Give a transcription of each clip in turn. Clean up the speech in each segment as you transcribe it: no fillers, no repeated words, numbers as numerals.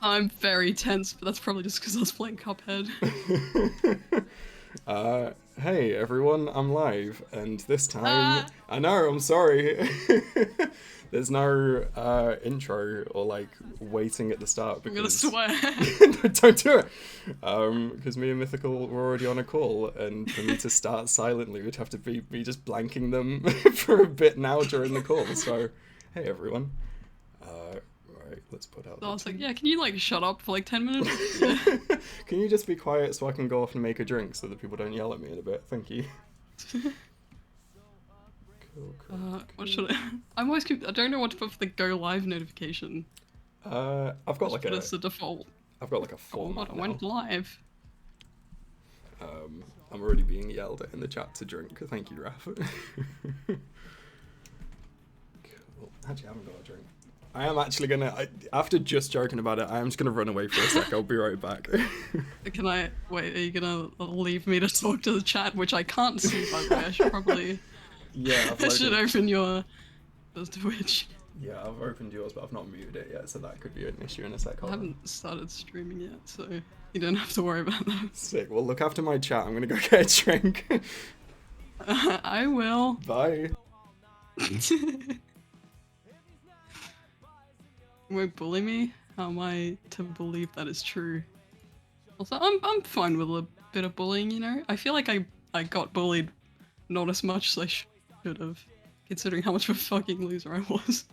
I'm very tense, but that's probably just because I was playing Cuphead. Hey everyone, I'm live, and this time, Ah! I know, I'm sorry. There's no intro or like waiting at the start I'm gonna because swear. don't do it. Because me and Mythical were already on a call, and for me to start silently would have to be me just blanking them for a bit now during the call. So, hey everyone. Right, let's put out. So I was like, yeah, can you like shut up for like 10 minutes? Yeah. Can you just be quiet so I can go off and make a drink so that people don't yell at me in a bit? Thank you. Cool. What should I always I don't know what to put for the go live notification. I've got like a. That's the default. I've got like a Oh, format what? I now. went live. I'm already being yelled at in the chat to drink. Thank you, Raph. Cool. Actually, I haven't got a drink. I am actually gonna. After just joking about it, I am just gonna run away for a sec. I'll be right back. Can I wait? Are you gonna leave me to talk to the chat, which I can't see by the way? I should probably. Yeah, I should open your Twitch. Yeah, I've opened yours, but I've not muted it yet, so that could be an issue in a sec. I haven't started streaming yet, so you don't have to worry about that. Sick. Well, look after my chat. I'm gonna go get a drink. I will. Bye. You won't bully me? How am I to believe that is true? Also, I'm fine with a bit of bullying, you know? I feel like I got bullied not as much as I should have, considering how much of a fucking loser I was.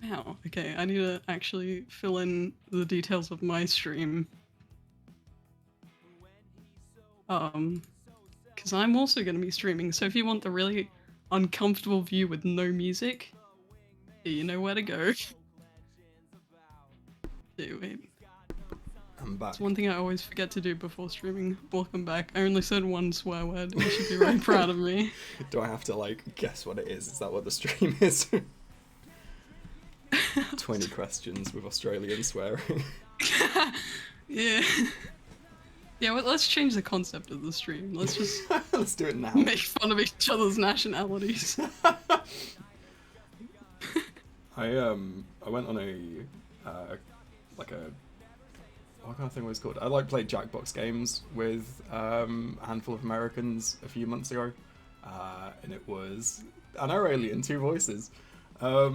Wow, okay, I need to actually fill in the details of my stream. Because I'm also going to be streaming, so if you want the really uncomfortable view with no music, you know where to go. Wait. I'm back. It's one thing I always forget to do before streaming. Welcome back. I only said one swear word. You should be very proud of me. Do I have to like guess what it is? Is that what the stream is? 20 questions with Australian swearing. Yeah. Yeah, well, let's change the concept of the stream. Let's just let's do it now. Make fun of each other's nationalities. I went on a like a what kind of thing was it called? I like played Jackbox games with a handful of Americans a few months ago, and it was an alien, two voices. I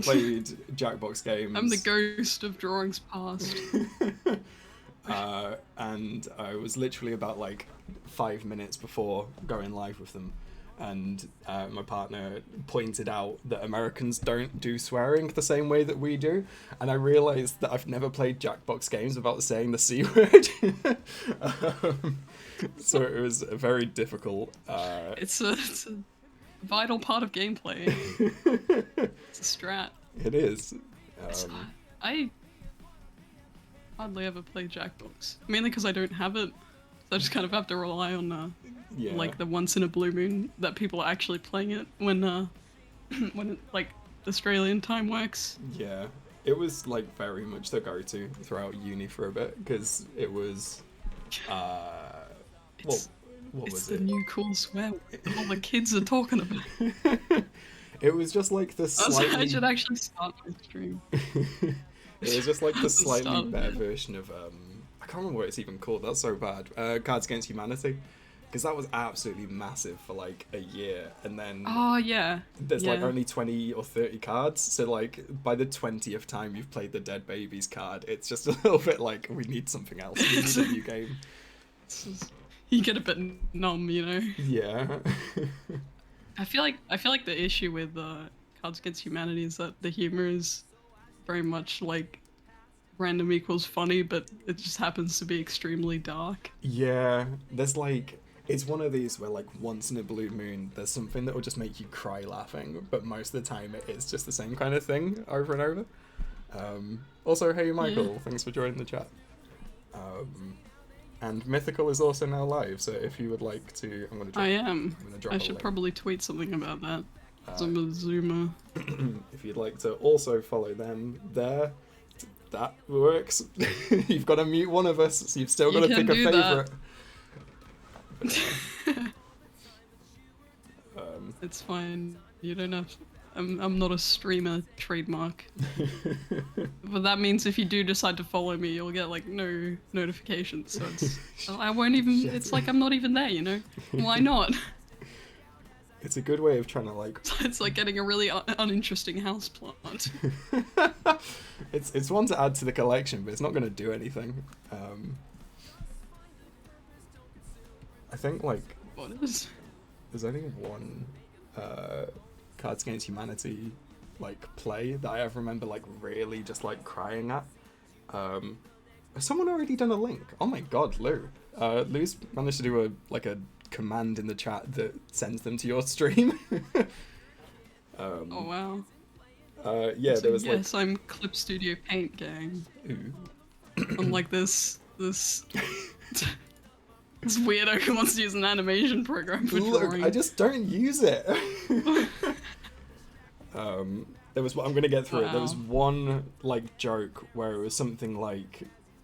played Jackbox games. I'm the ghost of drawings past. And I was literally about like 5 minutes before going live with them, and my partner pointed out that Americans don't do swearing the same way that we do, and I realised that I've never played Jackbox games without saying the C word. So it was very difficult. It's a vital part of gameplay. It's a strat. It is. I hardly ever play Jackbox, mainly because I don't have it. So I just kind of have to rely on like the once in a blue moon that people are actually playing it when when it, like Australian time works. Yeah, it was like very much the go-to throughout uni for a bit because it was what it's was the it? new cool swear all the kids are talking about. It was just like the slightly. I should actually start my stream. It was just like the slightly better version of I can't remember what it's even called. That's so bad. Cards Against Humanity, because that was absolutely massive for like a year, and then Oh yeah. there's like only 20 or 30 cards. So like by the 20th time you've played the Dead Babies card, it's just a little bit like we need something else. We need a new game. You get a bit numb, you know. Yeah. I feel like the issue with Cards Against Humanity is that the humor is very much like random equals funny, but it just happens to be extremely dark. Yeah, there's like, it's one of these where like once in a blue moon there's something that will just make you cry laughing, but most of the time it is just the same kind of thing over and over. Also, hey Michael, thanks for joining the chat. And Mythical is also now live, so if you would like to, I'm gonna drop, I should probably tweet something about that. I'm a zoomer. If you'd like to also follow them there, that works. You've got to mute one of us, so you've still got to pick a favourite. It's fine. You don't have. I'm not a streamer trademark. But that means if you do decide to follow me, you'll get like no notifications. So it's I won't even. It's like I'm not even there. You know? Why not? It's a good way of trying to like. It's like getting a really uninteresting house plant. It's one to add to the collection, but it's not going to do anything. I think like. What is? There's only one Cards Against Humanity like play that I ever remember like really just like crying at. Has someone already done a link? Oh my god, Lou. Lou's managed to do a command in the chat that sends them to your stream. Oh wow. Yeah, so, there was yes, I'm Clip Studio Paint gang. Ooh. I'm like this weirdo who wants to use an animation program for drawing. I just don't use it. There was I'm gonna get through it. There was one like joke where it was something like,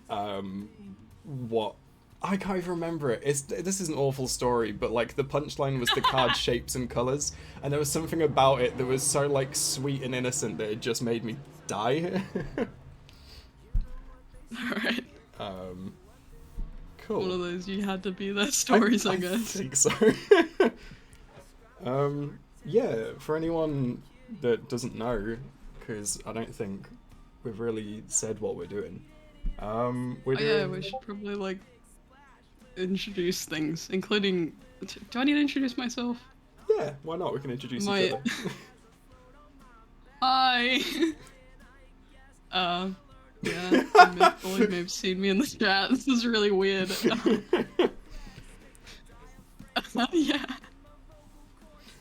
what I can't even remember it. This is an awful story, but like the punchline was the card shapes and colors, and there was something about it that was so like sweet and innocent that it just made me die. Alright. Cool. One of those you had to be there stories, I guess. I think so. Yeah, for anyone that doesn't know, because I don't think we've really said what we're doing. We're doing... Yeah, we should probably like introduce things, including. Do I need to introduce myself? Yeah, why not? We can introduce each other. Hi. Yeah, Mythical, you may have seen me in the chat. This is really weird. Yeah.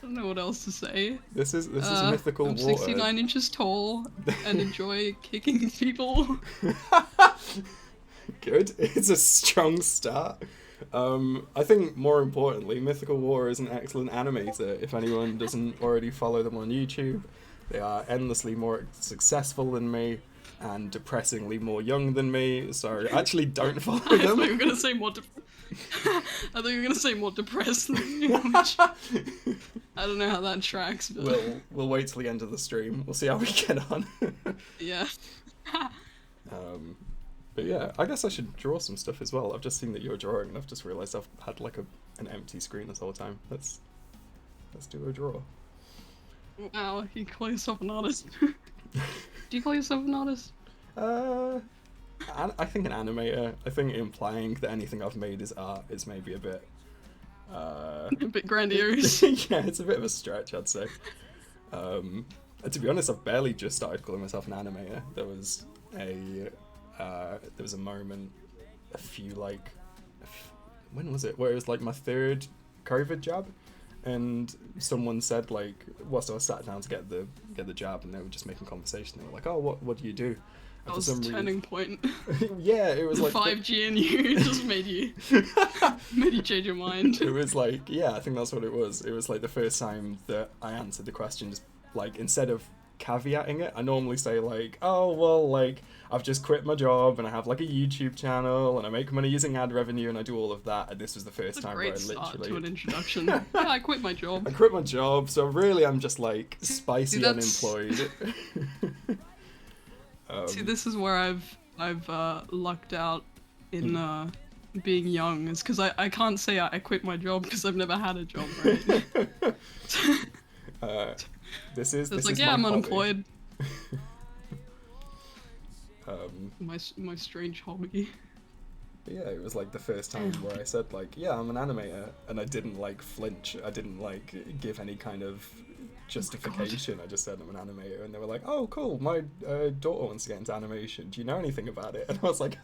I don't know what else to say. This is Mythical I'm Water. 69 inches tall and enjoy kicking people. Good. It's a strong start. I think more importantly, Mythical Water is an excellent animator. If anyone doesn't already follow them on YouTube, they are endlessly more successful than me and depressingly more young than me, so actually don't follow them. I thought you were gonna say more depressed than me, which I don't know how that tracks, but we'll wait till the end of the stream. We'll see how we get on. Yeah. But yeah, I guess I should draw some stuff as well. I've just seen that you're drawing and I've just realised I've had like an empty screen this whole time. Let's do a draw. Wow, you call yourself an artist? Do you call yourself an artist? I think an animator. I think implying that anything I've made is art is maybe a bit... a bit grandiose. Yeah, it's a bit of a stretch, I'd say. To be honest, I've barely just started calling myself an animator. There was a moment, when was it? Where it was like my third COVID jab, and someone said like, whilst I was sat down to get the jab, and they were just making conversation. They were like, "Oh, what do you do?" That was a turning point. Yeah, it was like 5G and you just made you change your mind. It was like, yeah, I think that's what it was. It was like the first time that I answered the question, just like instead of caveating it, I normally say like, oh well, like I've just quit my job and I have like a YouTube channel and I make money using ad revenue and I do all of that. And this was the first time where I literally. Start to an introduction. Yeah, I quit my job. I quit my job, so really I'm just like spicy unemployed. See, this is where I've lucked out in being young, is because I can't say I quit my job because I've never had a job, right? This is like, yeah, I'm unemployed. My strange hobby. But yeah, it was like the first time where I said like, yeah, I'm an animator, and I didn't like flinch. I didn't like give any kind of justification. I just said I'm an animator, and they were like, oh cool, my daughter wants to get into animation. Do you know anything about it? And I was like,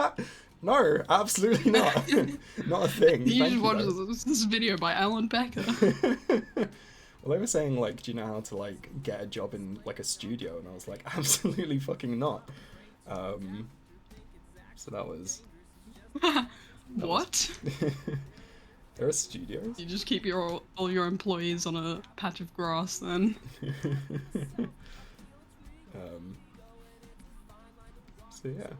no, absolutely not. Not a thing. You just watched this video by Alan Becker. Well, they were saying like, do you know how to like get a job in like a studio? And I was like, absolutely fucking not. So that was. What? There are studios. You just keep all your employees on a patch of grass, then. So yeah.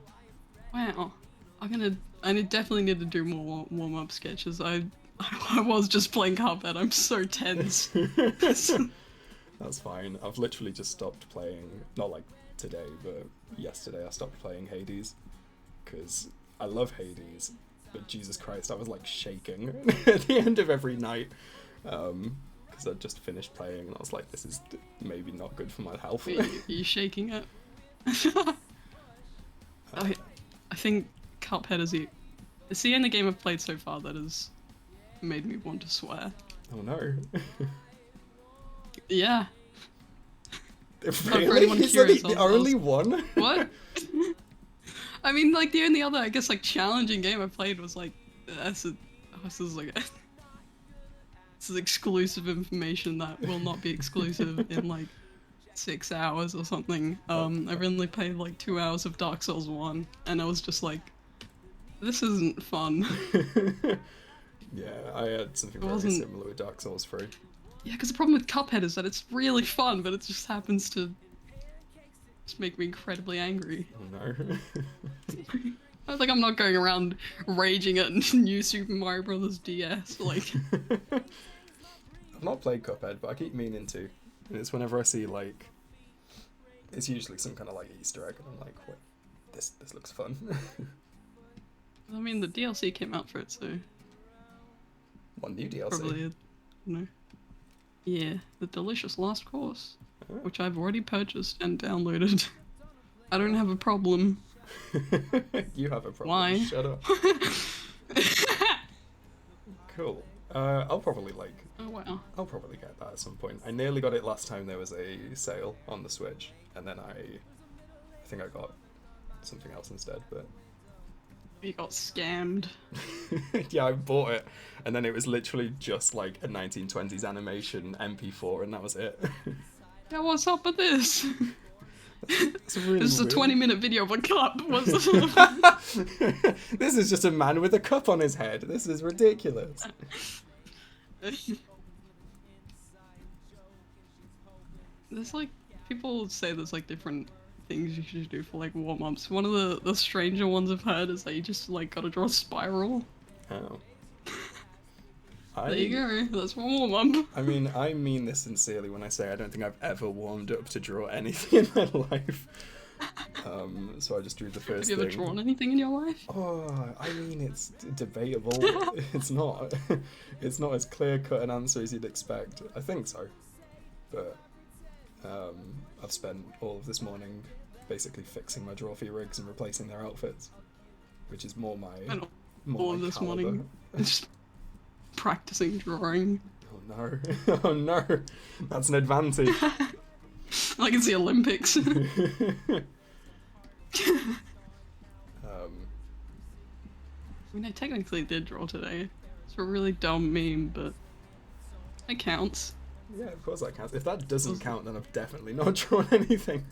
Wow, I definitely need to do more warm-up sketches. I was just playing Cuphead. I'm so tense. That's fine. I've literally just stopped playing, not like today, but yesterday I stopped playing Hades. Because I love Hades, but Jesus Christ, I was like shaking at the end of every night. Because I'd just finished playing and I was like, this is maybe not good for my health. Are you shaking it? I think Cuphead is it's the only game I've played so far that has made me want to swear. Oh no. Yeah. Really? Is that the only one? What? I mean, like, the only other, I guess, like, challenging game I played was, like, this is exclusive information that will not be exclusive in, like, 6 hours or something. I've only played, like, 2 hours of Dark Souls 1, and I was just like, this isn't fun. Yeah, I had something very similar with Dark Souls 3. Yeah, because the problem with Cuphead is that it's really fun, but it just happens to just make me incredibly angry. Oh no. I was like, I'm not going around raging at New Super Mario Bros. DS, like... I've not played Cuphead, but I keep meaning to. And it's whenever I see, like... It's usually some kind of, like, Easter egg, and I'm like, wait, this looks fun. I mean, the DLC came out for it, so... What new DLC? Probably, Yeah, the Delicious Last Course, which I've already purchased and downloaded. I don't have a problem. You have a problem. Why? Shut up. Cool. I'll probably Oh wow. I'll probably get that at some point. I nearly got it last time there was a sale on the Switch, and then I think I got something else instead, but... You got scammed. Yeah, I bought it, and then it was literally just like a 1920s animation MP4, and that was it. Yeah, what's up with this? It's really This is a weird. 20-minute video of a cup. What's this? This is just a man with a cup on his head. This is ridiculous. There's like, people say there's like different things you should do for like warm-ups. One of the stranger ones I've heard is that you just like gotta draw a spiral. Oh. There you go, that's one warm-up. I mean, I mean this sincerely when I say I don't think I've ever warmed up to draw anything in my life. So I just drew the first thing. Have you ever drawn anything in your life? Oh, I mean, it's debatable. It's not as clear-cut an answer as you'd expect. I think so. But I've spent all of this morning basically fixing my drawfee rigs and replacing their outfits, which is more my all of this morning just practicing drawing. Oh no. Oh no. That's an advantage. Like it's the Olympics. I mean, I technically did draw today. It's a really dumb meme, but it counts. Yeah, of course that counts. If that doesn't count, then I've definitely not drawn anything.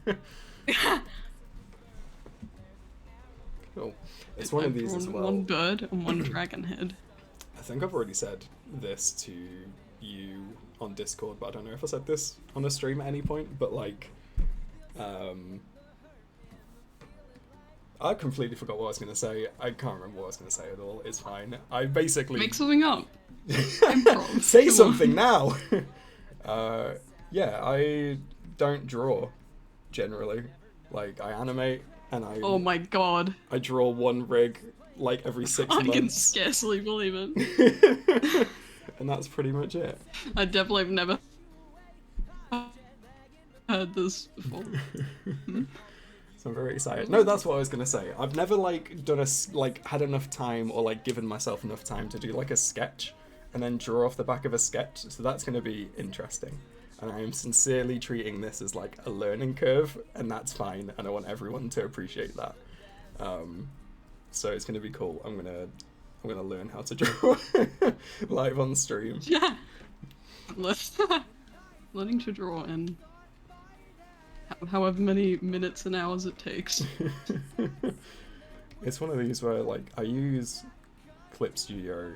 Cool. It's one of these as well. One bird and one dragon head. I think I've already said this to you on Discord, but I don't know if I said this on a stream at any point, but like, I completely forgot what I was going to say. I can't remember what I was going to say at all. It's fine. I basically... Make something up. Say something now. Yeah, I don't draw, generally. Like, I animate, and I... Oh my god. I draw one rig, like, every 6 months. I can scarcely believe it. And that's pretty much it. I definitely have never heard this before. So I'm very excited. No, that's what I was gonna say. I've never like done had enough time or like given myself enough time to do like a sketch and then draw off the back of a sketch. So that's gonna be interesting. And I am sincerely treating this as like a learning curve, and that's fine. And I want everyone to appreciate that. So it's gonna be cool. I'm gonna learn how to draw live on stream. Yeah. Learning to draw in however many minutes and hours it takes. It's one of these where like I use Clip Studio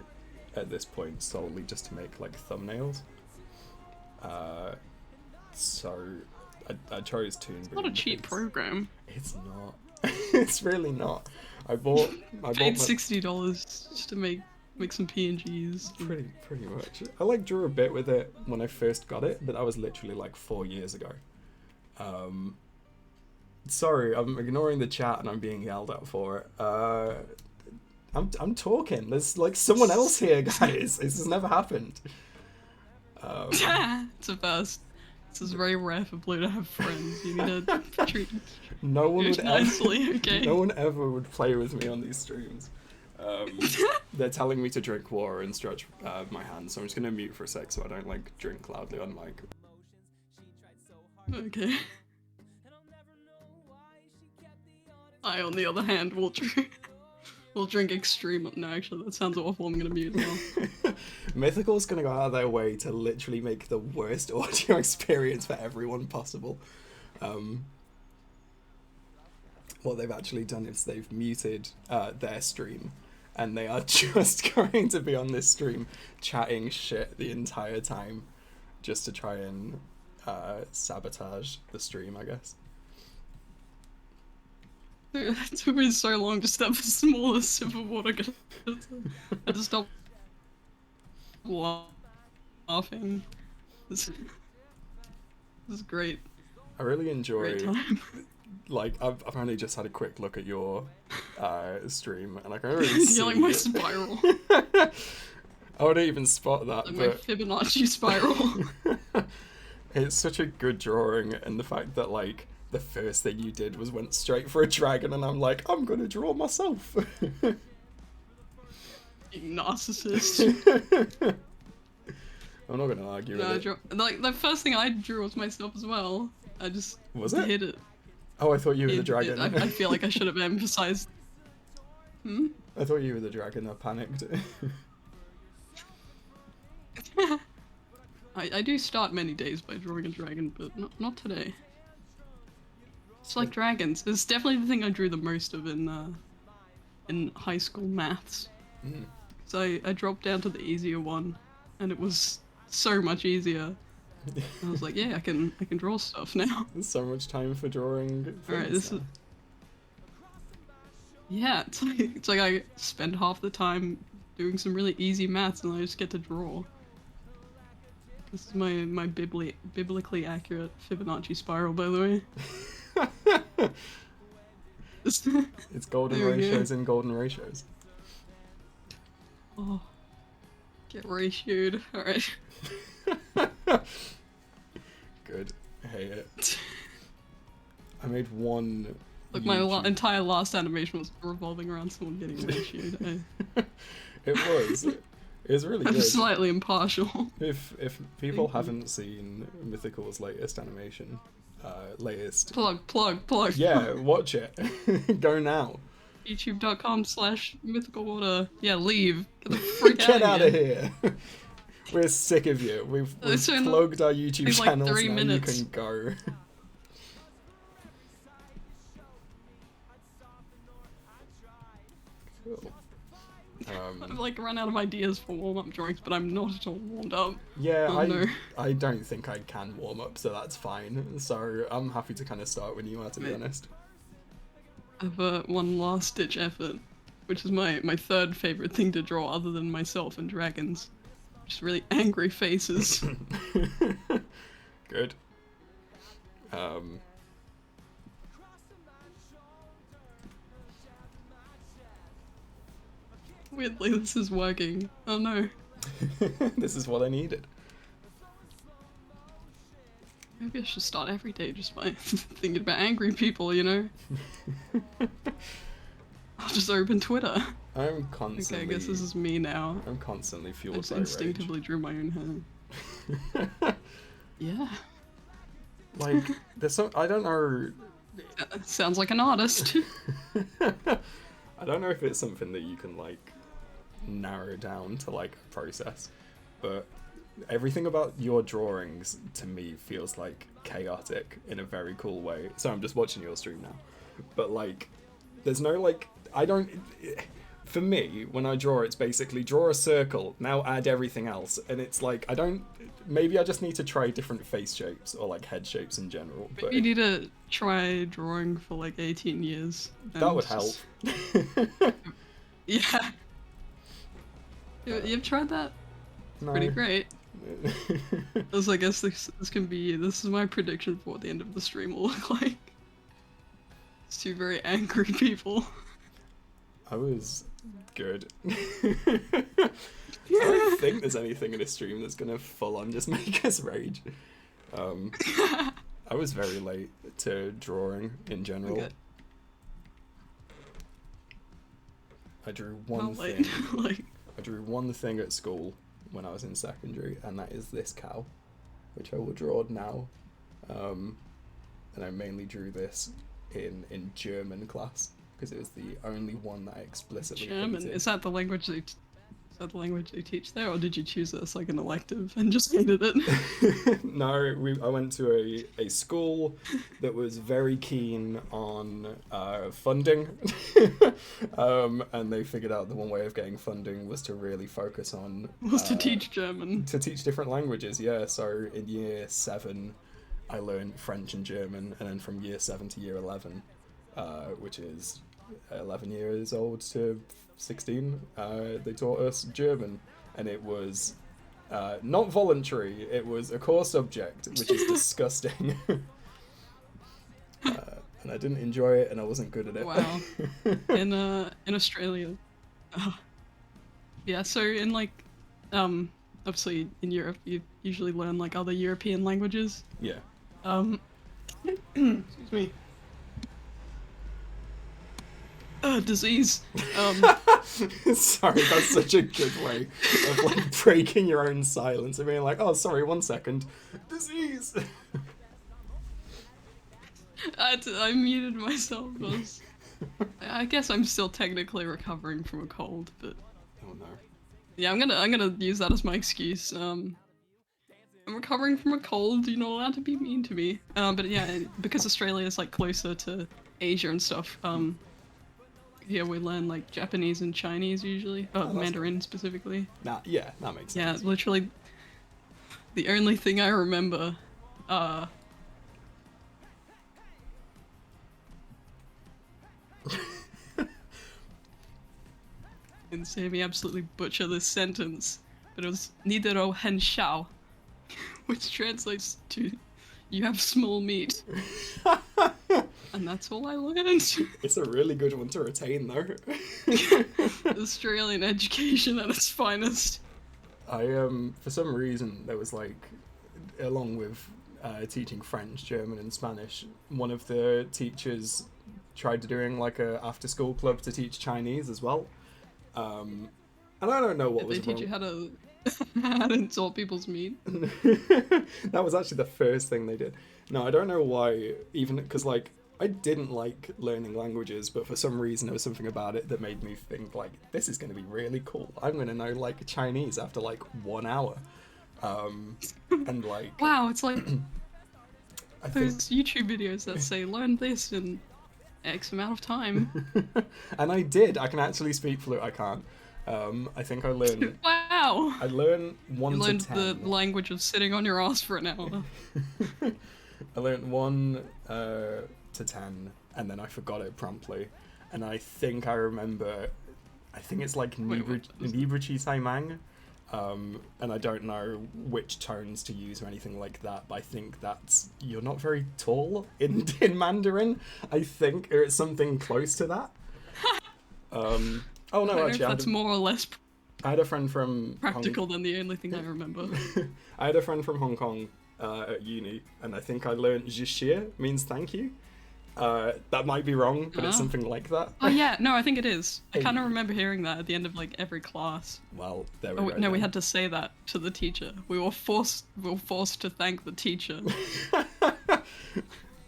at this point solely just to make like thumbnails. So I chose Toon. It's not a cheap program. It's not. It's really not. I bought paid $60 just to make make some PNGs. Pretty much. I like drew a bit with it when I first got it, but that was literally like 4 years ago. Sorry, I'm ignoring the chat and I'm being yelled at for it. I'm talking. There's like someone else here, guys. This has never happened. It's a first. This is very rare for Blue to have friends. You need to treat no one would nicely, ever, okay? No one ever would play with me on these streams. They're telling me to drink water and stretch my hands, so I'm just gonna mute for a sec so I don't like drink loudly on mic. Okay. I, on the other hand, will drink extreme. No, actually, that sounds awful. I'm gonna mute now. Mythical's gonna go out of their way to literally make the worst audio experience for everyone possible. What they've actually done is they've muted their stream, and they are just going to be on this stream chatting shit the entire time, just to try and sabotage the stream, I guess. It took me so long just to have the smallest sip of water. I just stopped laughing. This is great. I really enjoy. Great time. Like I've only just had a quick look at your stream, and I can really see. You're like my spiral. I wouldn't even spot that. Like but my Fibonacci spiral. It's such a good drawing, and the fact that like the first thing you did was went straight for a dragon, and I'm like, I'm gonna draw myself. You narcissist. I'm not gonna argue with it. Like the first thing I drew was myself as well. I just hit it. Oh, I thought you were the dragon. I feel like I should have emphasized. I thought you were the dragon. I panicked. I do start many days by drawing a dragon, but not today. It's like dragons. It's definitely the thing I drew the most of in high school maths. So I dropped down to the easier one, and it was so much easier. I was like, yeah, I can draw stuff now. There's so much time for drawing things. Alright, this is... Yeah, it's like I spend half the time doing some really easy maths and I just get to draw. This is my biblically accurate Fibonacci spiral, by the way. It's golden ratios in golden ratios. Oh, get ratioed. Alright. Good. I hate it. I made one. Look, my entire last animation was revolving around someone getting ratioed. It was. It was really good. I'm slightly impartial. If people haven't seen Mythical's latest animation, plug. Yeah, watch it. Go now. YouTube.com/MythicalWater. Yeah, leave. Get the freak Get out of here. We're sick of you. We've plugged our YouTube channels. Like 3 now minutes. You can go. Cool. I've like run out of ideas for warm-up drawings, but I'm not at all warmed up. Yeah, no. I don't think I can warm up, so that's fine. So I'm happy to kind of start when you are, to be honest. I have one last-ditch effort, which is my third favorite thing to draw other than myself and dragons. Just really angry faces. Good. Weirdly, this is working. Oh no. This is what I needed. Maybe I should start every day just by thinking about angry people, you know? I'll just open Twitter. I'm constantly... Okay, I guess this is me now. I'm constantly fueled I just by instinctively rage. drew my own hair. Yeah. Like, there's some... I don't know... Sounds like an artist. I don't know if it's something that you can, like, narrow down to, like, a process, but everything about your drawings, to me, feels, like, chaotic in a very cool way. So I'm just watching your stream now. But, like, there's no, like... I don't... For me, when I draw, it's basically draw a circle, now add everything else, and it's like, I don't... Maybe I just need to try different face shapes, or like head shapes in general. But you need to try drawing for like 18 years. That would help. Yeah. You've tried that? No. Pretty great. I guess this is my prediction for what the end of the stream will look like. It's two very angry people. I was good. I don't think there's anything in a stream that's gonna full on just make us rage. I was very late to drawing in general. Okay. I drew one thing. I drew one thing at school when I was in secondary, and that is this cow, which I will draw now. And I mainly drew this in German class because it was the only one that I explicitly German? hated. Is that the language they teach there, or did you choose it as like an elective and just hated it? No, I went to a school that was very keen on funding, and they figured out the one way of getting funding was to really focus on to teach German. To teach different languages, yeah. So in year 7, I learned French and German, and then from year 7 to year 11, which is 11 years old to 16, they taught us German, and it was not voluntary, it was a core subject, which is disgusting. And I didn't enjoy it, and I wasn't good at it. Wow. In Australia. Yeah, so in obviously in Europe you usually learn like other European languages. Yeah. Excuse me. Disease. Sorry, that's such a good way of like breaking your own silence and being like, oh, sorry, 1 second. Disease! I muted myself. I guess I'm still technically recovering from a cold, but... Oh no. Yeah, I'm gonna use that as my excuse. I'm recovering from a cold, you're not allowed to be mean to me. But yeah, because Australia is like closer to Asia and stuff, yeah, we learn like Japanese and Chinese usually. Mandarin specifically. Yeah, that makes sense. Yeah, literally the only thing I remember, and see me absolutely butcher this sentence, but it was Nidero Hen Shao, which translates to you have small meat. And that's all I learned. It's a really good one to retain, though. Australian education at its finest. For some reason, there was like, along with teaching French, German, and Spanish, one of the teachers tried doing like a after-school club to teach Chinese as well. And I don't know what was wrong. They teach you how to how to insult people's meat. That was actually the first thing they did. No, I don't know why. Even because like, I didn't like learning languages, but for some reason there was something about it that made me think like, this is going to be really cool. I'm going to know like Chinese after like 1 hour. And like... Wow, it's like those YouTube videos that say learn this in X amount of time. And I did. I can actually speak fluent. I can't. I think I learned... Wow! I learned 1 to 10. You learned the language of sitting on your ass for an hour. I learned 1 to 10, and then I forgot it promptly. And I think I remember... I think it's like Nibrichi Saimang. And I don't know which tones to use or anything like that, but I think that's... You're not very tall in Mandarin, I think, or it's something close to that. Oh no, actually, that's more or less I had a friend from practical than the only thing I remember. I had a friend from Hong Kong at uni, and I think I learned "jishie" means thank you. That might be wrong, but it's something like that. Oh yeah, no, I think it is. I kind of remember hearing that at the end of like every class. Well, there we go. No, we had to say that to the teacher. We were forced to thank the teacher.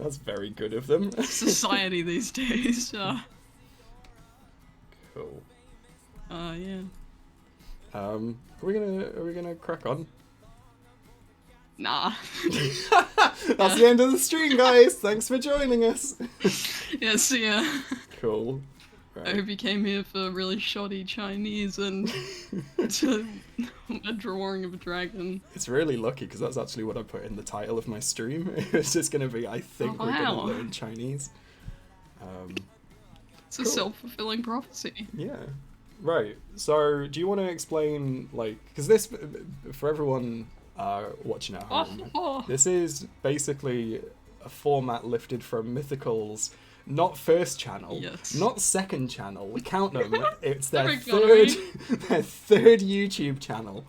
That's very good of them. Society these days. Cool. Yeah. Are we gonna crack on? Nah. That's the end of the stream, guys. Thanks for joining us. Yeah, see ya. Cool. Right. I hope you came here for really shoddy Chinese and to a drawing of a dragon. It's really lucky because that's actually what I put in the title of my stream. It's just gonna be, I think we're gonna learn Chinese. It's a self-fulfilling prophecy. Yeah. Right. So, do you want to explain, like, because this, for everyone watching at home, this is basically a format lifted from Mythical's not first channel, Yes. not second channel. Count them. It's their Don't make fun third, of me. their third YouTube channel.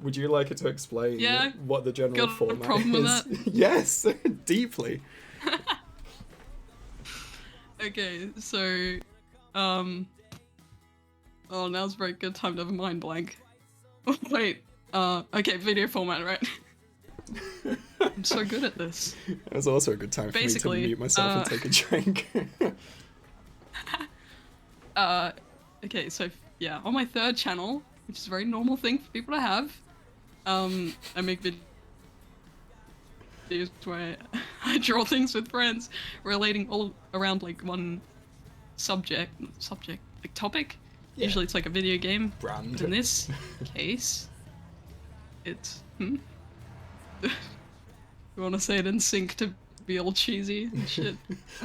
Would you like it to explain what the general got format a problem is? with that? Yes, deeply. Okay, so, oh, now's a very good time to have a mind blank. Wait, okay, video format, right? I'm so good at this. It was also a good time for me to mute myself and take a drink. Okay, so, yeah, on my third channel, which is a very normal thing for people to have, I make videos where I draw things with friends relating all around, like, one subject, like, topic. Yeah. Usually it's like a video game. Brand. In this case, it's, You want to say it in sync to be all cheesy and shit?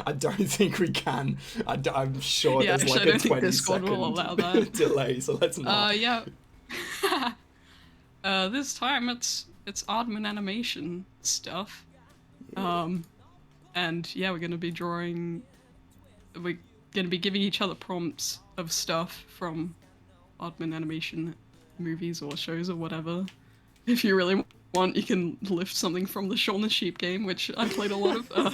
I don't think we can. I'm sure there's actually, like a 20-second will allow that. delay, so let's not. Yeah. This time it's Aardman animation stuff. Yeah. And yeah, we're gonna be giving each other prompts of stuff from Aardman animation movies or shows or whatever. If you really want, you can lift something from the Shaun the Sheep game, which I played a lot of.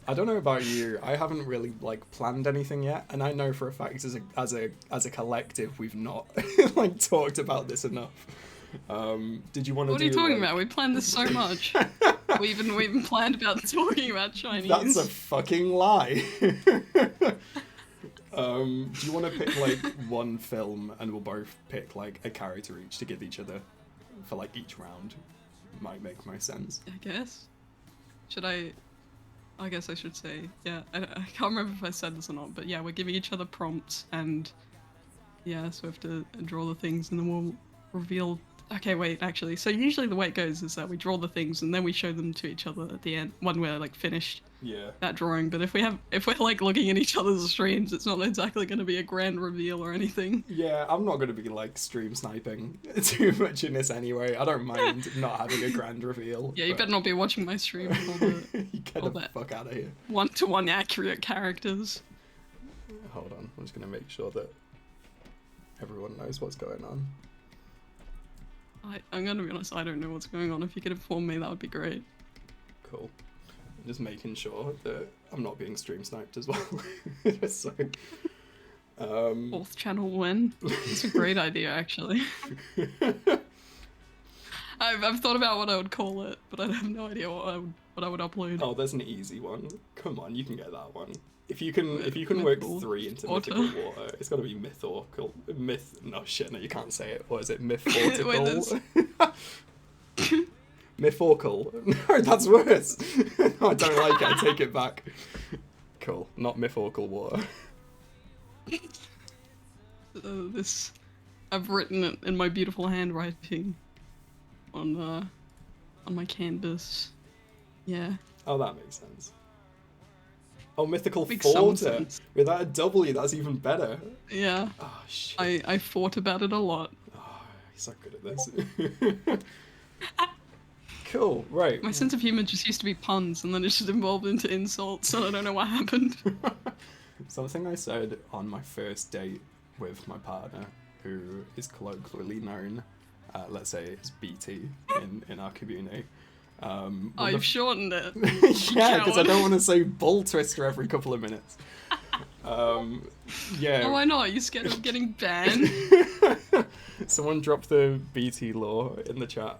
I don't know about you. I haven't really like planned anything yet, and I know for a fact as a collective we've not like talked about this enough. Did you want to? What are you talking about? We planned this so much. we even planned about talking about Chinese. That's a fucking lie. Do you want to pick like one film, and we'll both pick like a character each to give each other for like each round? Might make most sense. I guess. Should I? I guess I should say, yeah, I can't remember if I said this or not, but yeah, we're giving each other prompts, and yeah, so we have to draw the things, and then we'll reveal. Okay, wait, actually, so usually the way it goes is that we draw the things, and then we show them to each other at the end, when we're like finished that drawing. But if we're like looking at each other's streams, it's not exactly going to be a grand reveal or anything. Yeah, I'm not going to be like stream sniping too much in this anyway. I don't mind not having a grand reveal. Yeah, you better not be watching my stream with all the you get the fuck out of here. One-to-one accurate characters. Hold on, I'm just going to make sure that everyone knows what's going on. I'm going to be honest, I don't know what's going on. If you could inform me, that would be great. Cool. Just making sure that I'm not being stream sniped as well. So, Fourth channel win. It's a great idea, actually. I've thought about what I would call it, but I have no idea what I would upload. Oh, there's an easy one. Come on, you can get that one. If you can work 3 into Mythical Water, it's got to be Mythorcal. No, you can't say it. What is it? Mythortical? Mythorcal. No, that's worse. No, I don't like it. I take it back. Cool. Not Mythorcal Water. I've written it in my beautiful handwriting on my canvas. Yeah. Oh, that makes sense. Oh, Mythical Water. Without a W, that's even better. Yeah. Oh, shit. I thought about it a lot. Oh, he's so good at this. Cool, right. My sense of humor just used to be puns, and then it just evolved into insults, and I don't know what happened. Something I said on my first date with my partner, who is colloquially known, let's say it's BT in our community. You've shortened it. Yeah, because I don't want to say Bull Twister every couple of minutes. Yeah. Oh, why not? Are you scared of getting banned? Someone dropped the BT law in the chat.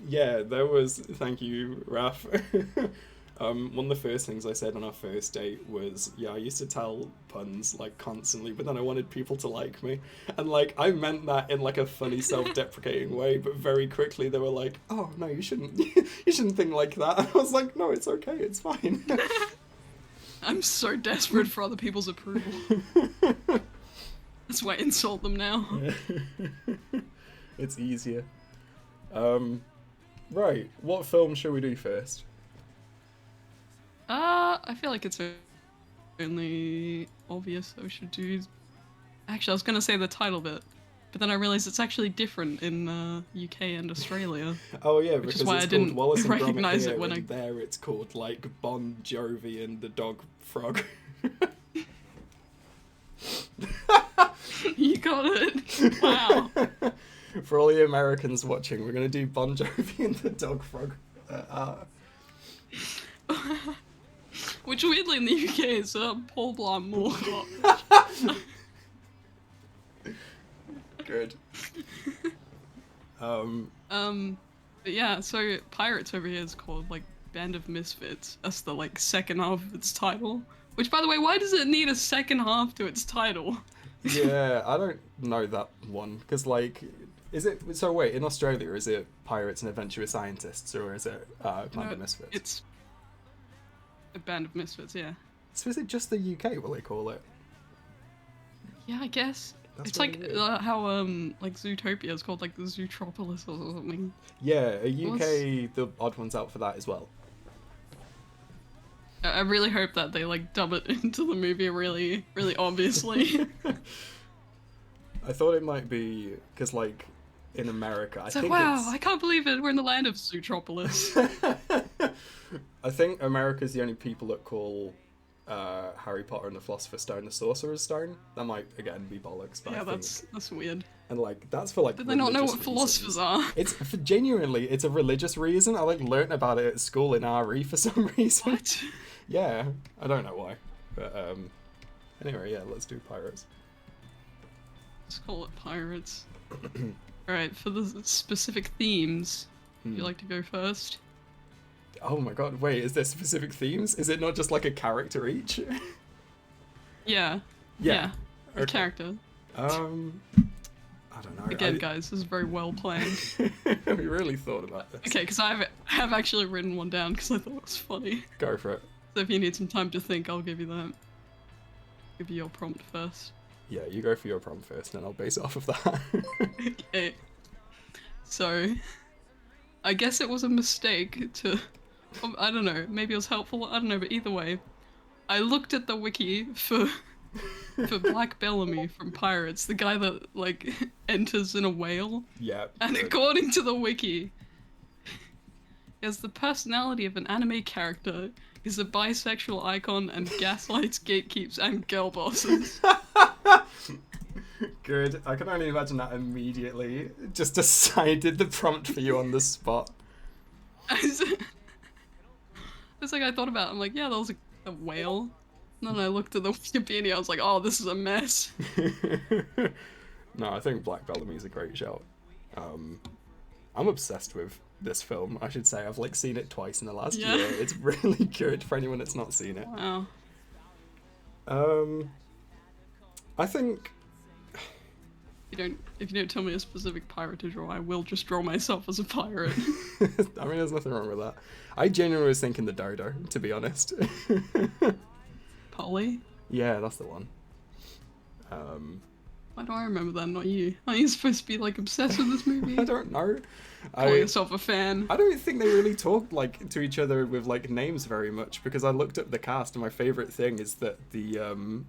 Yeah, there was. Thank you, Raf. One of the first things I said on our first date was, yeah, I used to tell puns like constantly, but then I wanted people to like me, and like I meant that in like a funny, self-deprecating way. But very quickly they were like, "Oh no, you shouldn't. You shouldn't think like that." And I was like, "No, it's okay. It's fine." I'm so desperate for other people's approval. That's why I insult them now. It's easier. Right, what film shall we do first? I feel like it's only obvious I should do. Actually, I was gonna say the title bit, but then I realized it's actually different in UK and Australia. Oh yeah, which because is why it's I called didn't Wallace and Gromit recognize here, it when and there it's called like Bon Jovi and the Dog Frog. You got it. Wow. For all the Americans watching, we're gonna do Bon Jovi and the Dog Frog. Which weirdly in the UK is Paul Blart Mall Cop. Good. But yeah, so Pirates over here is called like Band of Misfits. That's the like second half of its title. Which, by the way, why does it need a second half to its title? Yeah, I don't know that one because like, is it? So wait, in Australia, is it Pirates and Adventurous Scientists, or is it Band of Misfits? It's a Band of Misfits, yeah. So is it just the UK? Will they call it? Yeah, I guess. That's it's really like how like Zootopia is called like the Zootropolis or something. Yeah, a UK the odd one's out for that as well. I really hope that they like dub it into the movie really, really obviously. I thought it might be because like in America, I think wow, it's... I can't believe it. We're in the land of Zootropolis. I think America's the only people that call Harry Potter and the Philosopher's Stone the Sorcerer's Stone. That might again be bollocks, but yeah, I think... that's weird. And like that's for like. Did they not know what reasons. philosophers are? It's for, genuinely, it's a religious reason. I like learnt about it at school in RE for some reason. What? Yeah, I don't know why, but anyway, yeah, let's do pirates. Let's call it pirates. Alright, for the specific themes, would you like to go first? Oh my god, wait, is there specific themes? Is it not just like a character each? Yeah. Yeah. A Okay. character. I don't know. Again, guys, this is very well planned. We really thought about this. Okay, because I have actually written one down because I thought it was funny. Go for it. So if you need some time to think, I'll give you that. Give you your prompt first. Yeah, you go for your prompt first, and I'll base it off of that. Okay. So, I guess it was a mistake to... I don't know, maybe it was helpful, I don't know, but either way, I looked at the wiki for Black Bellamy from Pirates, the guy that, like, enters in a whale. Yeah. And good. according to the wiki, he has the personality of an anime character, is a bisexual icon, and gaslights, gatekeeps, and girl bosses. Good. I can only imagine that immediately just decided the prompt for you on the spot. It's like I thought about it, I'm like, yeah, that was a whale. And then I looked at the Wikipedia, I was like, oh, this is a mess. No, I think Black Bellamy's a great shout. I'm obsessed with this film, I should say. I've like seen it twice in the last year. It's really good for anyone that's not seen it. Wow. I think If you don't tell me a specific pirate to draw, I will just draw myself as a pirate. I mean, there's nothing wrong with that. I genuinely was thinking the dodo, to be honest. Polly? Yeah, that's the one. Why do I remember that, not you? Aren't you supposed to be like obsessed with this movie? I don't know. Call yourself a fan. I don't think they really talk like to each other with like names very much, because I looked up the cast and my favorite thing is that the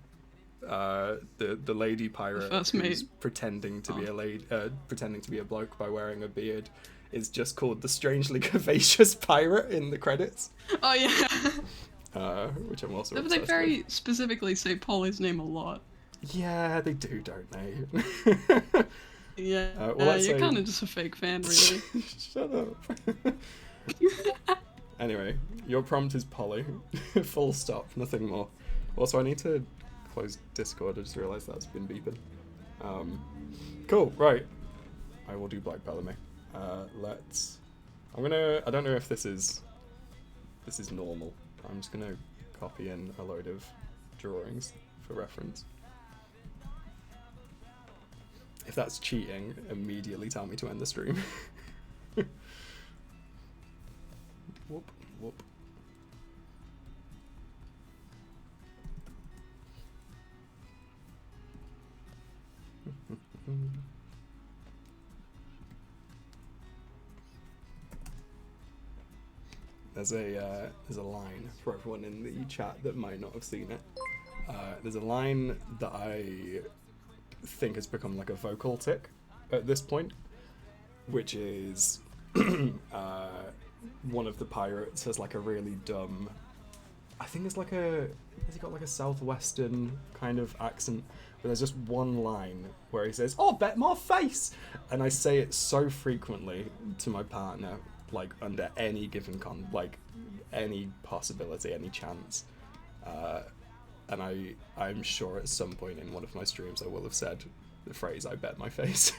lady pirate who's pretending to be a lady, pretending to be a bloke by wearing a beard, is just called the strangely curvaceous pirate in the credits. Oh yeah. Which I'm also. But they very specifically say Polly's name a lot. Yeah, they do, don't they? Yeah. Well, you're kind of just a fake fan, really. Shut up. Anyway, your prompt is Polly. Full stop, nothing more. Also, I need to close Discord. I just realised that's been beeping. Cool, right. I will do Black Bellamy. I don't know if this is normal. I'm just gonna copy in a load of drawings for reference. If that's cheating, immediately tell me to end the stream. Whoop, whoop. There's a line for everyone in the chat that might not have seen it. There's a line that I think has become like a vocal tick at this point, which is one of the pirates has like a really dumb, I think it's like has he got like a southwestern kind of accent, but there's just one line where he says, "Oh, bet my face," and I say it so frequently to my partner, like under any given like any possibility, any chance, and I'm sure at some point in one of my streams I will have said the phrase "I bet my face."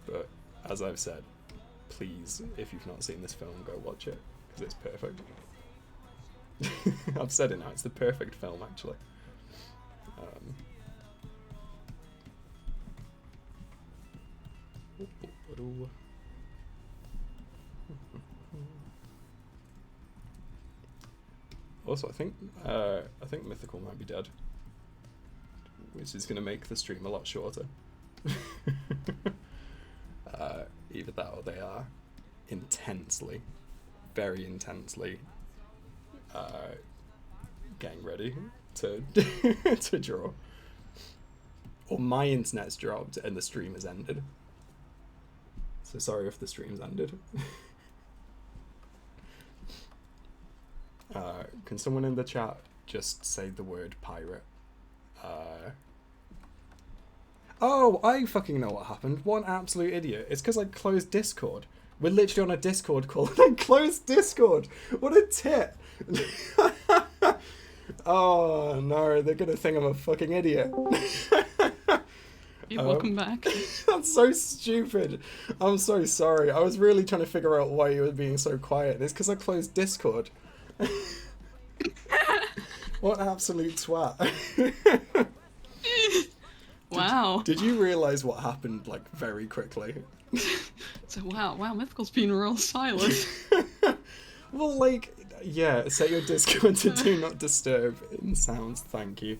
But as I've said, please, if you've not seen this film, go watch it, because it's perfect. I've said it now, it's the perfect film, actually. Also, I think Mythical might be dead, which is going to make the stream a lot shorter. Either that or they are intensely, very intensely getting ready to to draw. Or my internet's dropped and the stream has ended. So sorry if the stream's ended. Can someone in the chat just say the word pirate? Oh, I fucking know what happened. What an absolute idiot. It's because I closed Discord. We're literally on a Discord call and I closed Discord. What a tit. Oh no, they're gonna think I'm a fucking idiot. You're welcome back. That's so stupid. I'm so sorry. I was really trying to figure out why you were being so quiet. It's because I closed Discord. What an absolute twat. Wow. Did you realise what happened, like, very quickly? So, wow, Mythical's been real silent. Well, like, yeah, set your Discord to do not disturb in sounds, thank you.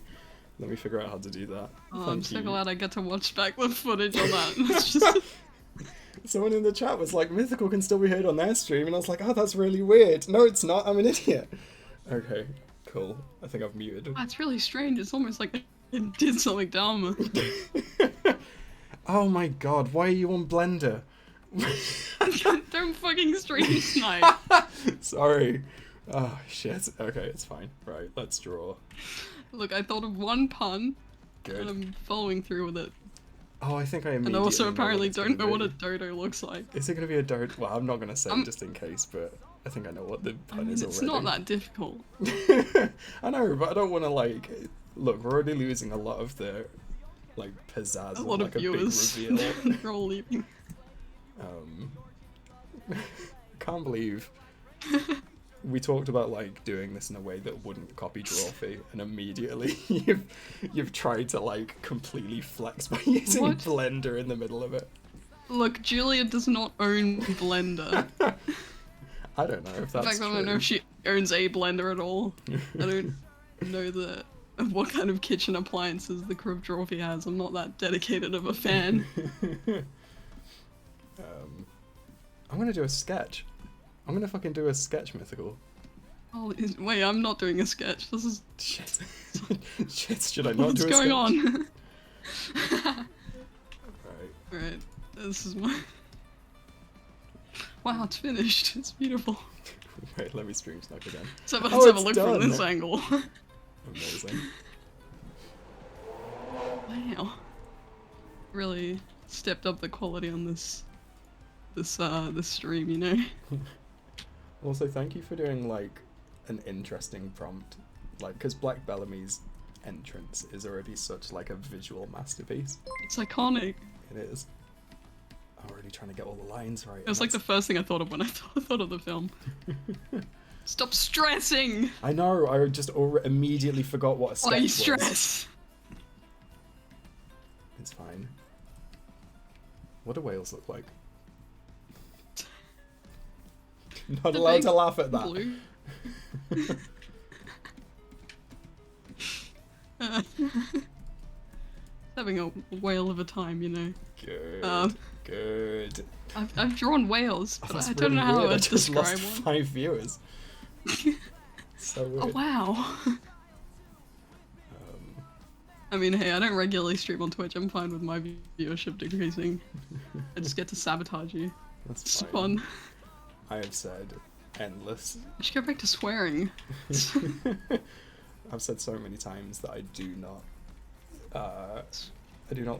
Let me figure out how to do that. Oh, I'm so glad I get to watch back the footage on that. It's just... Someone in the chat was like, Mythical can still be heard on their stream, and I was like, oh, that's really weird. No, it's not, I'm an idiot. Okay, cool. I think I've muted. That's really strange, it's almost like it did something dumb. Oh my god, why are you on Blender? Don't fucking stream snipe. Sorry. Oh shit. Okay, it's fine. Right, let's draw. Look, I thought of one pun. Good. And I'm following through with it. Oh, I think I immediately And I also apparently don't know what a be. dodo looks like. Is it going to be a dodo? Well, I'm not going to say just in case, but I think I know what the pun is already. It's not that difficult. I know, but I don't want to, like... Look, we're already losing a lot of the, like, pizzazz A lot like of viewers. A big reveal. They're all leaving. I can't believe we talked about like doing this in a way that wouldn't copy Drawfee, and immediately you've tried to like completely flex by using What? Blender in the middle of it. Look, Julia does not own Blender. I don't know if that's In fact, true. I don't know if she owns a blender at all. I don't know what kind of kitchen appliances the crew of Drawfee has. I'm not that dedicated of a fan. I'm gonna do a sketch. I'm gonna fucking do a sketch, Mythical. Oh, wait, I'm not doing a sketch. This is... Shit. Shit, should I not do a sketch? What's going on? Alright. This is my... Wow, it's finished. It's beautiful. Wait, let me stream snipe again. So let's have a look done. from this angle. Amazing. Wow. Really stepped up the quality on this stream, you know? Also, thank you for doing, like, an interesting prompt. Like, because Black Bellamy's entrance is already such, like, a visual masterpiece. It's iconic. It is. I'm already trying to get all the lines right. It was like the first thing I thought of when I thought of the film. Stop stressing! I know, I just immediately forgot what a sketch Why you was. stress? It's fine. What do whales look like? Not The allowed big to laugh at that. Blue. Having a whale of a time, you know. Good. Good. I've drawn whales, but That's I don't really know how weird. I to just describe lost one. 5 viewers. So weird. Oh wow. I mean, hey, I don't regularly stream on Twitch. I'm fine with my viewership decreasing. I just get to sabotage you. That's it's fine. fun. I have said endless. I should go back to swearing. I've said so many times that I do not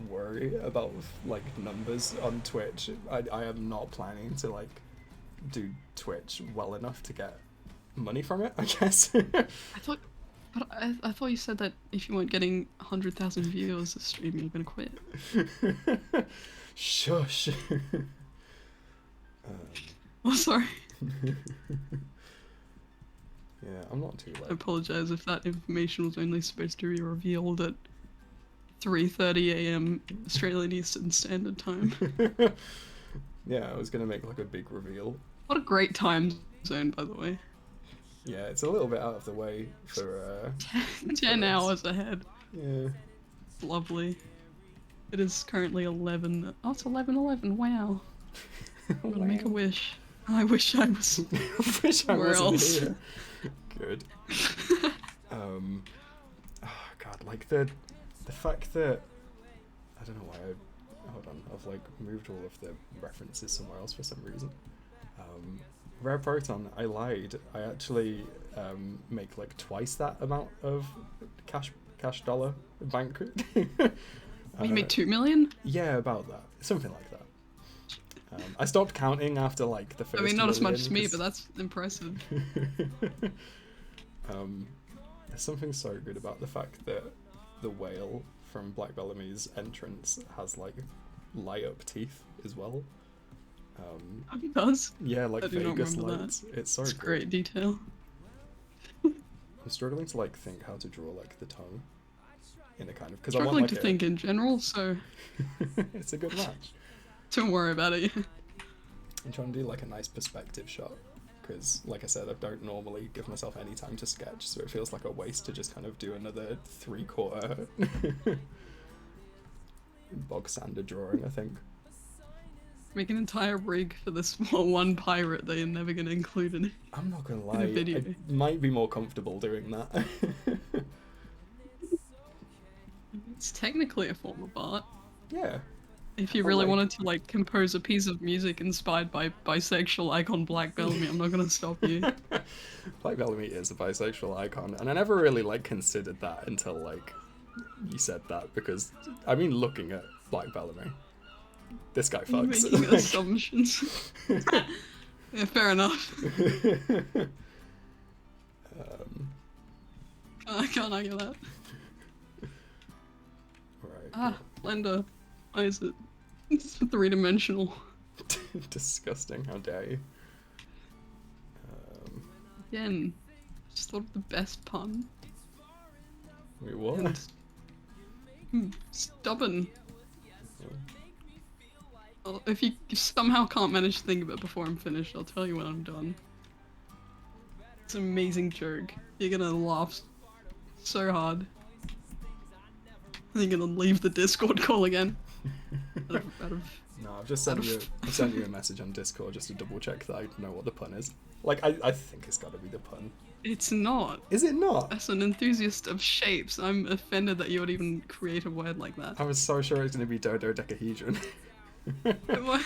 worry about like numbers on Twitch. I am not planning to like do Twitch well enough to get money from it, I guess. I thought you said that if you weren't getting 100,000 views a stream, you were gonna quit. Shush. Oh, sorry. Yeah, I'm not too late. I apologize if that information was only supposed to be revealed at 3:30 AM Australian Eastern Standard Time. Yeah, I was gonna make like a big reveal. What a great time zone, by the way. Yeah, it's a little bit out of the way for 10 hours ahead. Yeah. It's lovely. It is currently 11. Oh, it's 11:11. Wow. I'm gonna make a wish. I wish I was. I wish I wasn't here. Good. Oh god, like the fact that I don't know why hold on, I've like moved all of the references somewhere else for some reason. Rare Proton, I lied. I actually make like twice that amount of cash dollar bank. You made 2 million? Yeah, about that. Something like that. I stopped counting after like the first. I mean, not as much as me, cause... but that's impressive. There's something so good about the fact that the whale from Black Bellamy's entrance has like light up teeth as well. It does? Yeah, like Vegas lights. That. It's so it's good. Great detail. I'm struggling to like think how to draw like the tongue in a kind of struggling I want, like, to think in general, so it's a good match. Don't worry about it. I'm trying to do like a nice perspective shot because, like I said, I don't normally give myself any time to sketch, so it feels like a waste to just kind of do another 3/4 bog standard drawing. I think. Make an entire rig for this one pirate that you're never gonna include in. I'm not gonna lie. In a video. I might be more comfortable doing that. It's technically a form of art. Yeah. If you really wanted to like compose a piece of music inspired by bisexual icon Black Bellamy, I'm not gonna stop you. Black Bellamy is a bisexual icon, and I never really like considered that until like you said that, because I mean, looking at Black Bellamy, this guy fucks. You're making assumptions. Yeah, fair enough. I can't argue that. Right. Blender. Why is it? It's 3-dimensional. Disgusting, how dare you. Again, just thought of the best pun. Wait, what? Stubborn. Well, if you somehow can't manage to think of it before I'm finished, I'll tell you when I'm done. It's an amazing joke. You're gonna laugh so hard. And you're gonna leave the Discord call again. No, I've just sent you a message on Discord just to double check that I know what the pun is. Like, I think it's gotta be the pun. It's not. Is it not? As an enthusiast of shapes, I'm offended that you would even create a word like that. I was so sure it was gonna be dodecahedron. What?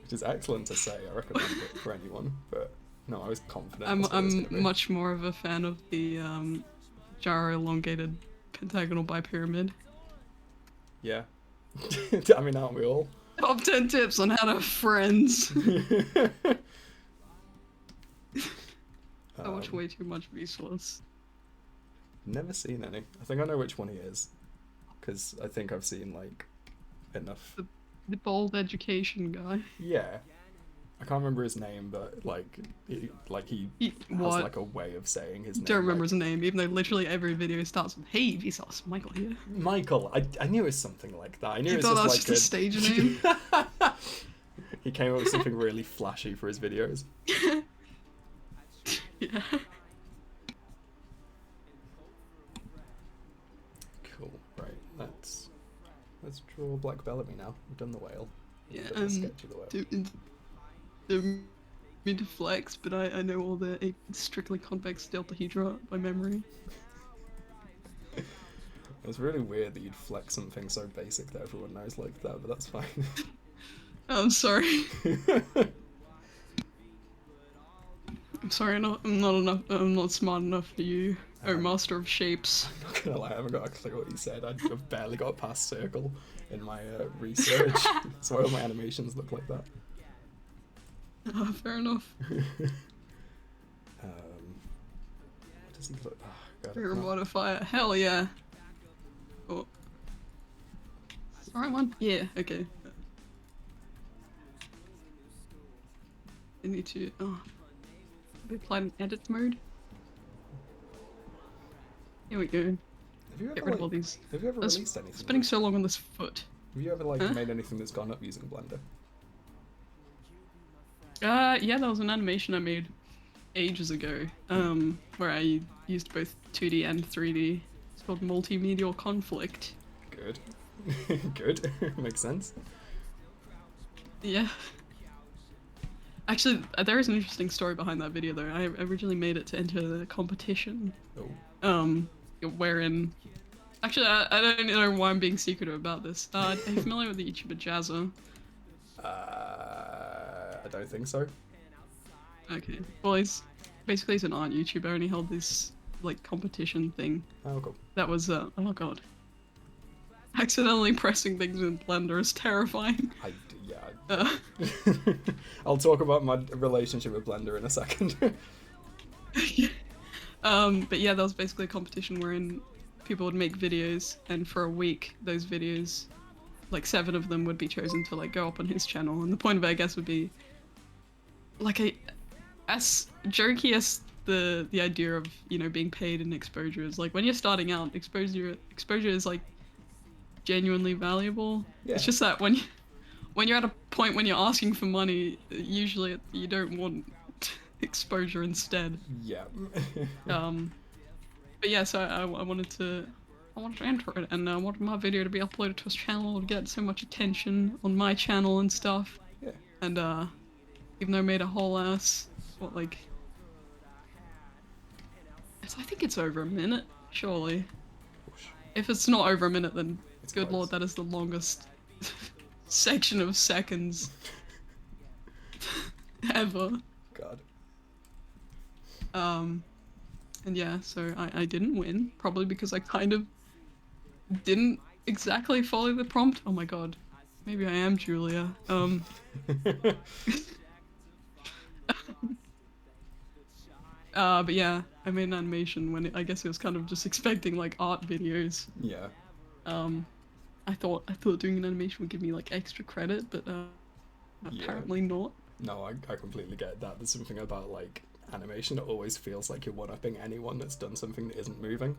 Which is excellent to say, I recommend it for anyone, but no, I was confident. I'm much more of a fan of the gyro elongated pentagonal bipyramid. Yeah. I mean, aren't we all? Top 10 tips on how to have friends. I watch way too much Vsauce. Never seen any. I think I know which one he is, because I think I've seen like enough. The bald education guy. Yeah, I can't remember his name, but he has like a way of saying his name. Don't remember his name, even though literally every video starts with "Hey Vsauce, Michael here." Michael, I knew it was something like that. I knew you it thought was that was just just a stage name. He came up with something really flashy for his videos. Yeah. Cool. Right. Let's draw Black Bellamy now. We've done the whale. Yeah. Sketch of the whale. Don't mean to flex, but I know all the strictly convex deltahedra by memory. It was really weird that you'd flex something so basic that everyone knows like that, but that's fine. Oh, I'm sorry. I'm sorry, I'm not smart enough for you. Oh, master of shapes. I'm not gonna lie, I haven't got a clue what you said. I've barely got past circle in my research. That's why all my animations look like that. Fair enough. What does he look? Oh, God, Air, water, fire. Hell yeah. Oh. Is the right one? Yeah, okay. I need to. Oh. We applied an edit mode. Here we go. Have you ever, Get rid of all these. Have you ever released anything? Spending so long on this foot. Have you ever made anything that's gone up using Blender? Yeah, that was an animation I made ages ago, where I used both 2D and 3D. It's called Multimedial Conflict. Good. Good. Makes sense. Yeah. Actually, there is an interesting story behind that video though. I originally made it to enter the competition. Oh. Wherein... Actually, I don't know why I'm being secretive about this. Are you familiar with the YouTuber Jazza? I don't think so. Okay. Well, he's an art YouTuber and he held this, like, competition thing. Oh, cool. That was, oh god. Accidentally pressing things in Blender is terrifying. I'll talk about my relationship with Blender in a second. But yeah, that was basically a competition wherein people would make videos, and for a week, those videos, like 7 of them would be chosen to like go up on his channel. And the point of it, I guess, would be like as jerky as the idea of, you know, being paid in exposure is. Like when you're starting out, exposure is like genuinely valuable. Yeah. It's just that when you're at a point when you're asking for money, usually you don't want exposure instead. Yeah. But yeah, so I wanted to enter it, and I wanted my video to be uploaded to his channel to get so much attention on my channel and stuff. Yeah. And even though I made a whole ass, I think it's over a minute, surely. If it's not over a minute, then it's good close. Lord, that is the longest section of seconds ever. God. And yeah, so I didn't win, probably because I kind of didn't exactly follow the prompt. Oh my god, maybe I am Julia. But yeah, I made an animation when I guess it was kind of just expecting like art videos. Yeah. I thought doing an animation would give me like extra credit, but apparently not. No, I completely get that. There's something about like animation that always feels like you're one-upping anyone that's done something that isn't moving.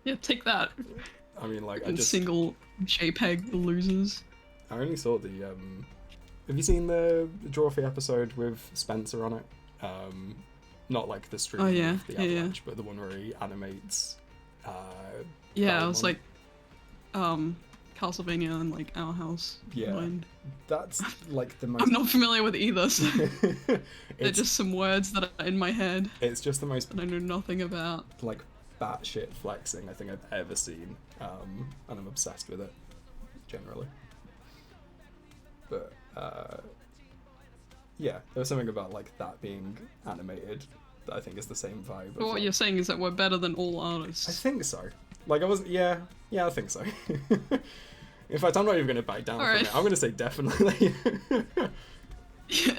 Yeah, take that. I mean, like, single JPEG losers. I only saw the have you seen the Drawfee episode with Spencer on it? Not like the stream of the Avalanche, but the one where he animates yeah, I was like Castlevania and like Our House. Yeah, combined. That's like the most... I'm not familiar with either, so they're just some words that are in my head. It's just the most... that I know nothing about. Like, batshit flexing I think I've ever seen, and I'm obsessed with it, generally. But, yeah, there was something about, like, that being animated that I think is the same vibe. But what you're saying is that we're better than all artists. I think so. Like, I wasn't... Yeah, I think so. In fact, I'm not even going to back down from it. I'm going to say definitely.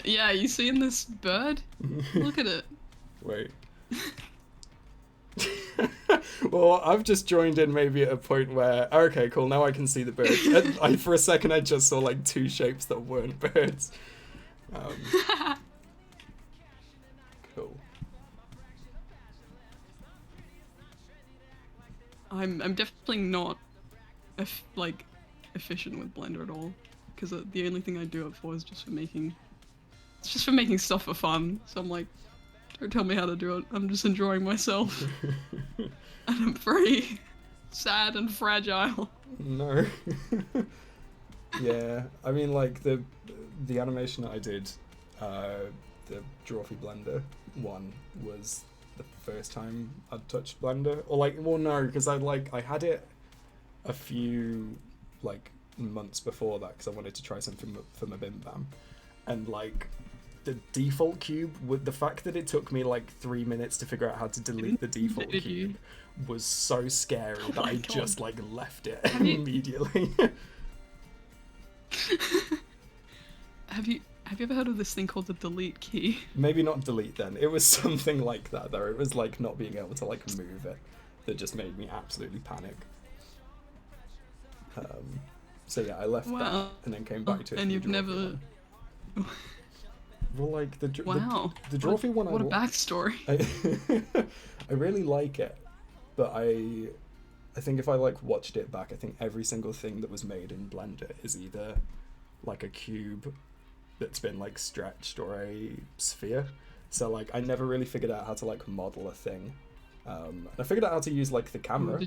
Yeah, you seeing this bird? Look at it. Wait. Well, I've just joined in maybe at a point where... Okay, cool, now I can see the bird. For a second, I just saw, like, 2 shapes that weren't birds. Cool. I'm definitely not efficient with Blender at all, because the only thing I do it for is just for making stuff for fun. So I'm like, don't tell me how to do it. I'm just enjoying myself. And I'm very sad and fragile. No. Yeah, I mean, like the animation that I did, the Drawfee Blender one was the first time I'd touched Blender, or like, well, no, because I had it a few like months before that because I wanted to try something for my Bim Bam, and like the default cube, with the fact that it took me like 3 minutes to figure out how to delete the default cube was so scary that I just like left it immediately. Have you ever heard of this thing called the delete key? Maybe not delete then. It was something like that though. It was like not being able to like move it that just made me absolutely panic. So yeah, I left that and then came back to it. And you've never... Well, like the dwarfy one. What a backstory! I really like it, but I think if I like watched it back, I think every single thing that was made in Blender is either like a cube that's been like stretched or a sphere. So like I never really figured out how to like model a thing. I figured out how to use like the camera,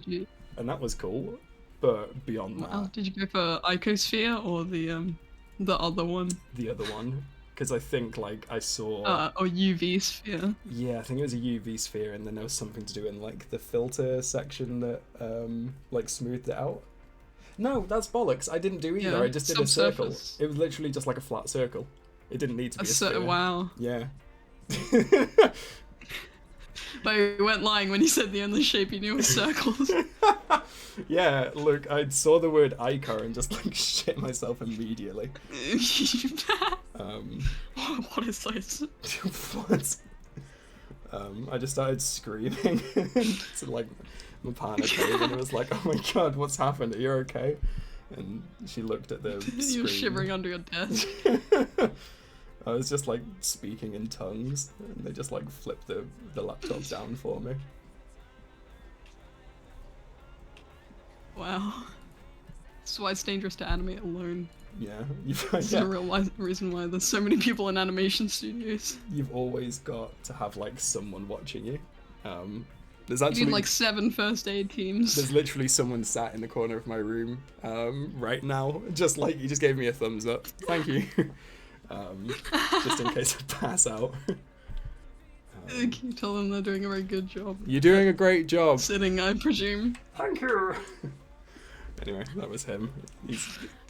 and that was cool. But beyond that, did you go for icosphere or the other one? The other one. Because I think, like, I saw... or UV sphere. Yeah, I think it was a UV sphere, and then there was something to do in, like, the filter section that, like, smoothed it out. No, that's bollocks. I didn't do either. Yeah, I just did a circle. It was literally just, like, a flat circle. It didn't need to be a sphere. Wow. Yeah. But you weren't lying when you said the only shape you knew was circles. Yeah, look, I saw the word Icar and just, like, shit myself immediately. What is this? What? I just started screaming to, like, my partner came and it was like, oh my god, what's happened? Are you okay? And she looked at the screen. You were shivering under your desk. I was just, like, speaking in tongues, and they just, like, flipped the laptop down for me. Wow. That's why it's dangerous to animate alone. Yeah. That's the real reason why there's so many people in animation studios. You've always got to have, like, someone watching you. There's actually... You need, like, 7 first aid teams. There's literally someone sat in the corner of my room right now. Just, like, he just gave me a thumbs up. Thank you. Just in case I pass out. Can you tell them they're doing a very good job? You're doing a great job. Sitting, I presume. Thank you. Anyway, that was him.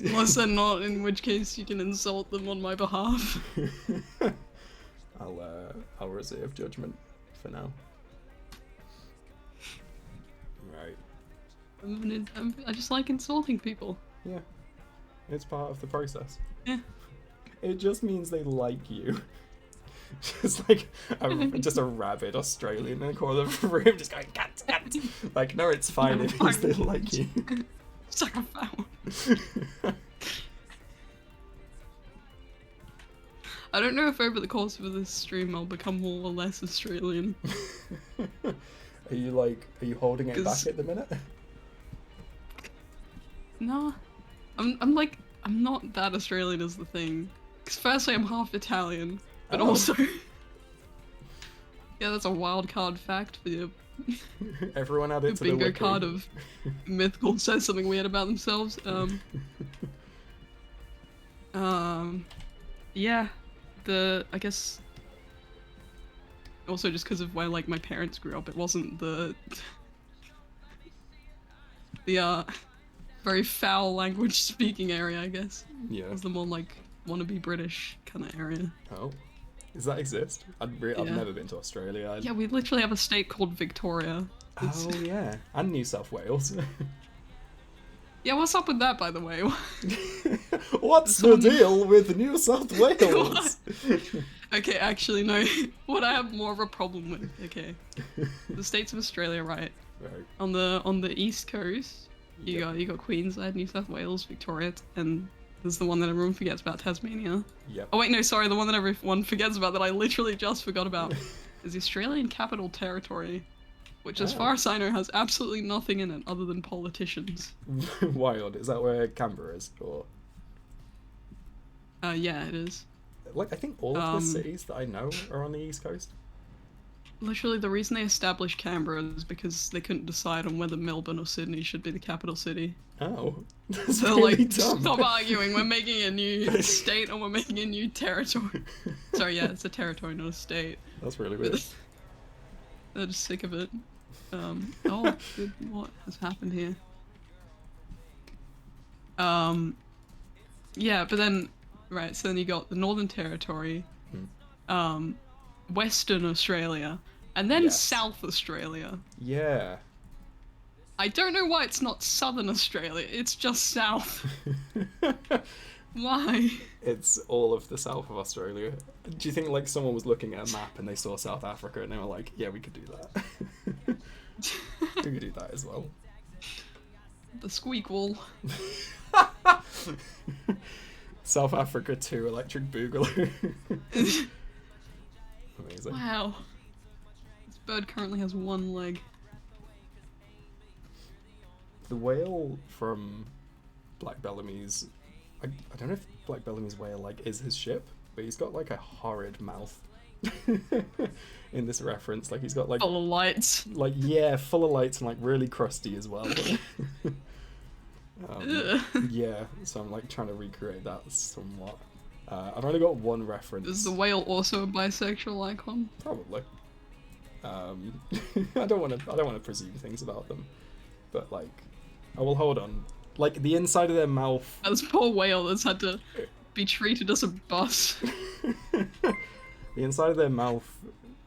Unless they're not, in which case you can insult them on my behalf. I'll reserve judgment for now. Right. I just like insulting people. Yeah. It's part of the process. Yeah. It just means they like you. Just like just a rabid Australian in the corner of the room, just going cat. Like, no, it's fine. It means they like you. Suck a foul. I don't know if over the course of this stream I'll become more or less Australian. Are you holding it back at the minute? No, I'm not that Australian is the thing. Because firstly I'm half Italian. But also, yeah, that's a wild card fact for you. Everyone added to the bingo card of Mythical says something weird about themselves. Yeah, I guess also just because of where like my parents grew up, it wasn't the very foul language speaking area, I guess. Yeah. It was the more like wannabe British kind of area. Oh. Does that exist? I've never been to Australia. Yeah, we literally have a state called Victoria. Oh yeah, and New South Wales. Yeah, what's up with that, by the way? What's the deal with New South Wales? Okay, actually, no. What I have more of a problem with, okay. The states of Australia, right? Right. On the east coast, you got Queensland, New South Wales, Victoria, and there's the one that everyone forgets about, Tasmania. Yep. Oh wait, no, sorry, the one that everyone forgets about that I literally just forgot about is the Australian Capital Territory, which as far as I know has absolutely nothing in it other than politicians. Wild. Is that where Canberra is? Or... yeah, it is. Like, I think all of the cities that I know are on the east coast. Literally, the reason they established Canberra is because they couldn't decide on whether Melbourne or Sydney should be the capital city. Oh, that's so really like, dumb. Stop arguing. We're making a new state or we're making a new territory. Sorry, yeah, it's a territory, not a state. That's really weird. They're just sick of it. Oh, good. What has happened here? Yeah, but then, right, so then you got the Northern Territory, Western Australia, and then Yes. South Australia. Yeah. I don't know why it's not Southern Australia, it's just South. Why? It's all of the south of Australia. Do you think like someone was looking at a map and they saw South Africa and they were like, yeah, we could do that. We could do that as well. The squeak wall. South Africa 2 Electric Boogaloo. Amazing. Wow. This bird currently has one leg. The whale from Black Bellamy's... I don't know if Black Bellamy's whale like is his ship, but he's got like a horrid mouth in this reference. Like he's got like... Full of lights. Like, yeah, full of lights and like really crusty as well. Yeah, so I'm like trying to recreate that somewhat. I've only got one reference. Is the whale also a bisexual icon? Probably. I don't want to presume things about them, but like, oh well, hold on. Like the inside of their mouth. This poor whale that's had to be treated as a bus. The inside of their mouth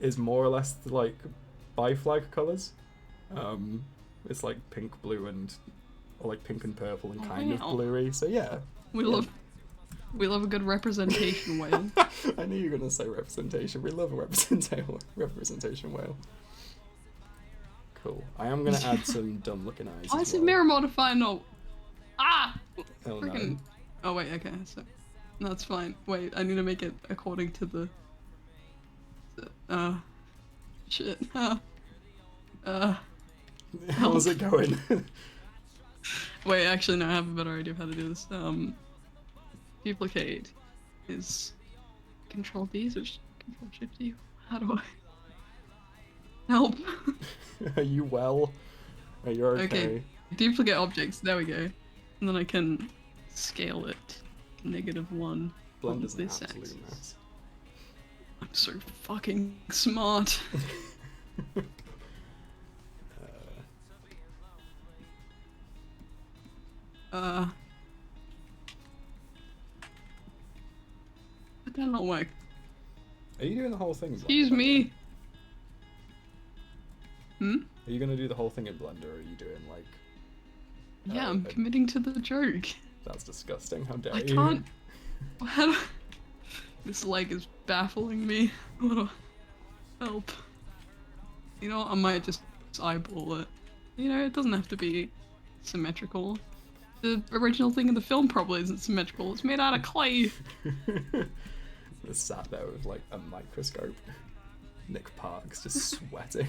is more or less like bi-flag colors. It's like pink, blue, and or like pink and purple and kind of bluey. So yeah. We love a good representation whale. I knew you were gonna say representation. We love a representation whale. Cool. I am gonna add some dumb looking eyes. I said mirror modify, no. Ah! Oh freaking... no. Oh wait, okay, so no, it's fine. Wait, I need to make it according to the shit. How's it going? Wait, actually no, I have a better idea of how to do this. Duplicate is Control D, or Control Shift D? How do I help? Are you well? Are you okay? Okay, duplicate objects, there we go. And then I can scale it -1. Blender's an this absolute axis. mess. I'm so fucking smart. But that don't work. Are you doing the whole thing? Excuse me. Hmm? Are you gonna do the whole thing in Blender, or are you doing like... Yeah, I'm committing to the joke. That's disgusting, how dare I you? can't... This leg is baffling me. What do help? You know what, I might just eyeball it. You know, it doesn't have to be symmetrical. The original thing in the film probably isn't symmetrical. It's made out of clay. Just sat there with like a microscope. Nick Parks just sweating.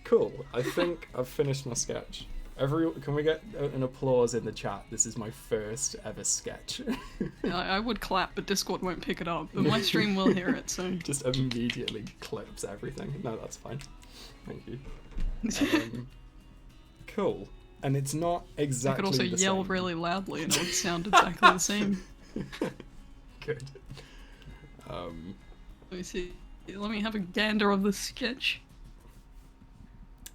Cool. I think I've finished my sketch. Can we get an applause in the chat? This is my first ever sketch. I would clap, but Discord won't pick it up. But my stream will hear it, so... Just immediately clips everything. No, that's fine. Thank you. Cool. And it's not exactly I could also the yell same. really loudly and it would sound exactly the same. Good. Let me see. Let me have a gander of the sketch.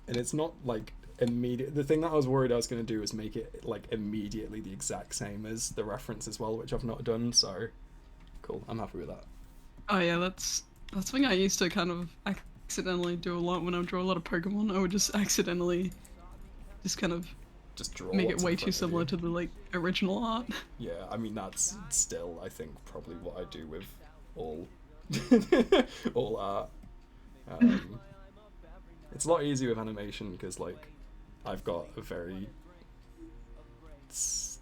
And it's not like immediate. The thing that I was worried I was going to do is make it like immediately the exact same as the reference as well, which I've not done. So cool. I'm happy with that. Oh yeah, that's something I used to kind of accidentally do a lot when I would draw a lot of Pokemon. I would just accidentally kind of just draw make it way too similar to the like original art. Yeah, I mean that's still I think probably what I do with all all art. It's a lot easier with animation because like I've got a very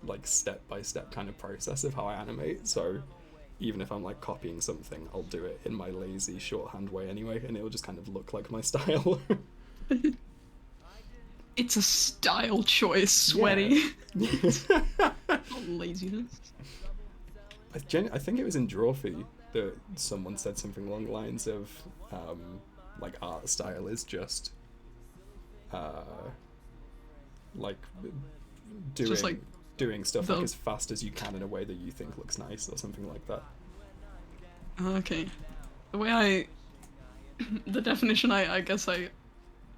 like step-by-step kind of process of how I animate, so even if I'm like copying something, I'll do it in my lazy shorthand way anyway, and it'll just kind of look like my style. It's a style choice, sweaty. Yeah. Not laziness. I think it was in Drawfee that someone said something along the lines of like art style is just like doing stuff like as fast as you can in a way that you think looks nice or something like that. Okay. The way the definition I guess I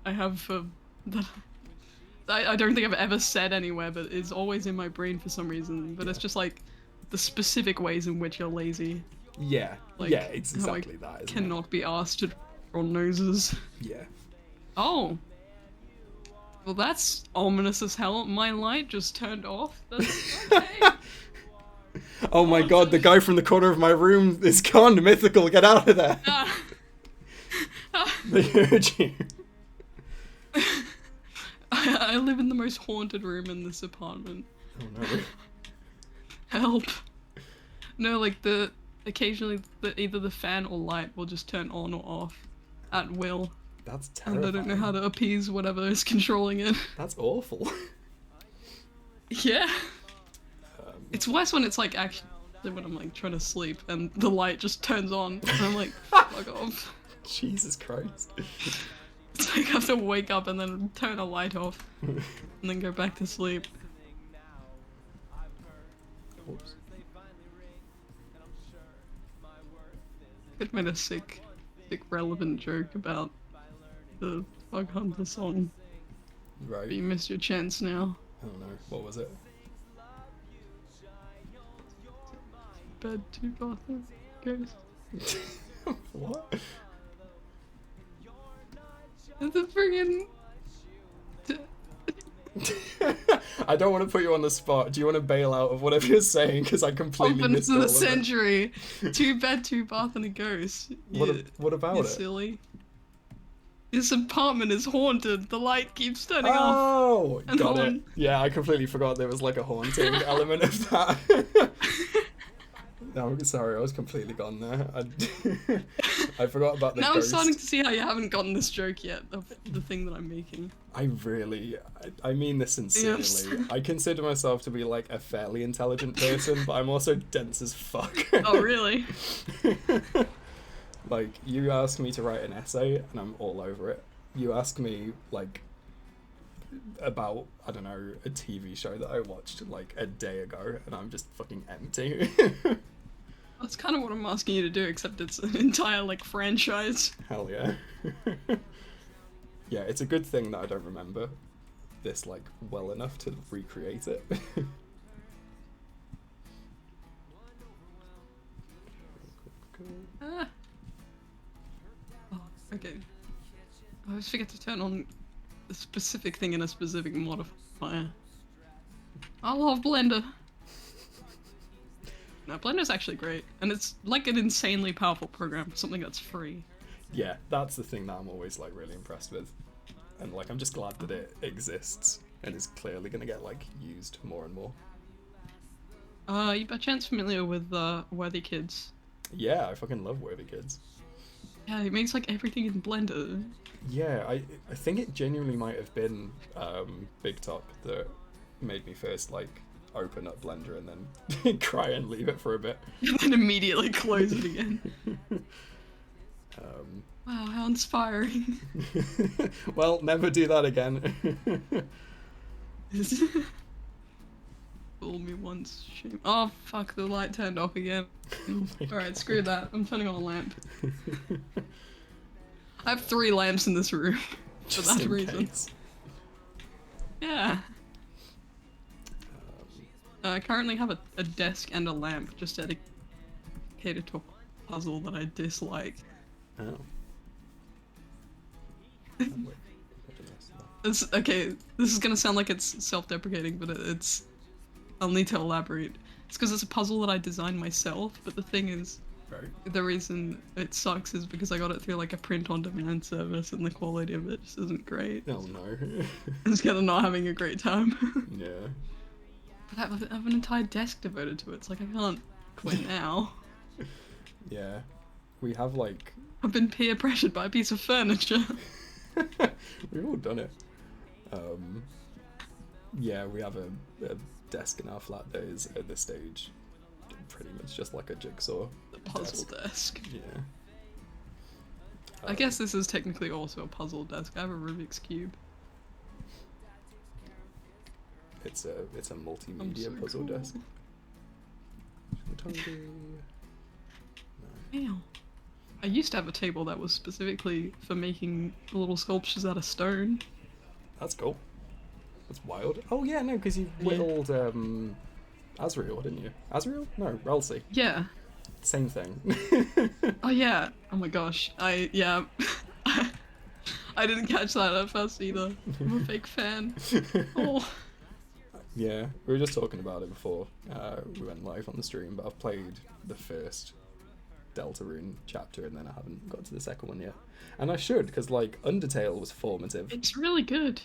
I have that I don't think I've ever said anywhere, but it's always in my brain for some reason. But it's just like the specific ways in which you're lazy. Yeah, Like, yeah, it's exactly that, isn't cannot be asked to draw noses. Yeah. Oh. Well, that's ominous as hell. My light just turned off. That's okay. Oh my god, the guy from the corner of my room is gone. Mythical, get out of there. They heard you. I live in the most haunted room in this apartment. Oh no. Help. No, like occasionally either the fan or light will just turn on or off at will. That's terrifying. And I don't know how to appease whatever is controlling it. That's awful. Yeah. It's worse when it's like actually when I'm like trying to sleep and the light just turns on and I'm like, fuck off. Jesus Christ. It's like I have to wake up and then turn the light off and then go back to sleep. Oops. Could have made a sick relevant joke about the Bug Hunter song. Right. But you missed your chance now. I don't know. What was it? Bed 2 bathroom ghost. What? It's a friggin'... I don't want to put you on the spot. Do you want to bail out of whatever you're saying? Because I completely missed of all the of it. century. 2 bed, 2 bath, and a ghost. What about You're it? silly. This apartment is haunted. The light keeps turning off. Oh, And got it. on. Yeah, I completely forgot there was like a haunting element of that. No, sorry, I was completely gone there. I forgot about the Now ghost. I'm starting to see how you haven't gotten this joke yet of the thing that I'm making. I mean this sincerely. Yes. I consider myself to be like a fairly intelligent person, but I'm also dense as fuck. Oh, really? Like, you ask me to write an essay, and I'm all over it. You ask me, like, about, I don't know, a TV show that I watched, like, a day ago, and I'm just fucking empty. That's kind of what I'm asking you to do, except it's an entire, like, franchise. Hell yeah. Yeah, it's a good thing that I don't remember this, like, well enough to recreate it. Ah. Oh, okay. I always forget to turn on a specific thing in a specific modifier. I love Blender. No, Blender's actually great, and it's like an insanely powerful program for something that's free. Yeah, that's the thing that I'm always, like, really impressed with. And, like, I'm just glad that it exists, and is clearly gonna get, like, used more and more. You by chance familiar with Worthy Kids? Yeah, I fucking love Worthy Kids. Yeah, he makes like everything in Blender. Yeah, I think it genuinely might have been Big Top that made me first, like, open up Blender and then cry and leave it for a bit. And then immediately close it again. Wow, how inspiring. Well, never do that again. Fool me once, shame. Oh fuck, the light turned off again. Alright, screw that. I'm turning on a lamp. I have 3 lamps in this room. For Just that in reason. case. Yeah. I currently have a desk and a lamp just dedicated to a puzzle that I dislike. Oh. Okay, this is gonna sound like it's self-deprecating, but it's... I'll need to elaborate. It's because it's a puzzle that I designed myself, but the thing is, Right. the reason it sucks is because I got it through like a print-on-demand service and the quality of it just isn't great. Oh no. I'm just kind of not having a great time. Yeah. But I have an entire desk devoted to it, it's like I can't quit now. Yeah. We have, like... I've been peer pressured by a piece of furniture. We've all done it. Yeah, we have a desk in our flat that is, at this stage, pretty much just like a jigsaw. The puzzle desk. Yeah. I guess this is technically also a puzzle desk. I have a Rubik's Cube. It's a multimedia So puzzle cool. desk. Ew. I used to have a table that was specifically for making little sculptures out of stone. That's cool. That's wild. Oh yeah, no, because you whittled Azrael, didn't you? Azrael? No, Ralsei. Yeah. Same thing. Oh yeah. Oh my gosh. I didn't catch that at first either. I'm a fake fan. Oh. Yeah, we were just talking about it before we went live on the stream, but I've played the first Deltarune chapter and then I haven't got to the second one yet. And I should, because like Undertale was formative. It's really good.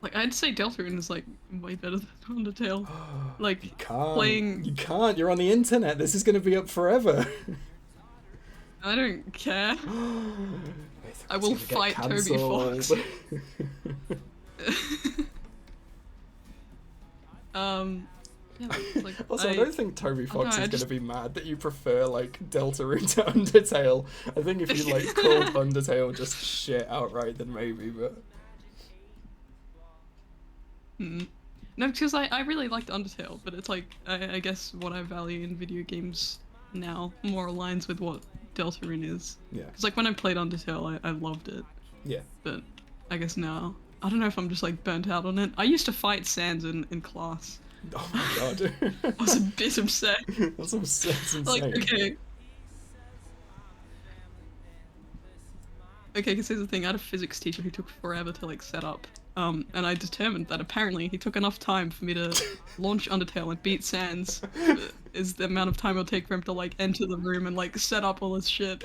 Like I'd say Deltarune is like way better than Undertale. Like You can't. playing. You can't. You're on the internet. This is going to be up forever. I don't care. I will fight Toby Fox. Yeah, like, also, I don't think Toby Fox is going to be mad that you prefer like Deltarune to Undertale. I think if you like called Undertale just shit outright, then maybe, but. No, because I really liked Undertale, but it's like I guess what I value in video games now more aligns with what Deltarune is. Yeah. Because like when I played Undertale, I loved it. Yeah. But I guess now I don't know if I'm just like burnt out on it. I used to fight Sans in class. Oh my god. I was a bit upset. That's insane. Like, okay. Okay, because here's the thing, I had a physics teacher who took forever to like set up. And I determined that apparently he took enough time for me to launch Undertale and beat Sans is the amount of time it'll take for him to like enter the room and like set up all this shit.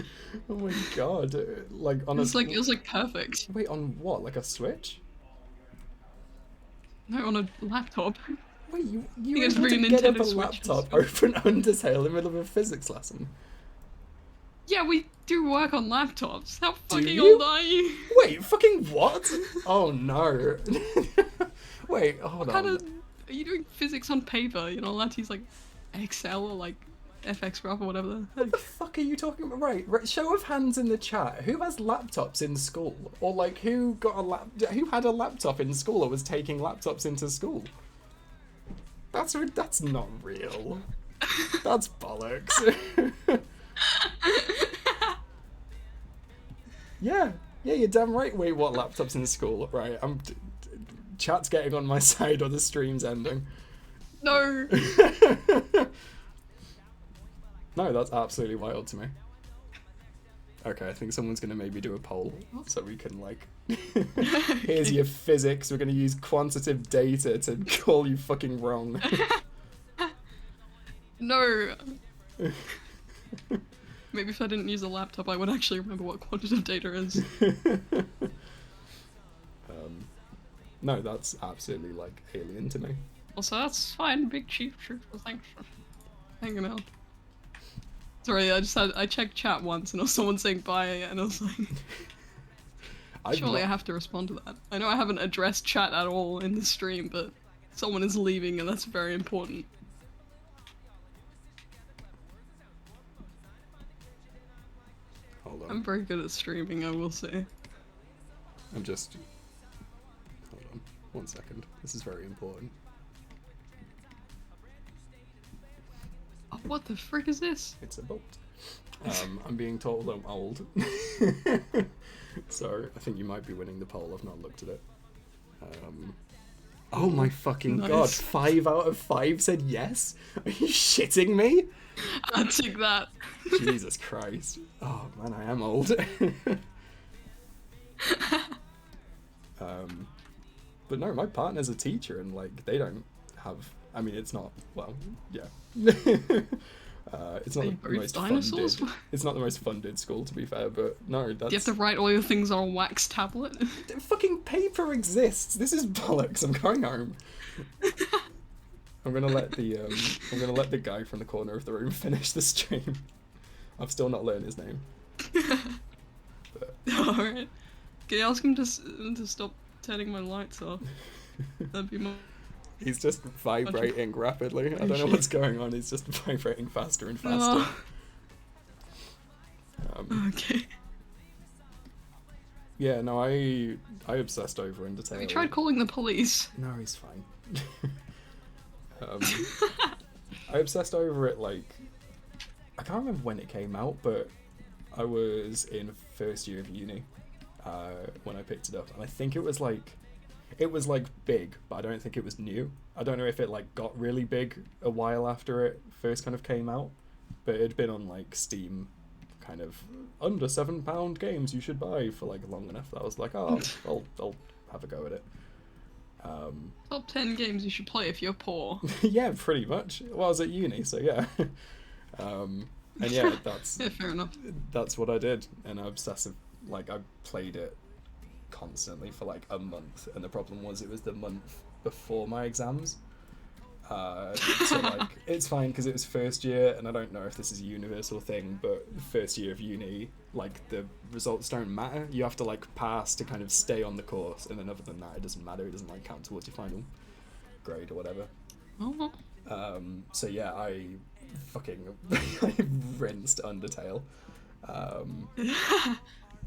Oh my god. Like on it was like perfect. Wait, on what? Like a Switch? No, on a laptop. Wait, you were able to get up a laptop, open Undertale in the middle of a physics lesson? Yeah, we do work on laptops. How fucking old are you? Wait, fucking what? Oh no. Wait, hold on. Are you doing physics on paper? You're not allowed to use like Excel or like FX Graph or whatever. What the fuck are you talking about? Right, show of hands in the chat. Who has laptops in school? Or like who had a laptop in school or was taking laptops into school? That's not real. That's bollocks. Yeah, you're damn right. Wait, what laptops in school? Right, chat's getting on my side or the stream's ending. No. No, that's absolutely wild to me. Okay, I think someone's gonna maybe do a poll so we can like. Here's your physics. We're gonna use quantitative data to call you fucking wrong. No. Maybe if I didn't use a laptop, I would actually remember what quantitative data is. No, that's absolutely like alien to me. Also, that's fine, Big Chief. Sure, thanks for hanging out. Sorry, I checked chat once and there was someone saying bye, and I was like, surely I have to respond to that. I know I haven't addressed chat at all in the stream, but someone is leaving, and that's very important. Hold on. I'm very good at streaming, I will say. I'm just. Hold on. 1 second. This is very important. Oh, what the frick is this? It's a boat. I'm being told I'm old. So I think you might be winning the poll. I've not looked at it. Oh my fucking god. 5 out of 5 said yes? Are you shitting me? I'll take that. Jesus Christ. Oh man, I am old. But no, my partner's a teacher and like they don't have, I mean it's not, well, yeah. It's not the most dinosaurs? funded. It's not the most funded school to be fair, but no, that's... Do you have to write all your things on a wax tablet? The fucking paper exists. This is bollocks. I'm going home. I'm gonna let the guy from the corner of the room finish the stream. I've still not learned his name. But... Alright. Can you ask him to stop turning my lights off? That'd be more... He's just vibrating rapidly. I don't know what's going on. He's just vibrating faster and faster. Okay. Yeah, no, I obsessed over Undertale. Have you tried calling the police? No, he's fine. I obsessed over it, like... I can't remember when it came out, but I was in first year of uni when I picked it up, and I think it was like big, but I don't think it was new. I don't know if it like got really big a while after it first kind of came out, but it'd been on like Steam, kind of under £7 games you should buy for like long enough that I was like, oh, I'll have a go at it. Top 10 games you should play if you're poor. Yeah, pretty much. Well, I was at uni, so yeah. And yeah, that's yeah, fair enough. That's what I did, and I played it constantly for like a month, and the problem was it was the month before my exams. So like it's fine because it was first year, and I don't know if this is a universal thing, but first year of uni, like the results don't matter. You have to like pass to kind of stay on the course, and then other than that, it doesn't matter. It doesn't like count towards your final grade or whatever. Oh. So yeah, I fucking rinsed Undertale,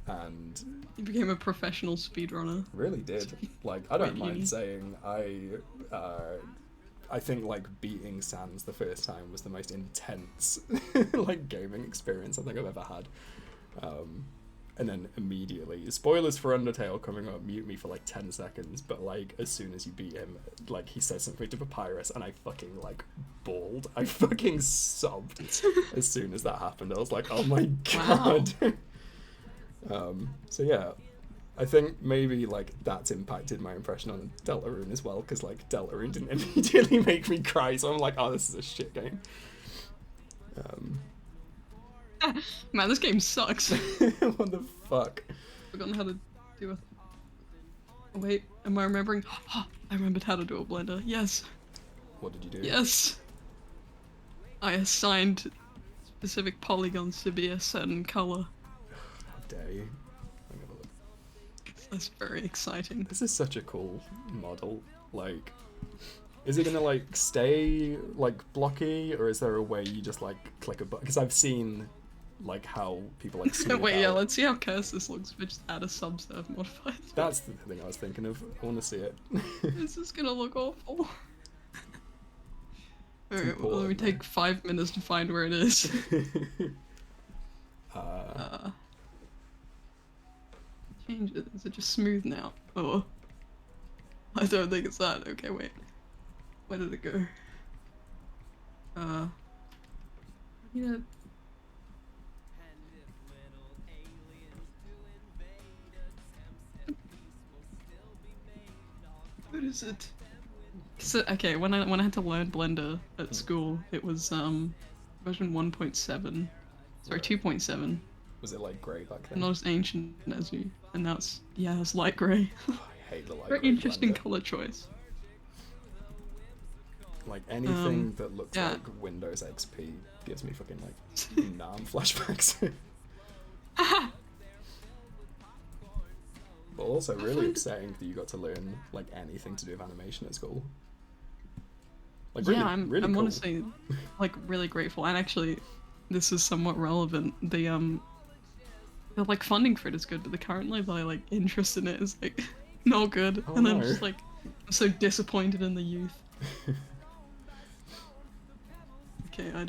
and you became a professional speedrunner. Really did. Like I don't mind saying I think like beating Sans the first time was the most intense like gaming experience I think I've ever had. And then immediately, spoilers for Undertale coming up, mute me for like 10 seconds, but like as soon as you beat him, like he says something to Papyrus and I fucking like bawled. I fucking sobbed as soon as that happened. I was like, oh my god. Wow. So yeah, I think maybe like that's impacted my impression on Deltarune as well, because like Deltarune didn't immediately make me cry, so I'm like, oh, this is a shit game. Man, this game sucks. What the fuck? I've forgotten how to do a... Oh, wait, am I remembering? I remembered how to do a blender. Yes. What did you do? Yes. I assigned specific polygons to be a certain color. How dare you? Let me have a look. That's very exciting. This is such a cool model. Like, is it gonna like stay like blocky, or is there a way you just like click a button? Because I've seen like how people like smooth wait, out. yeah, let's see how cursed this looks if we just add a subsurf modifier. That's the thing I was thinking of. I want to see it. This is gonna look awful. Alright, well, let me take 5 minutes to find where it is. Change it. Is it just smooth now? Oh. I don't think it's that. Okay, wait. Where did it go? Yeah. What is it? So, okay, when I had to learn Blender at school, it was version 1.7. Sorry, 2.7. Was it like grey back then? Not as ancient as you, and now it's it's light grey. I hate the light Very grey interesting Blender. color choice. Like anything that looks like Windows XP gives me fucking like NARM flashbacks. But also really upsetting that you got to learn like anything to do with animation at school. Like really, I'm really cool. honestly like really grateful, and actually this is somewhat relevant. The like funding for it is good, but the current like interest in it is like not good. Oh, and I'm no. just like I'm so disappointed in the youth. Okay, I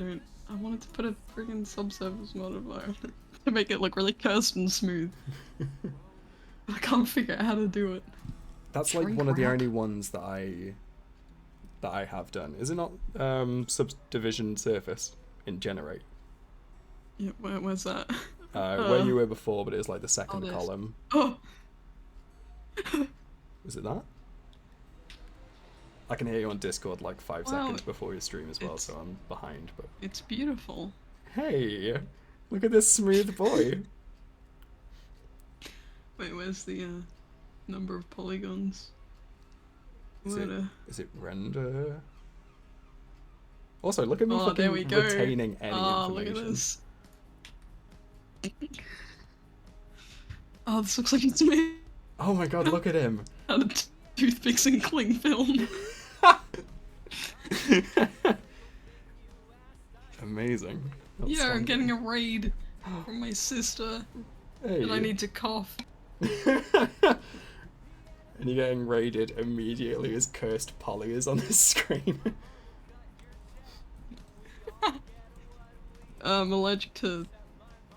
wanted to put a friggin' subsurface modifier to make it look really cursed and smooth. I can't figure out how to do it. That's like one of the only ones that I have done. Is it not subdivision surface in Generate? Yeah, where's that? Where you were before, but it's like the second column. Oh! Is it that? I can hear you on Discord like 5 seconds before your stream as well, so I'm behind. But it's beautiful. Hey, look at this smooth boy. Wait, where's the number of polygons? Is it render? Also, look at me fucking there we go. retaining any information. Look at this. Oh, this looks like it's me. Oh my god, look at him. Out of toothpicks and cling film. Amazing. Yeah, I'm getting a raid from my sister. Hey. And I need to cough. And you're getting raided immediately as cursed Polly is on the screen. I'm allergic to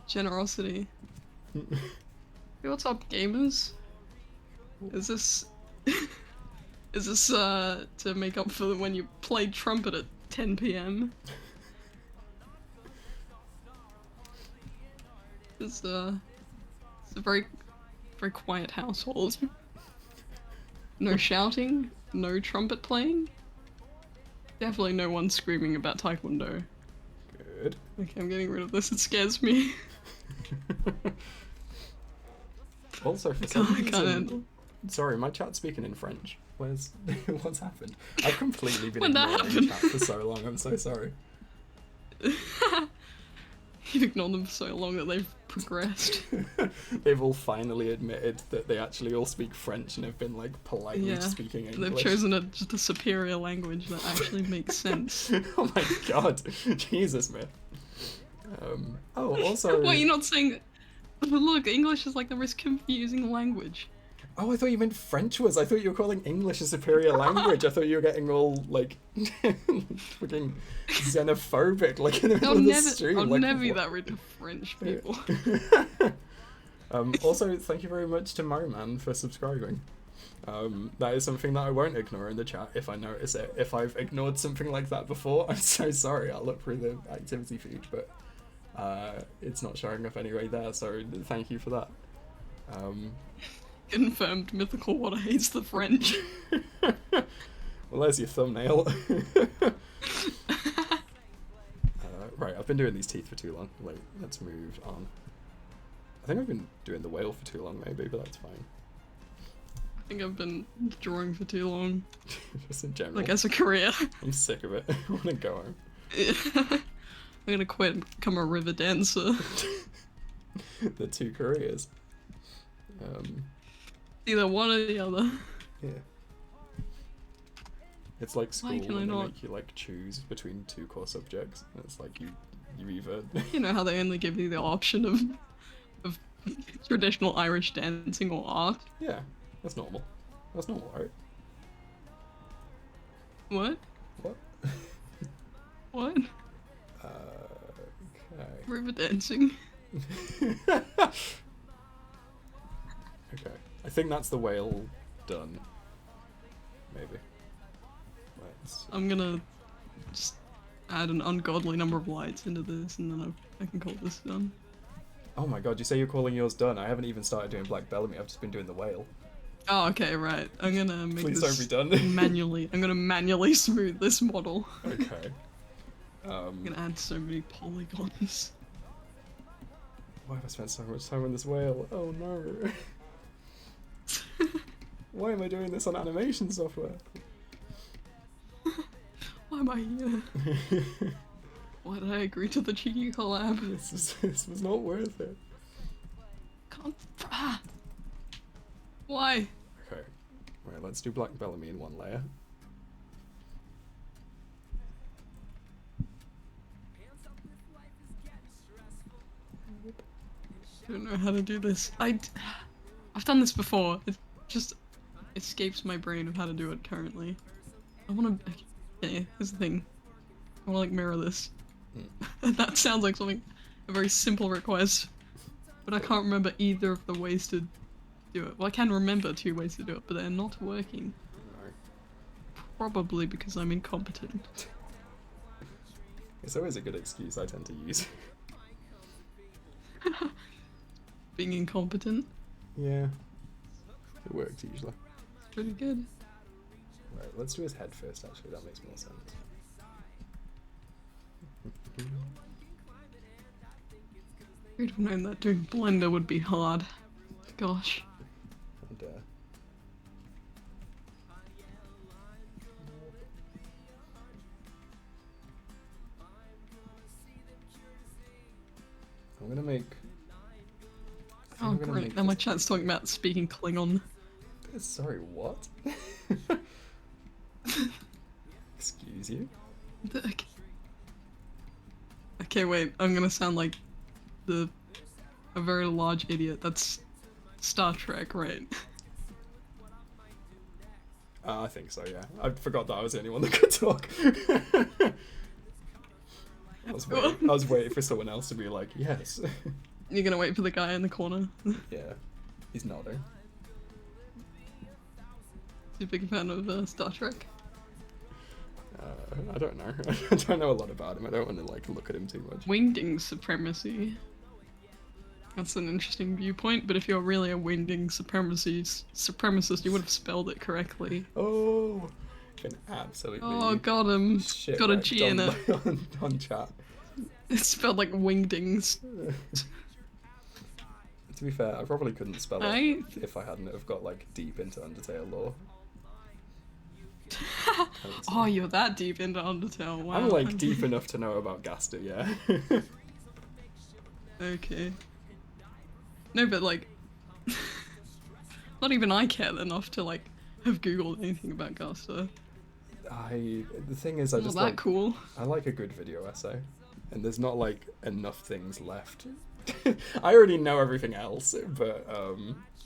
Generosity. Hey, what's up, gamers? Is this to make up for when you played trumpet at 10 p.m? It's a very quiet household. No shouting, no trumpet playing. Definitely no one screaming about Taekwondo. Good. Okay, I'm getting rid of this, it scares me. Also, for some reason... Sorry, my chat's speaking in French. What's happened? I've completely been ignoring the chat for so long, I'm so sorry. You've ignored them for so long that they've progressed. They've all finally admitted that they actually all speak French and have been like politely speaking English. They've chosen just a superior language that actually makes sense. Oh my god, Jesus, man. Oh, also... Wait, you're not saying... Look, English is like the most confusing language. Oh, I thought you meant French was. I thought you were calling English a superior language. I thought you were getting all, like, fucking xenophobic, like, in the middle of the stream. I'll like, never be that rude to French people. Also, thank you very much to Moman for subscribing. That is something that I won't ignore in the chat if I notice it. If I've ignored something like that before, I'm so sorry. I'll look through the activity feed, but it's not showing up anyway there, so thank you for that. Confirmed MythicalWater hates the French. Well, there's your thumbnail. Right, I've been doing these teeth for too long. Wait, let's move on. I think I've been doing the whale for too long, maybe, but that's fine. I think I've been drawing for too long. Just in general. Like as a career. I'm sick of it. I want to go home. I'm gonna quit and become a river dancer. The two careers. Either one or the other. Yeah. It's like school Why can I when they not? make you like choose between two core subjects. And it's like you either... You know how they only give you the option of traditional Irish dancing or art? Yeah, that's normal. That's normal, right? What? What? What? Okay. River dancing. Okay. I think that's the whale done. Maybe. Let's... I'm gonna just add an ungodly number of lights into this and then I can call this done. Oh my god, you say you're calling yours done? I haven't even started doing Black Bellamy, I've just been doing the whale. Oh, okay, right. I'm gonna make Please this don't be done. manually. I'm gonna manually smooth this model. Okay. I'm gonna add so many polygons. Why have I spent so much time on this whale? Oh no. Why am I doing this on animation software? Why am I here? Why did I agree to the cheeky collab? This was not worth it. Can't. Ah. Why? Okay. Right, let's do Black Bellamy in one layer. I don't know how to do this. I've done this before. It just escapes my brain of how to do it currently. I want to. Okay, here's the thing. I want to like mirror this. That sounds like a very simple request, but I can't remember either of the ways to do it. Well, I can remember 2 ways to do it, but they're not working. No. Probably because I'm incompetent. It's always a good excuse I tend to use. Being incompetent? Yeah. It works usually. It's pretty good. Right, let's do his head first actually, that makes more sense. We'd have known that doing Blender would be hard. Gosh. And, I'm gonna make... Oh great, now my chat's talking about speaking Klingon. Sorry, what? Excuse you? Okay, wait, I'm gonna sound like a very large idiot. That's Star Trek, right? I think so, yeah. I forgot that I was the only one that could talk. I was waiting for someone else to be like, yes. You're gonna wait for the guy in the corner. Yeah, he's nodding. You a big fan of Star Trek? I don't know. I don't know a lot about him. I don't want to like look at him too much. Wingding supremacy. That's an interesting viewpoint, but if you're really a wingding supremacist, you would have spelled it correctly. Oh, can absolutely. Oh, got him. Got a G in it. On chat. It's spelled like wingdings. To be fair, I probably couldn't spell it if I hadn't have got like deep into Undertale lore. Oh, you're that deep into Undertale. Wow. I'm like deep enough to know about Gaster, yeah. Okay. No, but like, not even I care enough to like have googled anything about Gaster. The thing is, I Not just that like cool. I like a good video essay, and there's not like enough things left. I already know everything else, but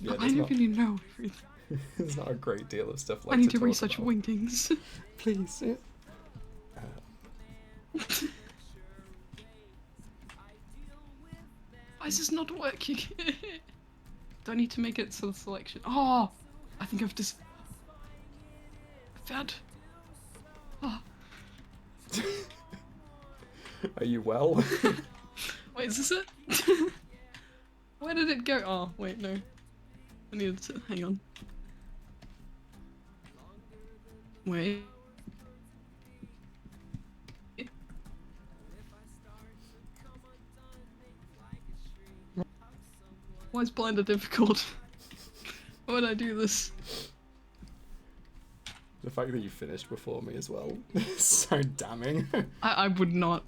yeah, I don't really know everything. There's not a great deal of stuff left. I need to talk research about. wingdings. Please. Why is this not working? Do I need to make it to the selection? Oh, I think I've just found. Oh. Are you well? Wait, is this it? Where did it go? Oh, wait, no. I needed to. Hang on. Wait. Why is Blender difficult? Why would I do this? The fact that you finished before me as well is so damning. I would not.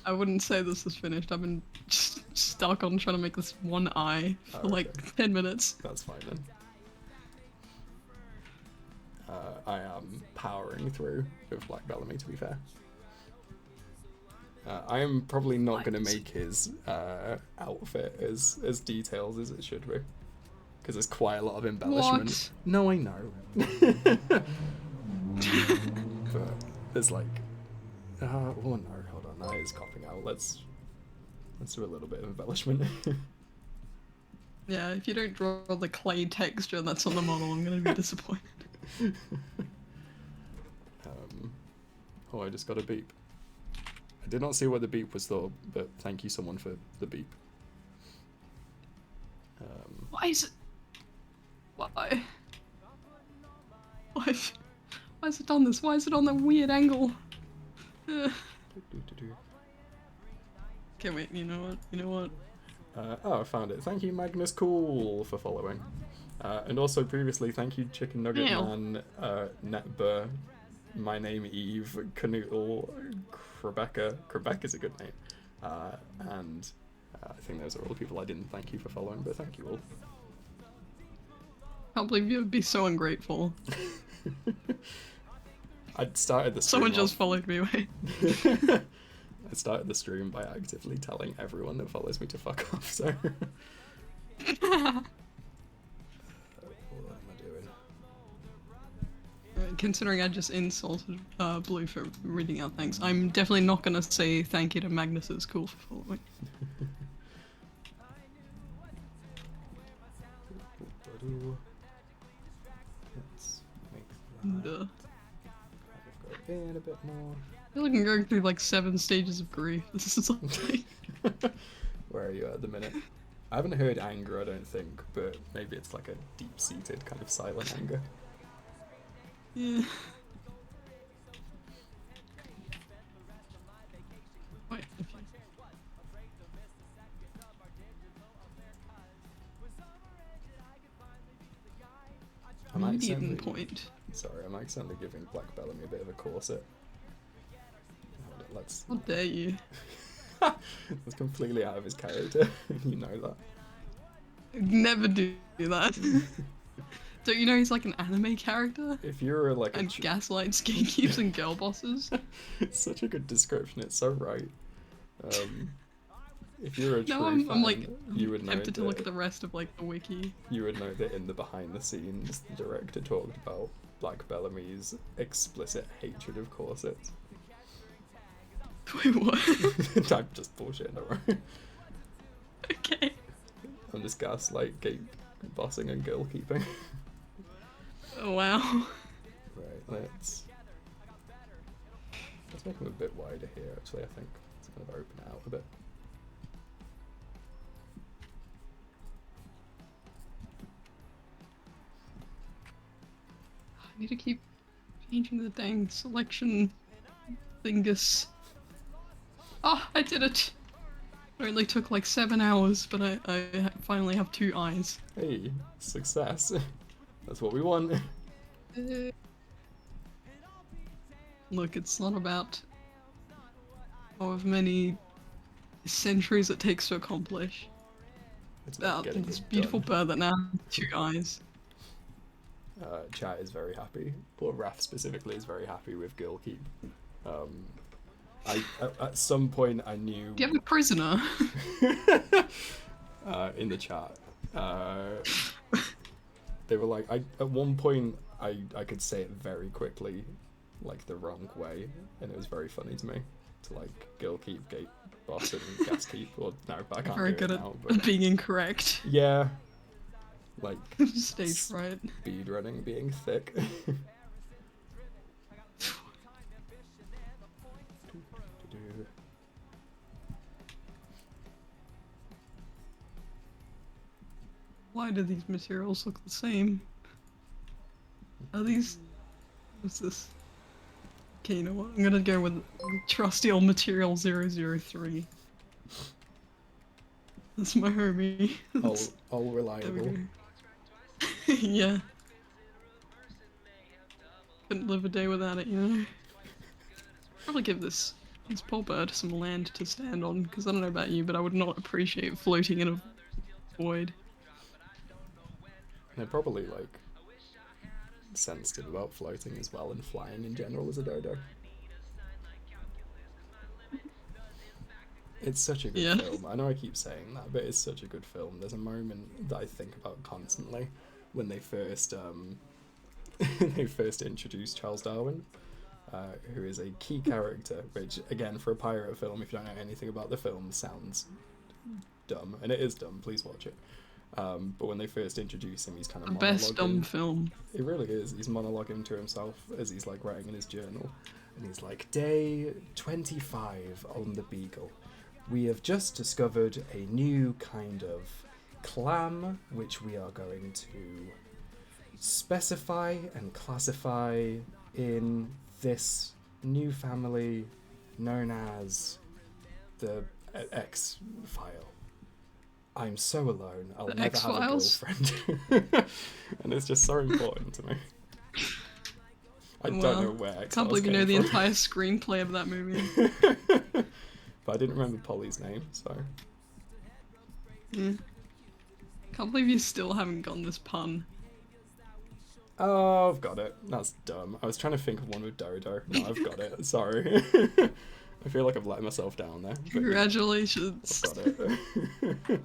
I wouldn't say this is finished. I've been just stuck on trying to make this one eye for like 10 minutes. That's fine then. I am powering through with Black Bellamy, to be fair. I am probably not going to make his outfit as detailed as it should be, because there's quite a lot of embellishment. What? No, I know. But there's like, oh no, hold on, that is copping out. Let's do a little bit of embellishment. Yeah, if you don't draw the clay texture that's on the model, I'm gonna be disappointed. Oh, I just got a beep. I did not see what the beep was though, but thank you someone for the beep. Why is it? Why? Why is it on this? Why is it on that weird angle? Okay, wait, you know what? You know what? Oh, I found it. Thank you, Magnus Cool, for following. And also previously, thank you, Chicken Nugget Man, Netbur, My Name Eve, Canoodle, Rebecca's a good name. And I think those are all the people I didn't thank you for following, but thank you all. Can't believe you would be so ungrateful. I started the stream Someone just followed me away. I started the stream by actively telling everyone that follows me to fuck off, so... What am I doing? Considering I just insulted Blue for reading out thanks, I'm definitely not gonna say thank you to Magnus's Cool for following. Let's make that go in a bit more. I feel like I'm going through like 7 stages of grief. This is like... Where are you at the minute? I haven't heard anger, I don't think, but maybe it's like a deep-seated kind of silent anger. Yeah. Wait, I'm accidentally, point. sorry, I'm accidentally giving Black Bellamy a bit of a corset. Let's... How dare you? That's completely out of his character. You know that. I'd never do that. Don't you know he's like an anime character? If you're like and gaslights gatekeepers and girl bosses. It's such a good description. It's so right. If you're a true I'm fan, like you would know tempted to look at the rest of like the wiki. You would know that in the behind the scenes, the director talked about Black Bellamy's explicit hatred of corsets. Wait, what? I'm just bullshitting, don't worry. Okay. I'm just gaslight, gate bossing, and girl keeping. Oh, wow. Right, let's make them a bit wider here, actually, I think. Let's kind of open it out a bit. I need to keep changing the dang selection thingus. Oh, I did it! It only took like 7 hours, but I finally have 2 eyes. Hey, success. That's what we want. Look, it's not about however many centuries it takes to accomplish. It's About getting this it beautiful done. bird that now has 2 eyes. Chat is very happy, or Raph specifically is very happy with girl keep. At some point I knew. Do you have a prisoner? In the chat, they were like, at one point I could say it very quickly, like the wrong way, and it was very funny to me to like girl keep, gate boss, and gas keep. Or no, I can't Very do good it at now. But being incorrect. yeah, like Stage fright. speed running being thick. Why do these materials look the same? Are these... What's this? Okay, you know what? I'm gonna go with trusty old material 003. That's my homie. All reliable. Yeah. Couldn't live a day without it, you know? Probably give this poor bird some land to stand on, because I don't know about you, but I would not appreciate floating in a void. They're probably like sensitive about floating as well, and flying in general as a dodo. It's such a good film. I know I keep saying that, but it's such a good film. There's a moment that I think about constantly when they first introduced Charles Darwin, who is a key character, which again, for a pirate film, if you don't know anything about the film, sounds dumb, and it is dumb. Please watch it. But when they first introduce him, he's kind of The best dumb film. It really is. He's monologuing to himself as he's like writing in his journal, and he's like, "Day 25 on the Beagle. We have just discovered a new kind of clam, which we are going to specify and classify in this new family known as the X file. I'm so alone, I'll never have a girlfriend." And it's just so important to me. I don't know where X-Files can't believe you know the from. entire screenplay of that movie. But I didn't remember Polly's name, so... Yeah. Can't believe you still haven't gotten this pun. Oh, I've got it. That's dumb. I was trying to think of one with Dodo. No, I've got it. Sorry. I feel like I've let myself down there. Congratulations. I've got it.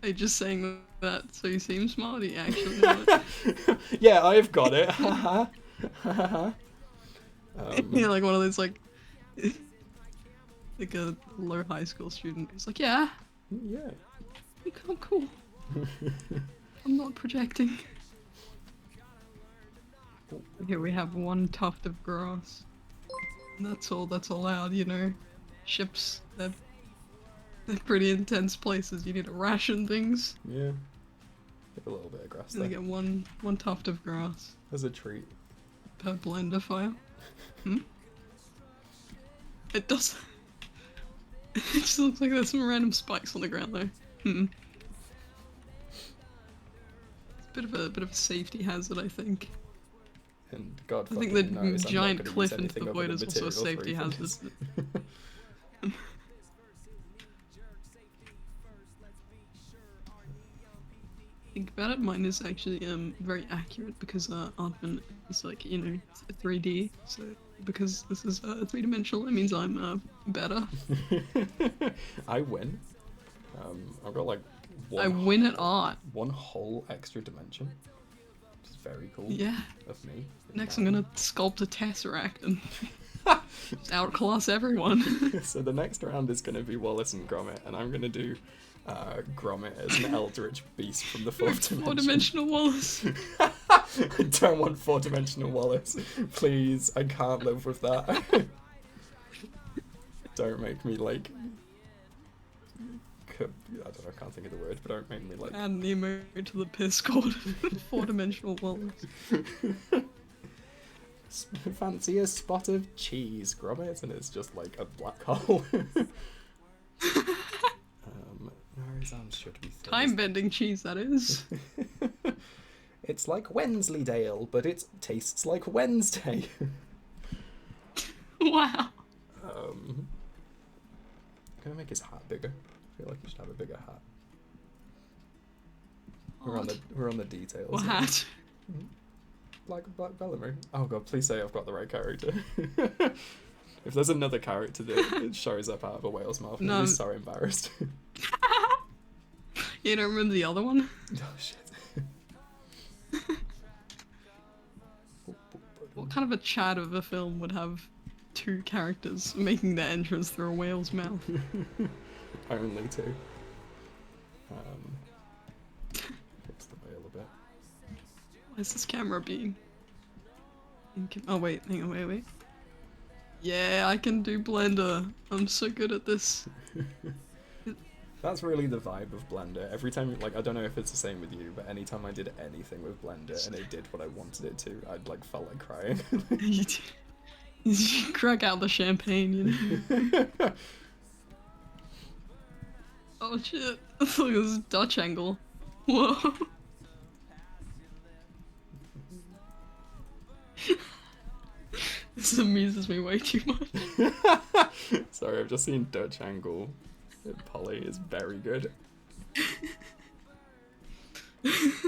Are you just saying that so you seem smart? You actually know it? Yeah, I've got it. You're like one of those like a low high school student who's like, yeah. Yeah. I'm cool. I'm not projecting. Here we have one tuft of grass. That's all that's allowed, you know. Ships, they're pretty intense places. You need to ration things. Yeah. Get a little bit of grass And there. they get one tuft of grass. As a treat. Per blender file. It does. It just looks like there's some random spikes on the ground though. It's a bit of a safety hazard, I think. And God I think fucking the knows I'm not giant gonna cliff use into the anything void other is than also a material safety free for hazard. this. Think about it, mine is actually very accurate because Aardman is like, you know, 3D, so because this is 3-dimensional, it means I'm better. I win. I've got like I win at art. one whole extra dimension, which is very cool. Yeah. Of me. Next I'm gonna sculpt a tesseract and Just outclass everyone. So the next round is going to be Wallace and Gromit, and I'm going to do Gromit as an eldritch beast from the fourth dimension. Four-dimensional Wallace. I don't want four-dimensional Wallace. Please, I can't live with that. Don't make me, like... I don't know, I can't think of the word, but don't make me, like... Add Nemo to the piss called four-dimensional Wallace. Fancy a spot of cheese, Gromit, and it's just like a black hole. Horizons should be time-bending cheese, that is. It's like Wensleydale, but it tastes like Wednesday. Wow. I'm gonna make his hat bigger. I feel like he should have a bigger hat. We're on the details. What hat? Like Black Bellamy. Oh god, please say I've got the right character. If there's another character that shows up out of a whale's mouth, I'm so embarrassed. You don't remember the other one? Oh shit. What kind of a Chad of a film would have two characters making their entrance through a whale's mouth? Only two. Fix the whale a bit. Why is this camera being... Oh wait, hang on, wait. Yeah, I can do Blender. I'm so good at this. That's really the vibe of Blender. Every time, like, I don't know if it's the same with you, but anytime I did anything with Blender and it did what I wanted it to, I'd like felt like crying. You crack out the champagne, you know. Oh shit! Look at this Dutch angle. Whoa. This amuses me way too much. Sorry, I've just seen Dutch angle. Polly is very good. This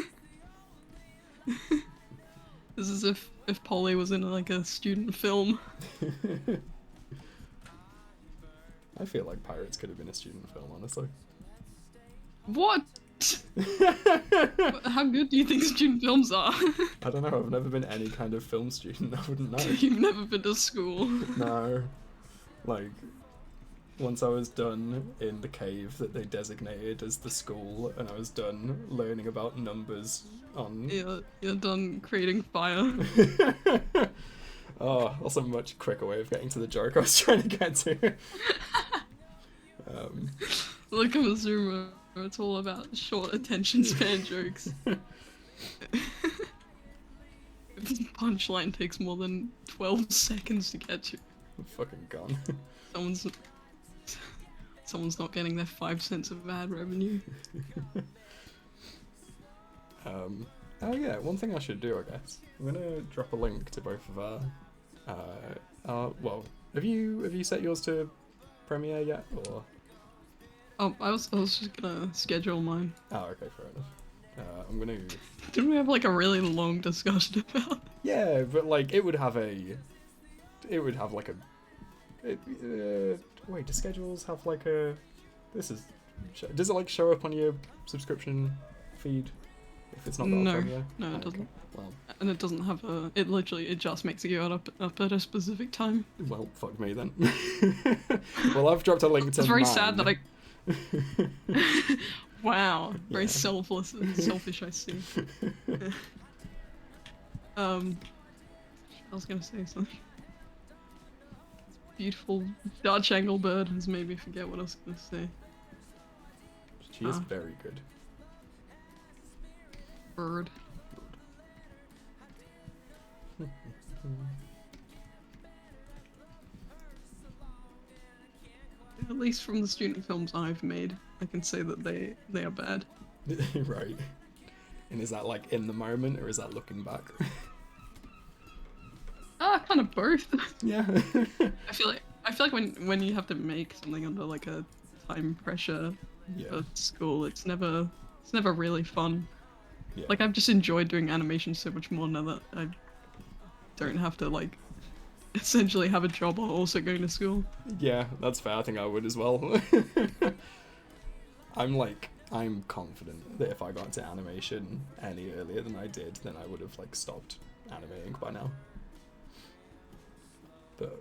is if Polly was in like a student film. I feel like Pirates could have been a student film, honestly. What? How good do you think student films are? I don't know, I've never been any kind of film student, I wouldn't know. You've never been to school? No. Like, once I was done in the cave that they designated as the school, and I was done learning about numbers on... You're done creating fire. Oh, that's a much quicker way of getting to the joke I was trying to get to. Look at Mazuma. It's all about short attention span jokes. If this punchline takes more than 12 seconds to get to, I'm fucking gone. Someone's not getting their 5 cents of ad revenue. Oh yeah, one thing I should do, I guess. I'm gonna drop a link to both of our... well, have you set yours to Premiere yet, or...? Oh, I was just gonna schedule mine. Oh, okay, fair enough. I'm gonna... Didn't we have like a really long discussion about? Yeah, but like, it would have like a... wait, do schedules have like a... Does it like show up on your subscription feed? If it's not got a Premiere? No, it doesn't. Okay. Well, and it doesn't have a... It just makes it go up at a specific time. well, fuck me then. Well, I've dropped a link to It's very mine. sad that I... Wow, very selfless and selfish, I see. I was gonna say something. This beautiful Dutch angle bird has made me forget what I was gonna say. She is very good. Bird. At least from the student films I've made, I can say that they are bad. Right. And is that like in the moment, or is that looking back? Kind of both. Yeah. I feel like when you have to make something under like a time pressure for school, it's never really fun. Yeah. Like I've just enjoyed doing animation so much more now that I don't have to like essentially have a job while also going to school. Yeah, that's fair. I think I would as well. I'm confident that if I got into animation any earlier than I did, then I would have like stopped animating by now. But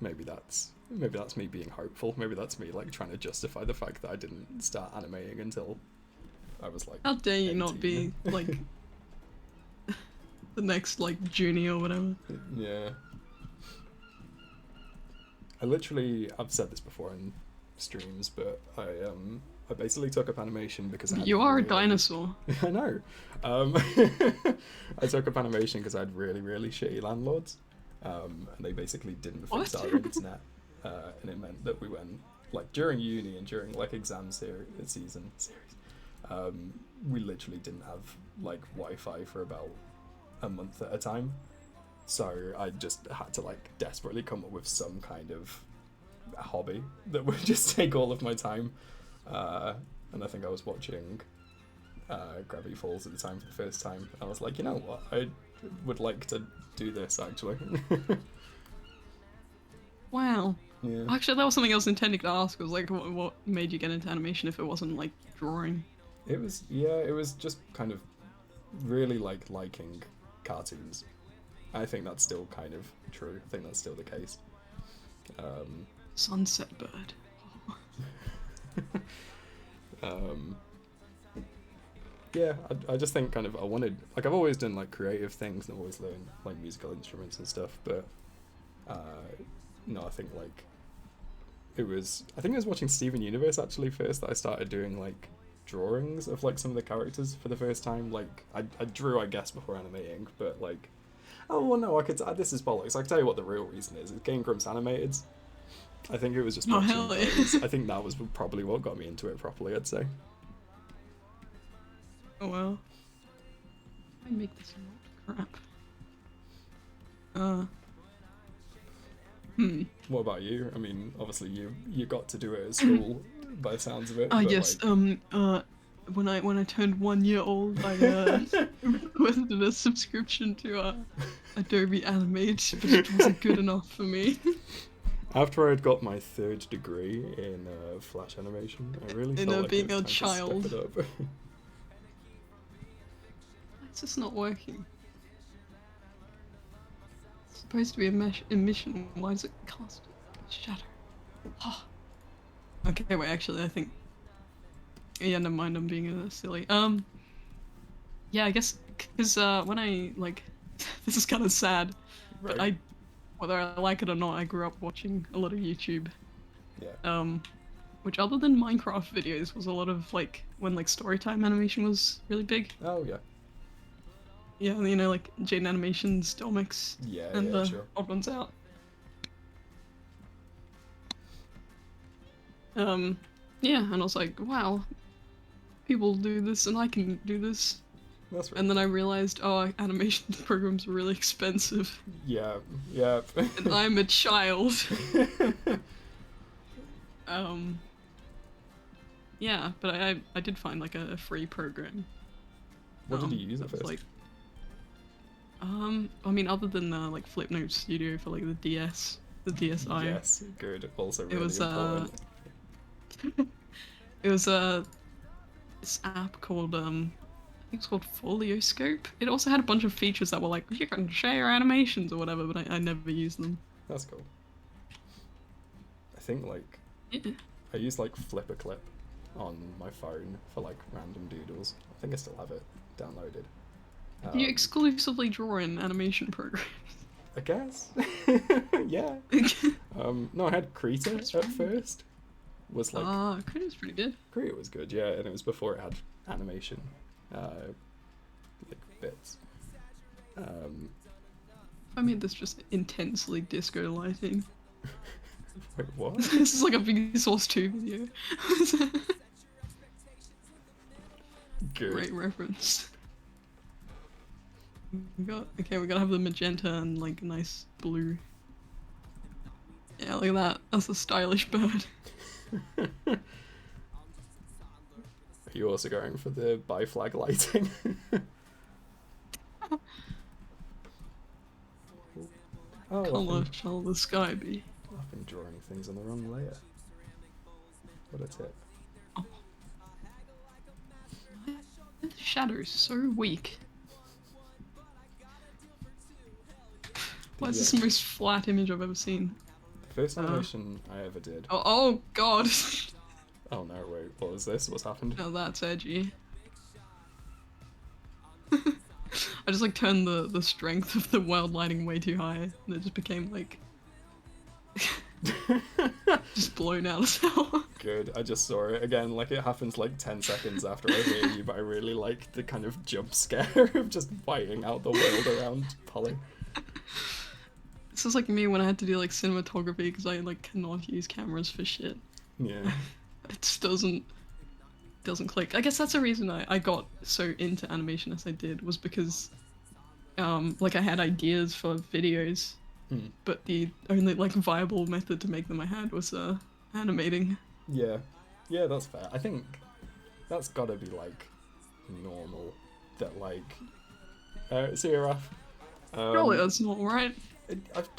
maybe that's me being hopeful. Maybe that's me like trying to justify the fact that I didn't start animating until I was like. How dare you 18. not be like the next like junior or whatever? Yeah. I've said this before in streams, but I basically took up animation because You are a dinosaur. I know. I took up animation because I had really, really shitty landlords, and they basically didn't fix our internet, and it meant that we went like during uni and during like exam series, we literally didn't have like Wi-Fi for about a month at a time. So I just had to like desperately come up with some kind of hobby that would just take all of my time. And I think I was watching Gravity Falls at the time for the first time. I was like, you know what? I would like to do this actually. Wow. Yeah. Actually, that was something I was intending to ask. Was like, what made you get into animation if it wasn't like drawing? It was just kind of really like liking cartoons. I think that's still kind of true. I think that's still the case. Sunset bird. Yeah, I just think kind of I wanted, like, I've always done like creative things and always learned like musical instruments and stuff, but no, I think it was watching Steven Universe actually first that I started doing like drawings of like some of the characters for the first time. Like I drew, I guess, before animating, but like, oh well, no, this is bollocks. I can tell you what the real reason is. It's Game Grumps Animated. I think it was just watching those. I think that was probably what got me into it properly, I'd say. Oh well. I make this a lot of crap. What about you? I mean, obviously you got to do it at school by the sounds of it. Yes. Like... when I turned 1 year old, I requested a subscription to Adobe Animate, but it wasn't good enough for me. After I had got my 3rd degree in Flash animation, I really felt like being it was a time child. to step it up. It's just not working. It's supposed to be a mission. Why does it cast shadow? Oh. Okay, wait. Actually, I think. Yeah, never mind. I'm being silly. Yeah, I guess because when I like, this is kind of sad, Right. but whether I like it or not, I grew up watching a lot of YouTube. Yeah. Which other than Minecraft videos was a lot of like when like storytime animation was really big. Oh yeah. Yeah, you know, like Jaden Animations, Domix, and the sure. Odd Ones Out. Yeah, and I was like, wow, people do this and I can do this. That's right. And then I realized, oh, animation programs are really expensive. Yeah. And I'm a child. Yeah, but I did find like a free program. What did you use it for? Like, I mean, other than like Flipnote Studio for like the DS, the DSi. Yes, good. Also really it was important. It was this app called I think it's called Folioscope. It also had a bunch of features that were like, you can share your animations or whatever, but I never used them. That's cool. I think like I use like Flipperclip on my phone for like random doodles. I think I still have it downloaded. Do you exclusively draw in animation programs? I guess. Yeah. No, I had Krita at first. Was like Krita's pretty good. Krita was good, yeah, and it was before it had animation like bits. I made this just intensely disco lighting. Wait, what? This is like a Vsauce 2 video. Good. Great reference. We gotta have the magenta and like a nice blue. Yeah, look at that. That's a stylish bird. Are you also going for the bi-flag lighting? What colour shall the sky be? I've been drawing things on the wrong layer. What a tip. Oh. The shadow's so weak. Why is this the most flat image I've ever seen? First animation I ever did. Oh god. Oh no, wait, what was this? What's happened? Now that's edgy. I just like turned the strength of the world lighting way too high, and it just became like just blown out of hell. Good, I just saw it again. Like it happens like 10 seconds after I hear you, but I really like the kind of jump scare of just whiting out the world around Polly. This is like me when I had to do like cinematography because I like cannot use cameras for shit. Yeah. It just doesn't click. I guess that's the reason I got so into animation as I did, was because like I had ideas for videos, but the only like viable method to make them I had was animating. Yeah, that's fair. I think that's gotta be like normal. That like, see you, Raph. Surely that's normal, right?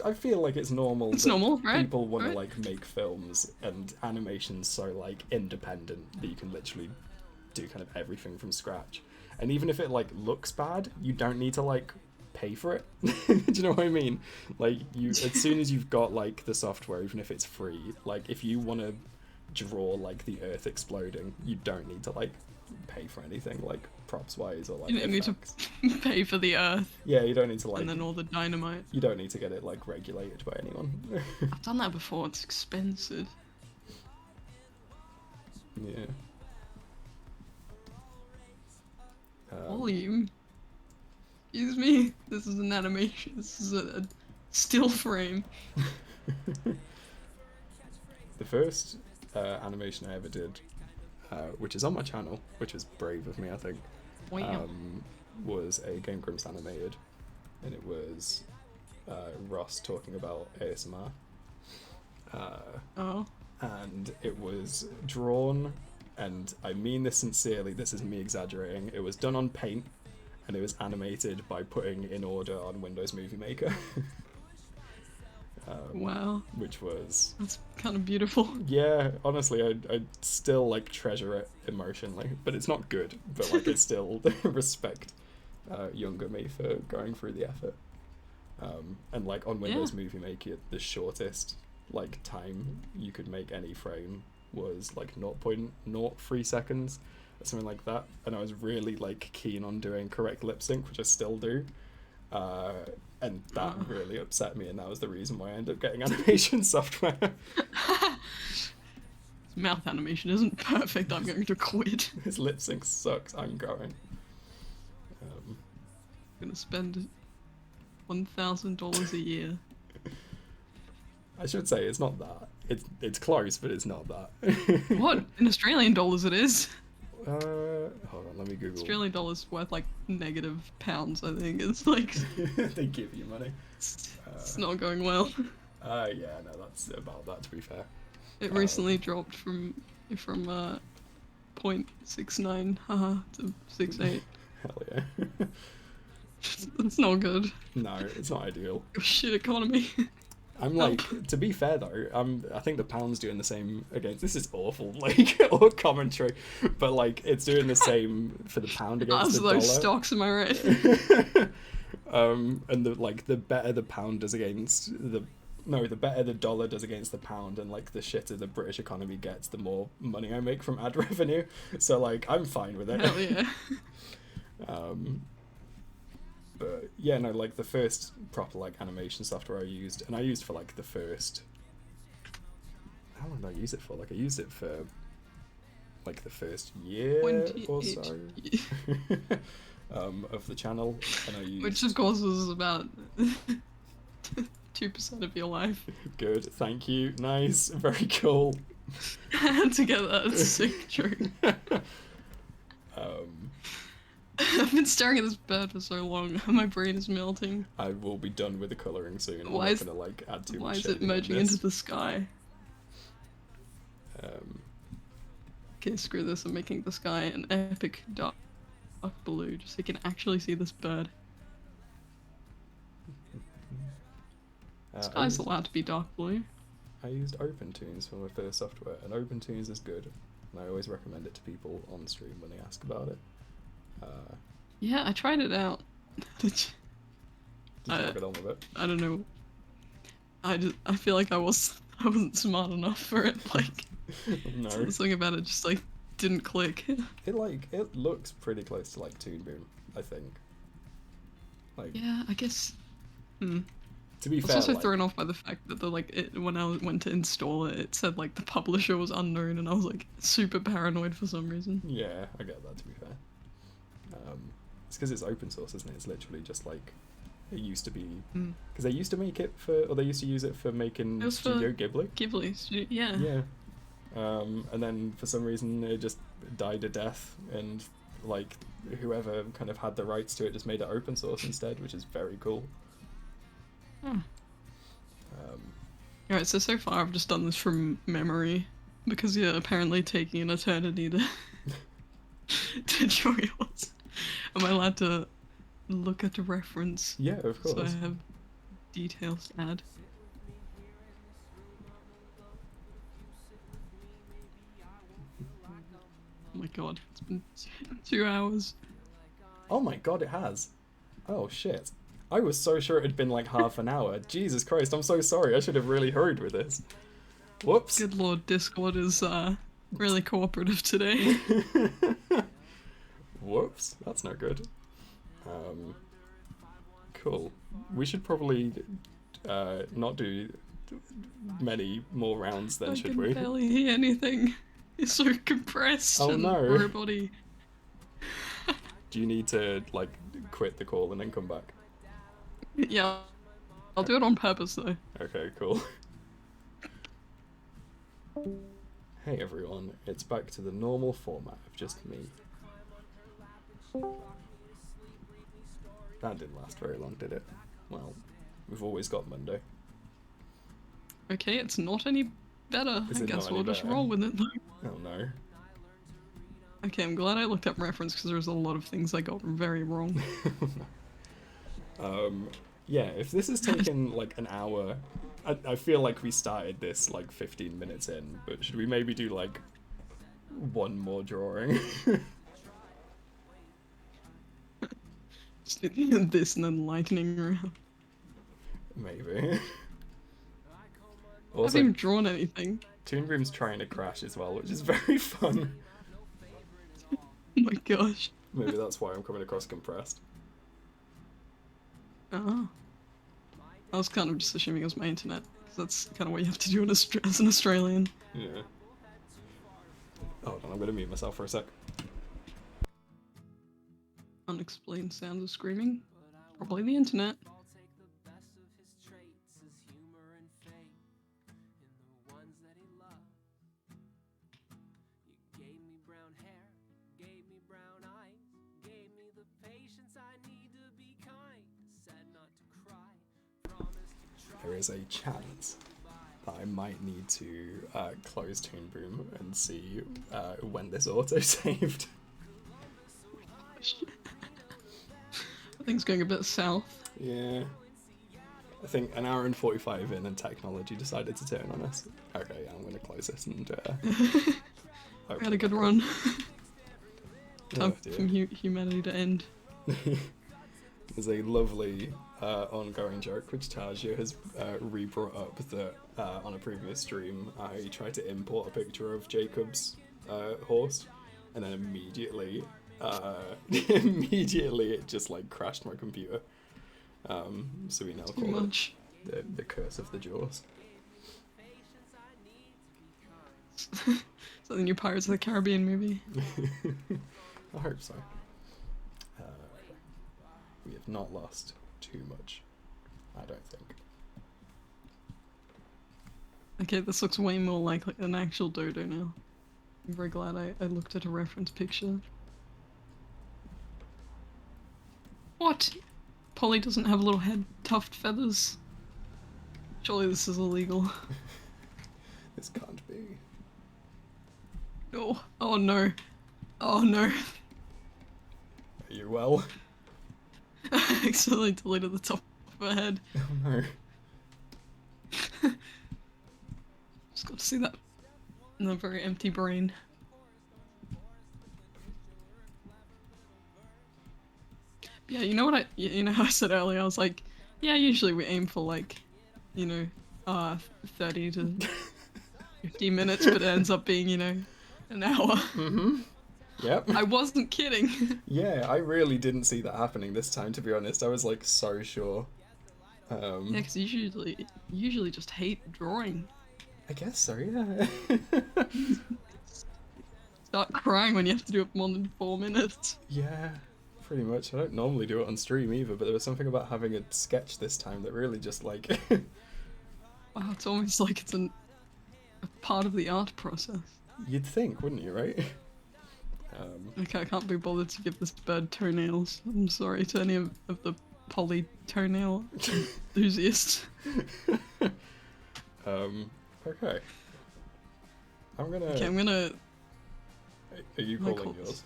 I feel like it's normal. It's normal, right? People want right? to like make films, and animation's so like independent that you can literally do kind of everything from scratch. And even if it like looks bad, you don't need to like pay for it. Do you know what I mean? Like you, as soon as you've got like the software, even if it's free, like if you want to draw like the Earth exploding, you don't need to like pay for anything like props wise or like you don't effects. need to pay for the Earth. Yeah, you don't need to like. And then all the dynamite. You don't need to get it like regulated by anyone. I've done that before. It's expensive. Yeah. Volume. Excuse me. This is an animation. This is a still frame. The first animation I ever did, which is on my channel, which is brave of me, I think, was a Game Grumps animated, and it was Ross talking about ASMR. And it was drawn, and I mean this sincerely, this is me exaggerating, it was done on Paint, and it was animated by putting in order on Windows Movie Maker. Wow. Which was... That's kind of beautiful. Yeah, honestly, I still, like, treasure it emotionally, but it's not good, but, like, I still respect younger me for going through the effort. And, like, on Windows Movie Maker, the shortest, like, time you could make any frame was, like, 0.03 seconds, or something like that, and I was really, like, keen on doing correct lip sync, which I still do. And that really upset me, and that was the reason why I ended up getting animation software. Mouth animation isn't perfect, I'm going to quit. His lip sync sucks, I'm going. I'm gonna spend $1,000 a year. I should say, it's not that. It's close, but it's not that. What? In Australian dollars it is? Hold on, let me Google. Australian dollars worth like -pounds, I think. It's like... They give you money. It's not going well. Yeah, no, that's about that, to be fair. It recently dropped from 0.69 to 68. Hell yeah. It's not good. No, it's not ideal. Shit economy. I'm like, to be fair though, I think the pound's doing the same against. This is awful, like all commentary, but like it's doing the same for the pound against the dollar. Those stocks, am I right? And the better the pound does against the better the dollar does against the pound, and like the shitter the British economy gets, the more money I make from ad revenue. So like I'm fine with it. Hell yeah. But yeah, no, like the first proper like animation software I used, and I used for like the first... How long did I use it for? Like I used it for like the first year or so of the channel, and I used... Which of course was about 2% of your life. Good, thank you, nice, very cool. To get that sick joke. I've been staring at this bird for so long, my brain is melting. I will be done with the colouring soon. I'm not gonna like add too much. Why is it merging into the sky? Okay, screw this, I'm making the sky an epic dark blue, just so you can actually see this bird. Sky's allowed to be dark blue. I used OpenTunes for my first software, and OpenTunes is good, and I always recommend it to people on stream when they ask about it. Yeah, I tried it out. Did you not get on with it? I don't know. I feel like I wasn't smart enough for it. Like, No. something about it just like didn't click. It looks pretty close to like Toon Boom, I think. Like, Yeah, I guess. Hmm. to be I was fair, also like, thrown off by the fact that when I went to install it, it said like the publisher was unknown, and I was like super paranoid for some reason. yeah, I get that, to be fair. It's because it's open source, isn't it? It's literally just like it used to be, because they used to make it for, or they used to use it for making Studio Ghibli. Yeah. Yeah. And then for some reason it just died a death, and like whoever kind of had the rights to it just made it open source instead, which is very cool. Alright, so far I've just done this from memory, because yeah, apparently taking an eternity to to draw yours. Am I allowed to look at the reference? Yeah, of course. So I have details to add. Oh my god, it's been 2 hours. Oh my god, it has. Oh shit. I was so sure it had been like half an hour. Jesus Christ, I'm so sorry. I should have really hurried with this. Whoops. Good lord, Discord is really cooperative today. Whoops, that's no good. Cool. We should probably not do many more rounds then, should we? I can barely hear anything. It's so compressed. Oh and no. everybody. Do you need to like quit the call and then come back? Yeah, I'll do it on purpose though. Okay, cool. Hey everyone, it's back to the normal format of just me. That didn't last very long, did it? Well, we've always got Monday. Okay, it's not any better. Is I it guess not we'll any just better? roll with it. Oh no. Okay, I'm glad I looked up reference because there's a lot of things I got very wrong. Yeah, if this has taken like an hour, I feel like we started this like 15 minutes in, but should we maybe do like one more drawing? Just this and then lightning round. Maybe. I Also, haven't even drawn anything. Toon Boom's trying to crash as well, which is very fun. Oh my gosh. Maybe that's why I'm coming across compressed. Oh. I was kind of just assuming it was my internet, because that's kind of what you have to do as an Australian. Yeah. Hold on, I'm gonna mute myself for a sec. Unexplained sounds of screaming. Probably the internet. There is a chance that I might need to close Toon Boom and see when this auto-saved. I think it's going a bit south. Yeah. I think an hour and 45 in and technology decided to turn on us. Okay, yeah, I'm going to close this and... We had a good run. Time dear. for humanity to end. There's a lovely ongoing joke which Taja has re-brought up that on a previous stream I tried to import a picture of Jacob's horse, and then immediately it just like crashed my computer. So we now call it the curse of the Jaws. So the new Pirates of the Caribbean movie. I hope so. We have not lost too much, I don't think. Okay, this looks way more like an actual dodo now. I'm very glad I looked at a reference picture. What? Polly doesn't have little head tuft feathers. Surely this is illegal. This can't be. Oh, oh no. Oh no. Are you well? I accidentally deleted the top of her head. Oh no. Just got to see that in a very empty brain. Yeah, you know what you know how I said earlier, I was like, yeah, usually we aim for like, you know, uh 30 to 50 minutes, but it ends up being, an hour. Mm-hmm. Yep. I wasn't kidding. Yeah, I really didn't see that happening this time, to be honest. I was like so sure. Yeah, because usually just hate drawing. I guess so, yeah. Start crying when you have to do it more than 4 minutes. Yeah, pretty much. I don't normally do it on stream either, but there was something about having a sketch this time that really just like... Wow, it's almost like it's a part of the art process. You'd think, wouldn't you, right? Okay, I can't be bothered to give this bird toenails. I'm sorry to any of the poly toenail enthusiasts. Okay. Okay, I'm gonna... Are you calling yours?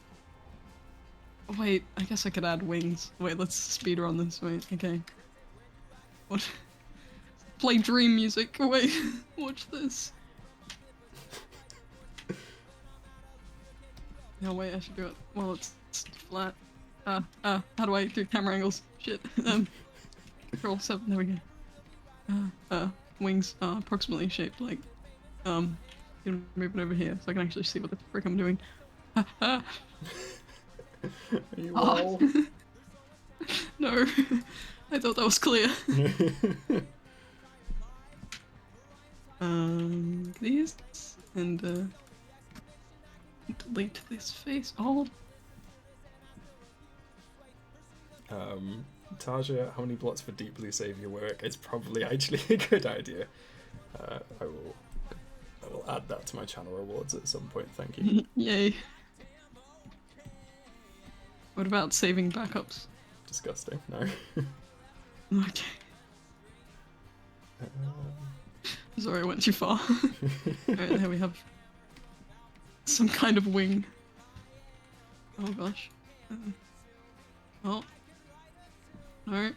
Wait, I guess I could add wings. Wait, let's speed run this. Wait, okay. What? Play dream music. Wait, watch this. No, wait, I should do it. Well, it's flat. How do I do camera angles? Shit. Control 7, there we go. Wings are approximately shaped like, gonna move it over here so I can actually see what the frick I'm doing. Are you well? No, I thought that was clear. These, and, delete this face. Oh. Taja, how many blocks for deeply save your work? It's probably actually a good idea. I will add that to my channel rewards at some point, thank you. Yay. What about saving backups? Disgusting, no. Okay. Sorry, I went too far. Alright, here we have some kind of wing. Oh gosh. Oh. No.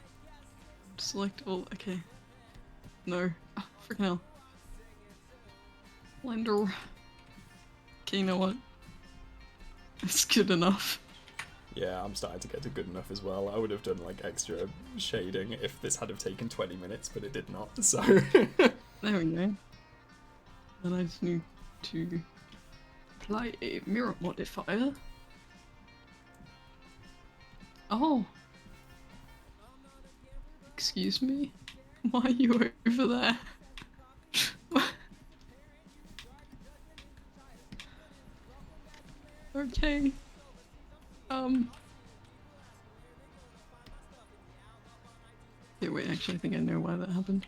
Select all. Okay. No. Ah, freaking hell. Blender. Okay, you know what? It's good enough. Yeah, I'm starting to get to good enough as well. I would have done like extra shading if this had have taken 20 minutes, but it did not, so... There we go. Then I just need to apply a mirror modifier. Oh! Excuse me? Why are you over there? Okay. Yeah, wait, actually I think I know why that happened.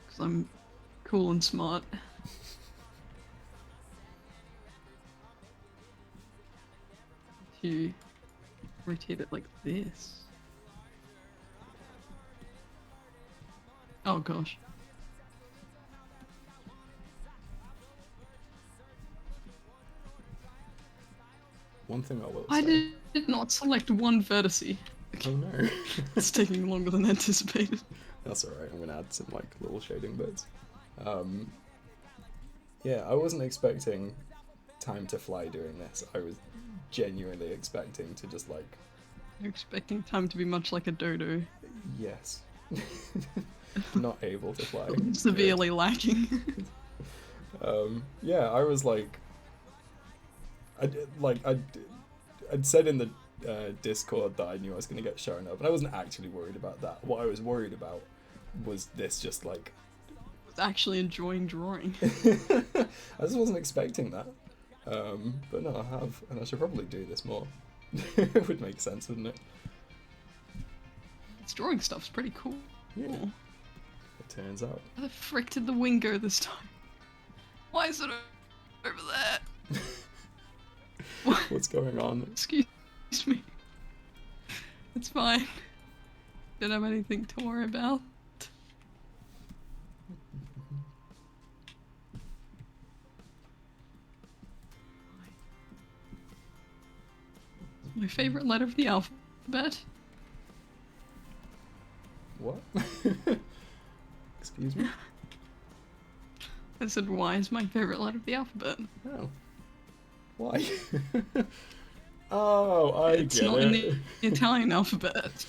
Because I'm cool and smart. You rotate it like this. Oh gosh. One thing I will say... I did not select one vertice. Oh no. It's taking longer than anticipated. That's alright, I'm gonna add some like little shading bits. Yeah, I wasn't expecting time to fly doing this. I was genuinely expecting to just like... You're expecting time to be much like a dodo. Yes. Not able to fly. Severely lacking. Yeah, I was like... I'd said in the Discord that I knew I was going to get shown up, and I wasn't actually worried about that. What I was worried about was this just like... I was actually enjoying drawing. I just wasn't expecting that. But no, I have, and I should probably do this more. It would make sense, wouldn't it? This drawing stuff's pretty cool. Yeah. It turns out. Where the frick did the wing go this time? Why is it over there? What's going on? Excuse me. It's fine. Don't have anything to worry about. My favorite letter of the alphabet. What? Excuse me? I said Y is my favorite letter of the alphabet. Oh. Why? Oh, I it's get not it. in the Italian alphabet.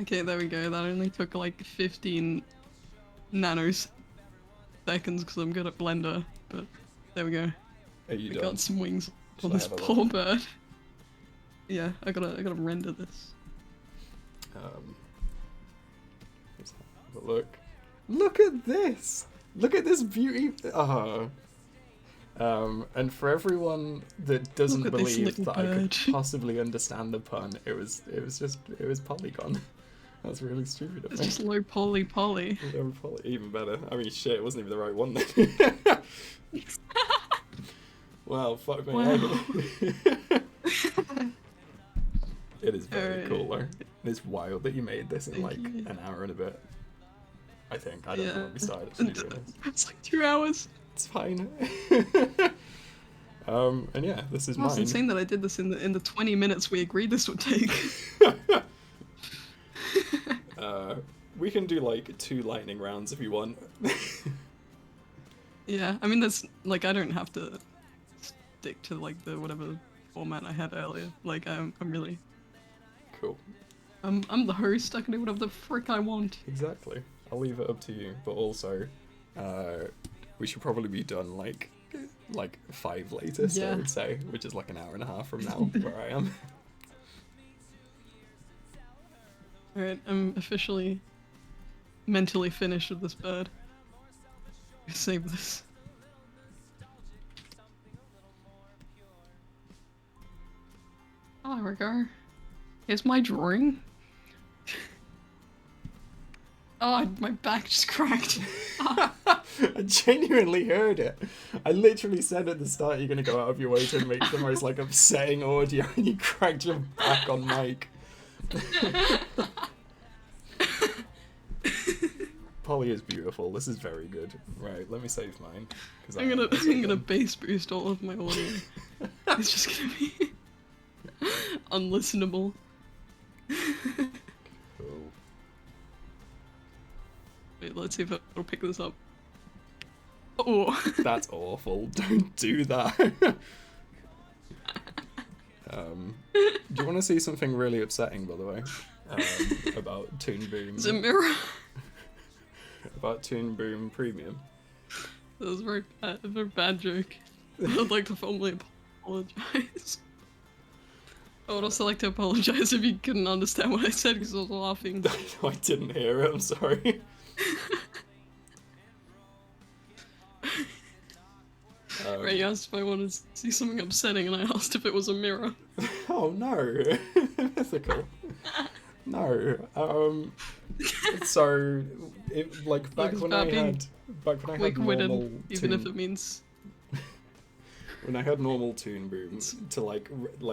Okay, there we go. That only took like 15 nanoseconds because I'm good at Blender, but there we go. Are you We done? got some wings Should on I this have a poor look? bird. Yeah, I gotta render this. Let's have a look. Look at this! Look at this beauty! And for everyone that doesn't Look at this believe little that I could bird. possibly understand the pun, it was Polygon. That's really stupid of It's me. just low poly. Even better. I mean, shit, it wasn't even the right one then. Wow, fuck me. Wow. It is very Alright. cool though. It's wild that you made this in Thank like you. an hour and a bit. I think. I don't know Yeah. when we started actually doing this. It's like 2 hours. It's fine. And yeah, this is Oh, it's mine. insane that I did this in the 20 minutes we agreed this would take. We can do like 2 lightning rounds if you want. Yeah, I mean, there's like I don't have to stick to like the whatever format I had earlier. Like I'm really Cool. I'm the host. I can do whatever the frick I want. Exactly. I'll leave it up to you. But also, we should probably be done like 5 latest, I Yeah. would say, which is like an hour and a half from now where I am. All right, I'm officially mentally finished with this bird. Save this. Oh, there we go. Here's my drawing. Oh, my back just cracked. I genuinely heard it. I literally said at the start you're going to go out of your way to make the most like upsetting audio and you cracked your back on mic. Polly is beautiful. This is very good. Right, let me save mine. I'm gonna bass boost all of my audio. It's just gonna be unlistenable. Cool. Wait, let's see if it'll pick this up. Oh. That's awful. Don't do that. Do you want to see something really upsetting, by the way? About Toon Boom. It's a mirror. About Toon Boom Premium. That was a very bad joke. I'd like to formally apologize. I would also like to apologize if you couldn't understand what I said because I was laughing. I didn't hear it, I'm sorry. Right, you asked if I wanted to see something upsetting and I asked if it was a mirror. Oh no, mythical. No. So, like back when I had Quick-witted, normal even if Toon- it means when I had normal Toon Boom to like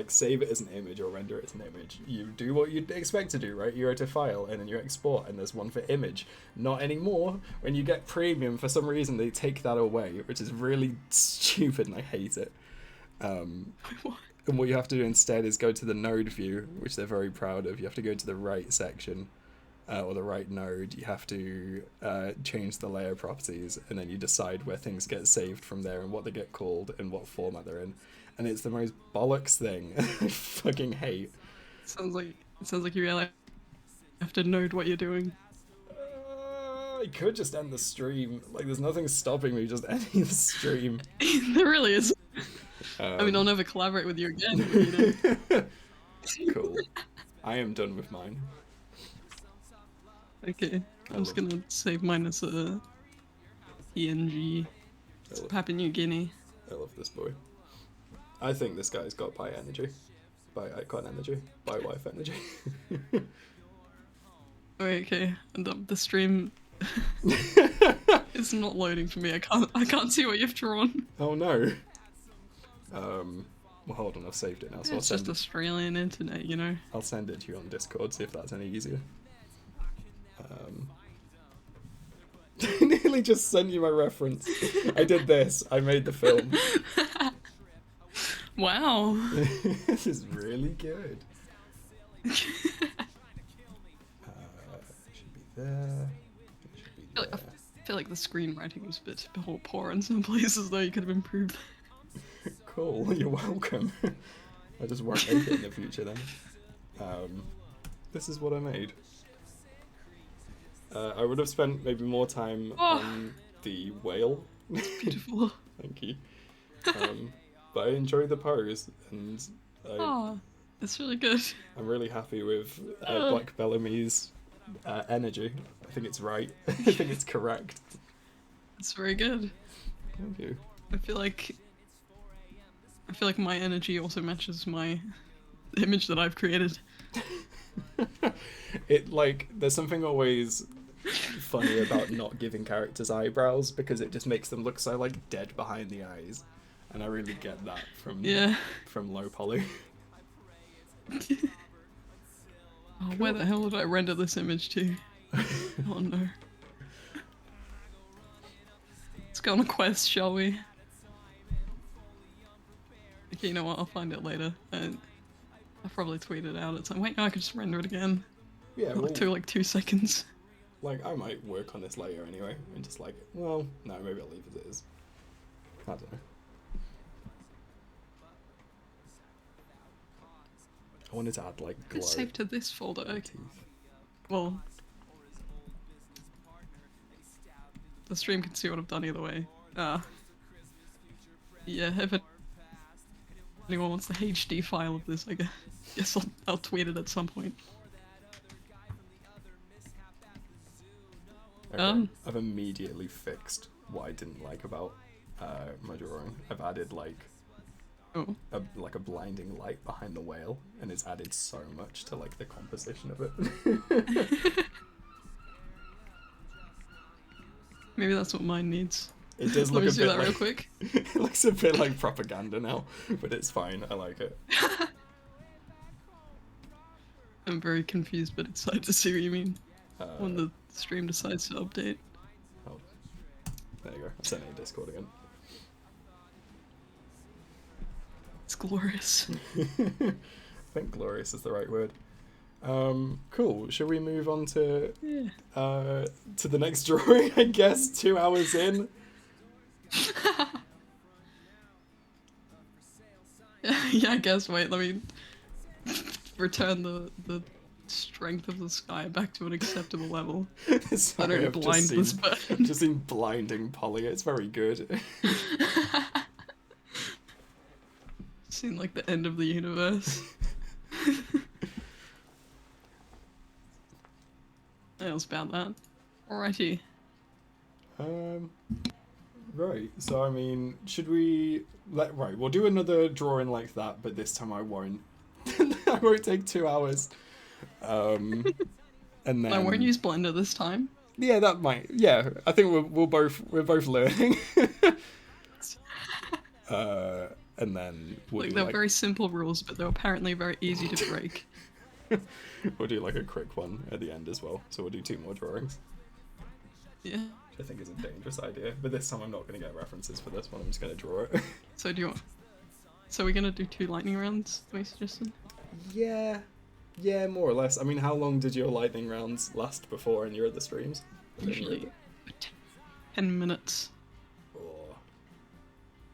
save it as an image or render it as an image, you do what you'd expect to do, right? You go to file and then you export, and there's one for image. Not anymore. When you get premium, for some reason they take that away, which is really stupid, and I hate it. what? And what you have to do instead is go to the node view, which they're very proud of. You have to go to the right section, or the right node. You have to change the layer properties, and then you decide where things get saved from there and what they get called and what format they're in. And it's the most bollocks thing. I fucking hate. It sounds like you really have to know what you're doing. I could just end the stream. Like, there's nothing stopping me just ending the stream. There really is. I mean, I'll never collaborate with you again, but, you know. Cool. I am done with mine. Okay, I'm just gonna save mine as a PNG. It's Papua New Guinea. I love this boy. I think this guy's got bi energy. Bi icon energy. Bi wife energy. Wait, okay, and the stream is not loading for me. I can't see what you've drawn. Oh no. Well, hold on, I've saved it now, so It's just Australian internet, you know. I'll send it to you on Discord, see if that's any easier. I nearly just sent you my reference. I did this. I made the film. Wow. This is really good. Should be there. It should be there. I feel like the screenwriting was a bit poor in some places, though. You could have improved. Cool, you're welcome. I just won't make it in the future then. This is what I made. I would have spent maybe more time on the whale. Beautiful. Thank you. But I enjoy the pose, and it's really good. I'm really happy with Black Bellamy's energy. I think it's right. I think it's correct. It's very good. Thank you. I feel like my energy also matches my image that I've created. There's something always funny about not giving characters eyebrows, because it just makes them look so like dead behind the eyes, and I really get that from low poly. Where the hell did I render this image to? Oh no. Let's go on a quest, shall we? Okay, you know what? I'll find it later. I'll probably tweet it out at some. Wait, no, I could just render it again. Yeah, It took like 2 seconds. Like, I might work on this later anyway, and just like, well, no, maybe I'll leave it as it is. I don't know. I wanted to add like glow. It's saved to this folder. Okay. Teeth. Well, the stream can see what I've done either way. Yeah, if anyone wants the HD file of this, I guess I'll tweet it at some point. Okay. I've immediately fixed what I didn't like about my drawing. I've added like a blinding light behind the whale, and it's added so much to like the composition of it. Maybe that's what mine needs. It does look Let me a do bit that like, real quick. It looks a bit like propaganda now, but it's fine. I like it. I'm very confused but excited to see what you mean when the stream decides to update. Oh, there you go. I sent it in Discord again. It's glorious. I think glorious is the right word. Cool. Shall we move on to the next drawing? I guess 2 hours in. Yeah, I guess. Wait, let me return the strength of the sky back to an acceptable level. Sorry, I don't blind this person. I've just seen blinding Polly. It's very good. Seen like the end of the universe. That was about that. Alrighty. Right, so I mean, should we we'll do another drawing like that, but this time I won't. I won't take 2 hours. And then I won't use Blender this time. Yeah, that might. Yeah, I think we're both learning. And then we'll they're very simple rules, but they're apparently very easy to break. We'll do like a quick one at the end as well. So we'll do 2 more drawings. Yeah. Which I think is a dangerous idea, but this time I'm not going to get references for this one. I'm just going to draw it. So So we're gonna do 2 lightning rounds, we suggested? Yeah, more or less. I mean, how long did your lightning rounds last before in your other streams? Usually 10 minutes. Oh.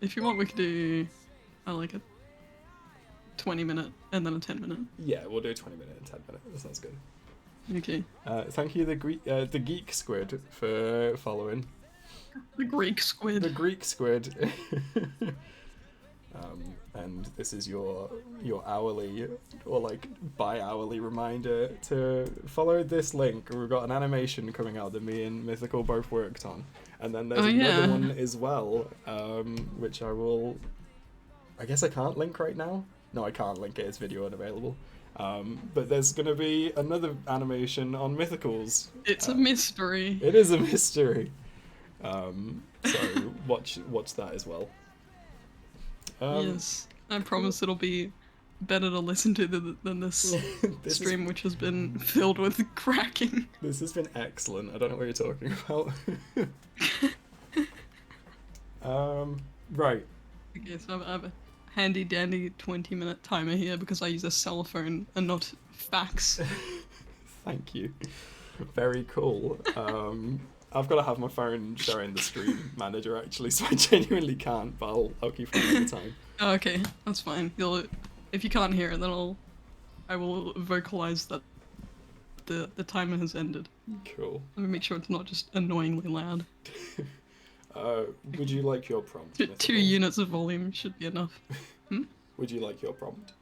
If you want, we could do like a 20-minute and then a 10-minute. Yeah, we'll do a 20-minute and 10-minute. That sounds good. Okay. Thank you, the Geek Squid, for following. The Greek Squid. The Greek Squid. And this is your hourly or like bi-hourly reminder to follow this link. We've got an animation coming out that me and Mythical both worked on, and then there's another one as well, which I guess I can't link right now. No, I can't link it. It's video unavailable. But there's gonna be another animation on Mythicals. It's a mystery. It is a mystery. So watch that as well. Yes, I promise it'll be better to listen to than this stream, which has been filled with cracking. This has been excellent. I don't know what you're talking about. Right. Okay, so I have a handy dandy 20-minute timer here because I use a cell phone and not fax. Thank you. Very cool. I've got to have my phone showing the screen manager actually, so I genuinely can't, but I'll keep on all the time. Oh, okay, that's fine. If you can't hear it, then I will vocalize that the timer has ended. Cool. Let me make sure it's not just annoyingly loud. Would you like your prompt? 2 units of volume should be enough. Would you like your prompt?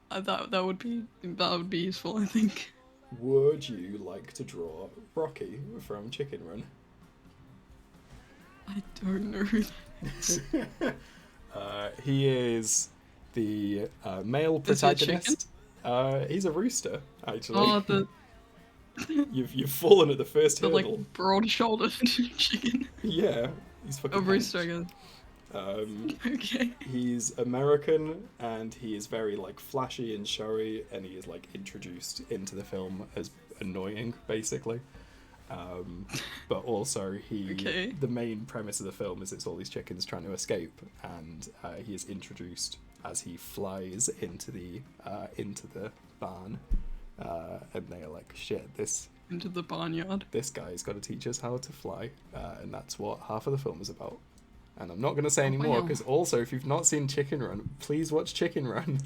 That would be useful, I think. Would you like to draw Rocky from Chicken Run? I don't know who that is. He is the male protagonist. He's a rooster, actually. Oh, You've fallen at the first the hurdle. like broad-shouldered chicken. Yeah, he's fucking. A rooster, I guess. Okay. He's American, and he is very like flashy and showy, and he is like introduced into the film as annoying, basically. But also the main premise of the film is it's all these chickens trying to escape, and he is introduced as he flies into the barn, and they are like, shit, into the barnyard. This guy's got to teach us how to fly, and that's what half of the film is about. And I'm not going to say any more, because also, if you've not seen Chicken Run, please watch Chicken Run.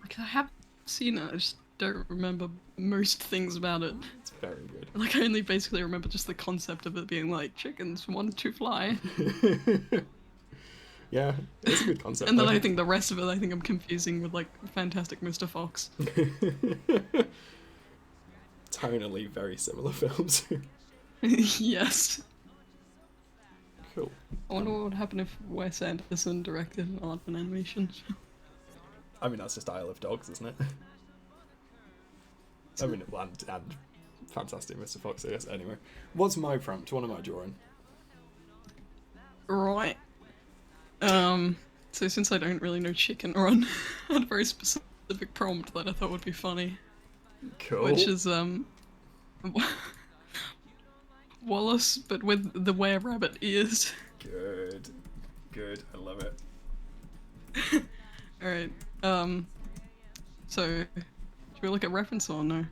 Like, I have seen it, I just don't remember most things about it. It's very good. Like, I only basically remember just the concept of it being like, chickens want to fly. Yeah, it's a good concept. And then I think the rest of it, I think I'm confusing with, like, Fantastic Mr. Fox. Tonally very similar films. Yes. Cool. I wonder what would happen if Wes Anderson directed an art and animation. I mean, that's just Isle of Dogs, isn't it? I mean, and Fantastic Mr. Fox, I guess. Anyway, what's my prompt? What am I drawing? Right. So since I don't really know Chicken Run, I had a very specific prompt that I thought would be funny. Cool. Which is, Wallace, but with the were-rabbit ears. Good. Good. I love it. Alright, so, should we look at reference or no?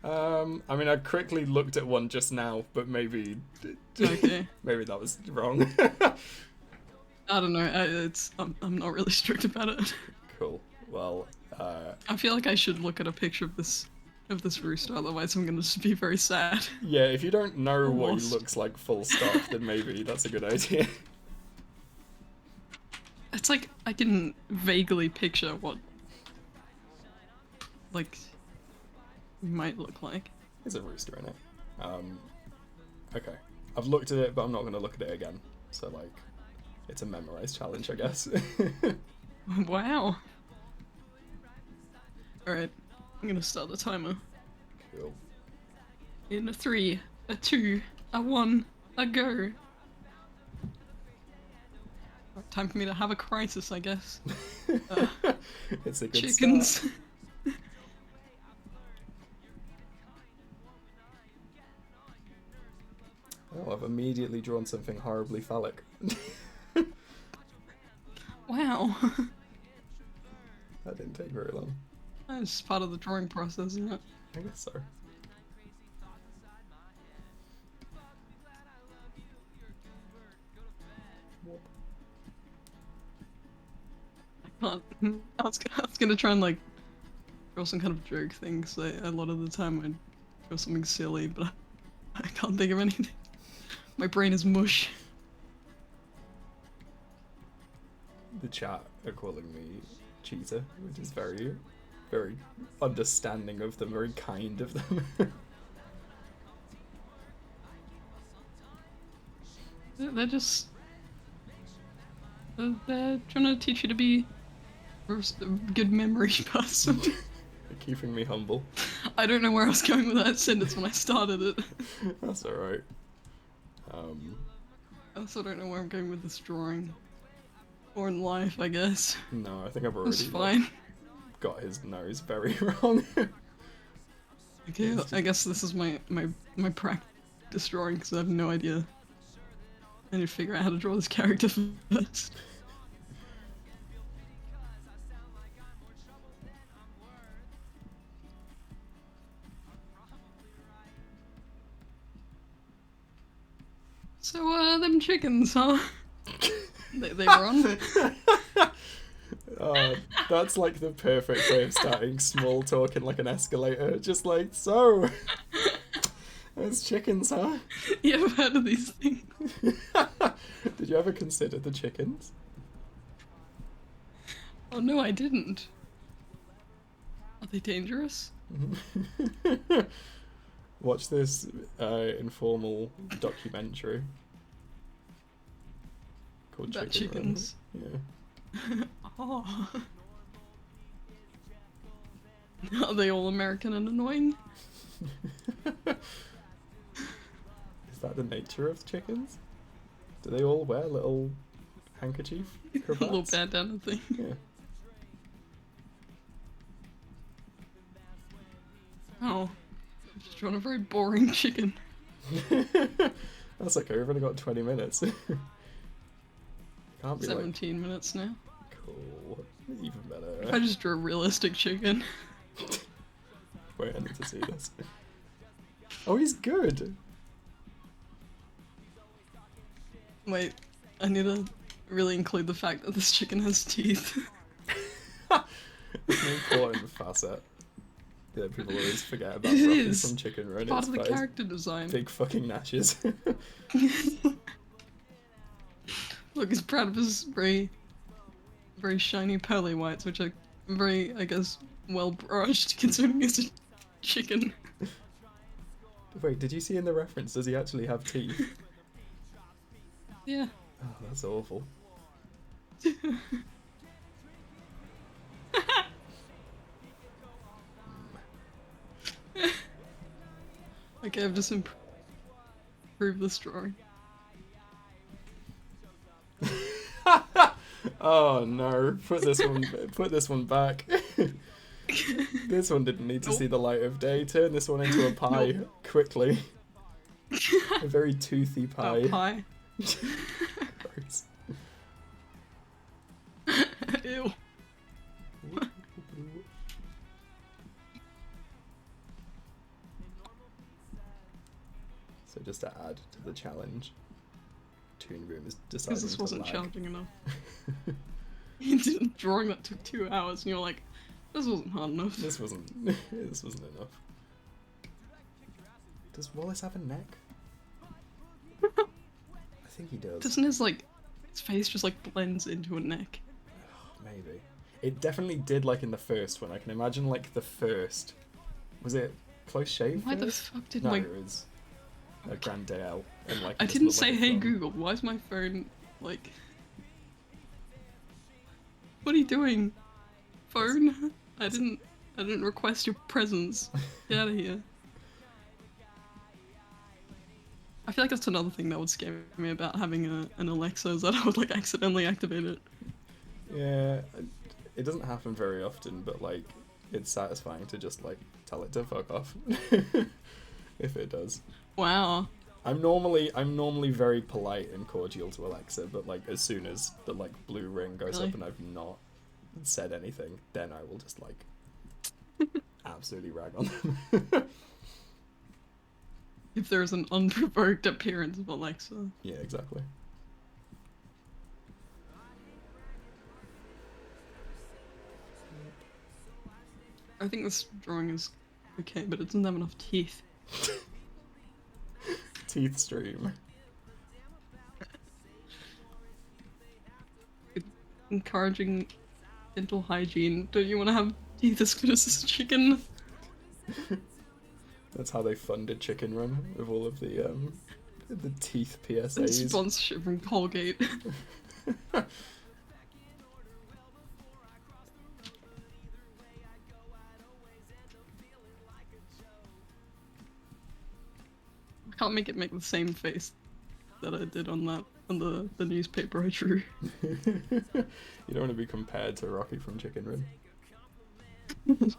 I mean, I quickly looked at one just now, but maybe... Okay. Maybe that was wrong. I don't know, I'm not really strict about it. Cool. Well, I feel like I should look at a picture of this rooster, otherwise I'm gonna just be very sad. Yeah, if you don't know what he looks like full stop, then maybe that's a good idea. It's like, I can vaguely picture what, like, he might look like. There's a rooster in it. Okay. I've looked at it, but I'm not going to look at it again. So, like, it's a memorized challenge, I guess. Wow. Alright, I'm gonna start the timer. Cool. In a 3, a 2, a 1, a go. Time for me to have a crisis, I guess. It's a good chickens. Start. Oh, I've immediately drawn something horribly phallic. Wow. That didn't take very long. That's part of the drawing process, isn't it? I guess so. I was gonna try and like draw some kind of joke thing, so a lot of the time I'd draw something silly, but I can't think of anything. My brain is mush. The chat are calling me cheater, which is very, very understanding of them, very kind of them. They're just... They're trying to teach you to be a good memory person. They're keeping me humble. I don't know where I was going with that sentence when I started it. That's alright. I also don't know where I'm going with this drawing. Or in life, I guess. No, I think I've already It's fine. got his nose very wrong. Okay, I guess this is my practice drawing, because I have no idea. I need to figure out how to draw this character first. So, them chickens, huh? They run? That's like the perfect way of starting small talk in like an escalator. Just like, so, there's chickens, huh? Yeah, I've heard of these things. Did you ever consider the chickens? Oh no, I didn't. Are they dangerous? Watch this informal documentary called About Chicken chickens. Run. Yeah. Oh. Are they all American and annoying? Is that the nature of chickens? Do they all wear little handkerchief cravats? Little bandana thing. Yeah. Oh. I'm just drawn a very boring chicken. That's okay, we've only got 20 minutes. Can't be 17 minutes now. Cool. Even better. I just drew a realistic chicken. Wait, I need to see this. Oh, he's good! Wait, I need to really include the fact that this chicken has teeth. It's an important facet. Yeah, people always forget about It Rocky is. from Chicken Run. Part It's of the about his character design. big fucking gnashes. Look, he's proud of his very, very shiny pearly whites, which are very, I guess, well brushed considering he's a chicken. Wait, did you see in the reference, does he actually have teeth? Yeah. Oh, that's awful. Okay, I've just improved this drawing. Oh no, put this one back. This one didn't need to see the light of day. Turn this one into a pie, quickly. A very toothy pie. A pie? Gross. Ew. So just to add to the challenge, Toon Room is deciding Because this wasn't lag. challenging enough. You did a drawing that took 2 hours and you're like, this wasn't hard enough. This wasn't enough. Does Wallace have a neck? I think he does. Doesn't his, like, his face just, like, blends into a neck? Maybe. It definitely did, like, in the first one. I can imagine, like, the first... Was it close shave Why the first? fuck did No, my... it was a Grand Dale. And, like, I it just didn't looked say, like a hey thumb. Google, why is my phone, like... What are you doing? Phone? I didn't request your presence. Get out of here. I feel like that's another thing that would scare me about having an Alexa, is that I would, like, accidentally activate it. Yeah, it doesn't happen very often, but, like, it's satisfying to just, like, tell it to fuck off. If it does. Wow. I'm normally very polite and cordial to Alexa, but, like, as soon as the, like, blue ring goes Really? up and I've not said anything, then I will just, like, absolutely rag on them. If there's an unprovoked appearance of Alexa. Yeah, exactly. I think this drawing is okay, but it doesn't have enough teeth. Teeth stream. Encouraging dental hygiene. Don't you want to have teeth as good as this chicken? That's how they funded Chicken Run, with all of the teeth And PSAs. sponsorship from Colgate. I can't make it make the same face that I did on the newspaper I drew. You don't want to be compared to Rocky from Chicken Run. And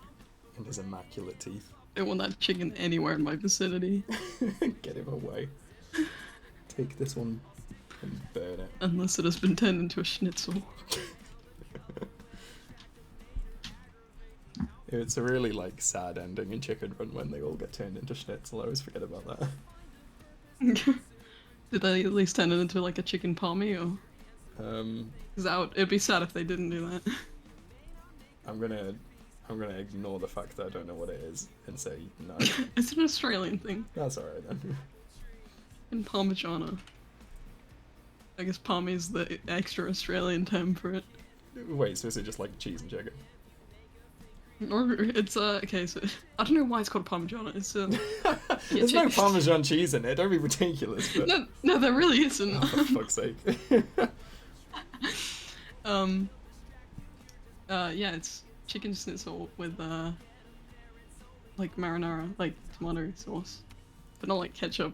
his immaculate teeth. I don't want that chicken anywhere in my vicinity. Get him away. Take this one and burn it. Unless it has been turned into a schnitzel. It's a really, like, sad ending in Chicken Run when they all get turned into schnitzel. I always forget about that. Did they at least turn it into like a chicken palmy or? Cause it'd be sad if they didn't do that. I'm gonna ignore the fact that I don't know what it is and say no. It's an Australian thing. That's alright then. In Parmigiana. I guess Parmy is the extra Australian term for it. Wait, so is it just like cheese and chicken? Or it's okay, so I don't know why it's called Parmigiana. It's There's no Parmesan cheese in it. Don't be ridiculous. But... No, there really isn't. Oh, for fuck's sake. Yeah, it's chicken schnitzel with like marinara, like tomato sauce, but not like ketchup.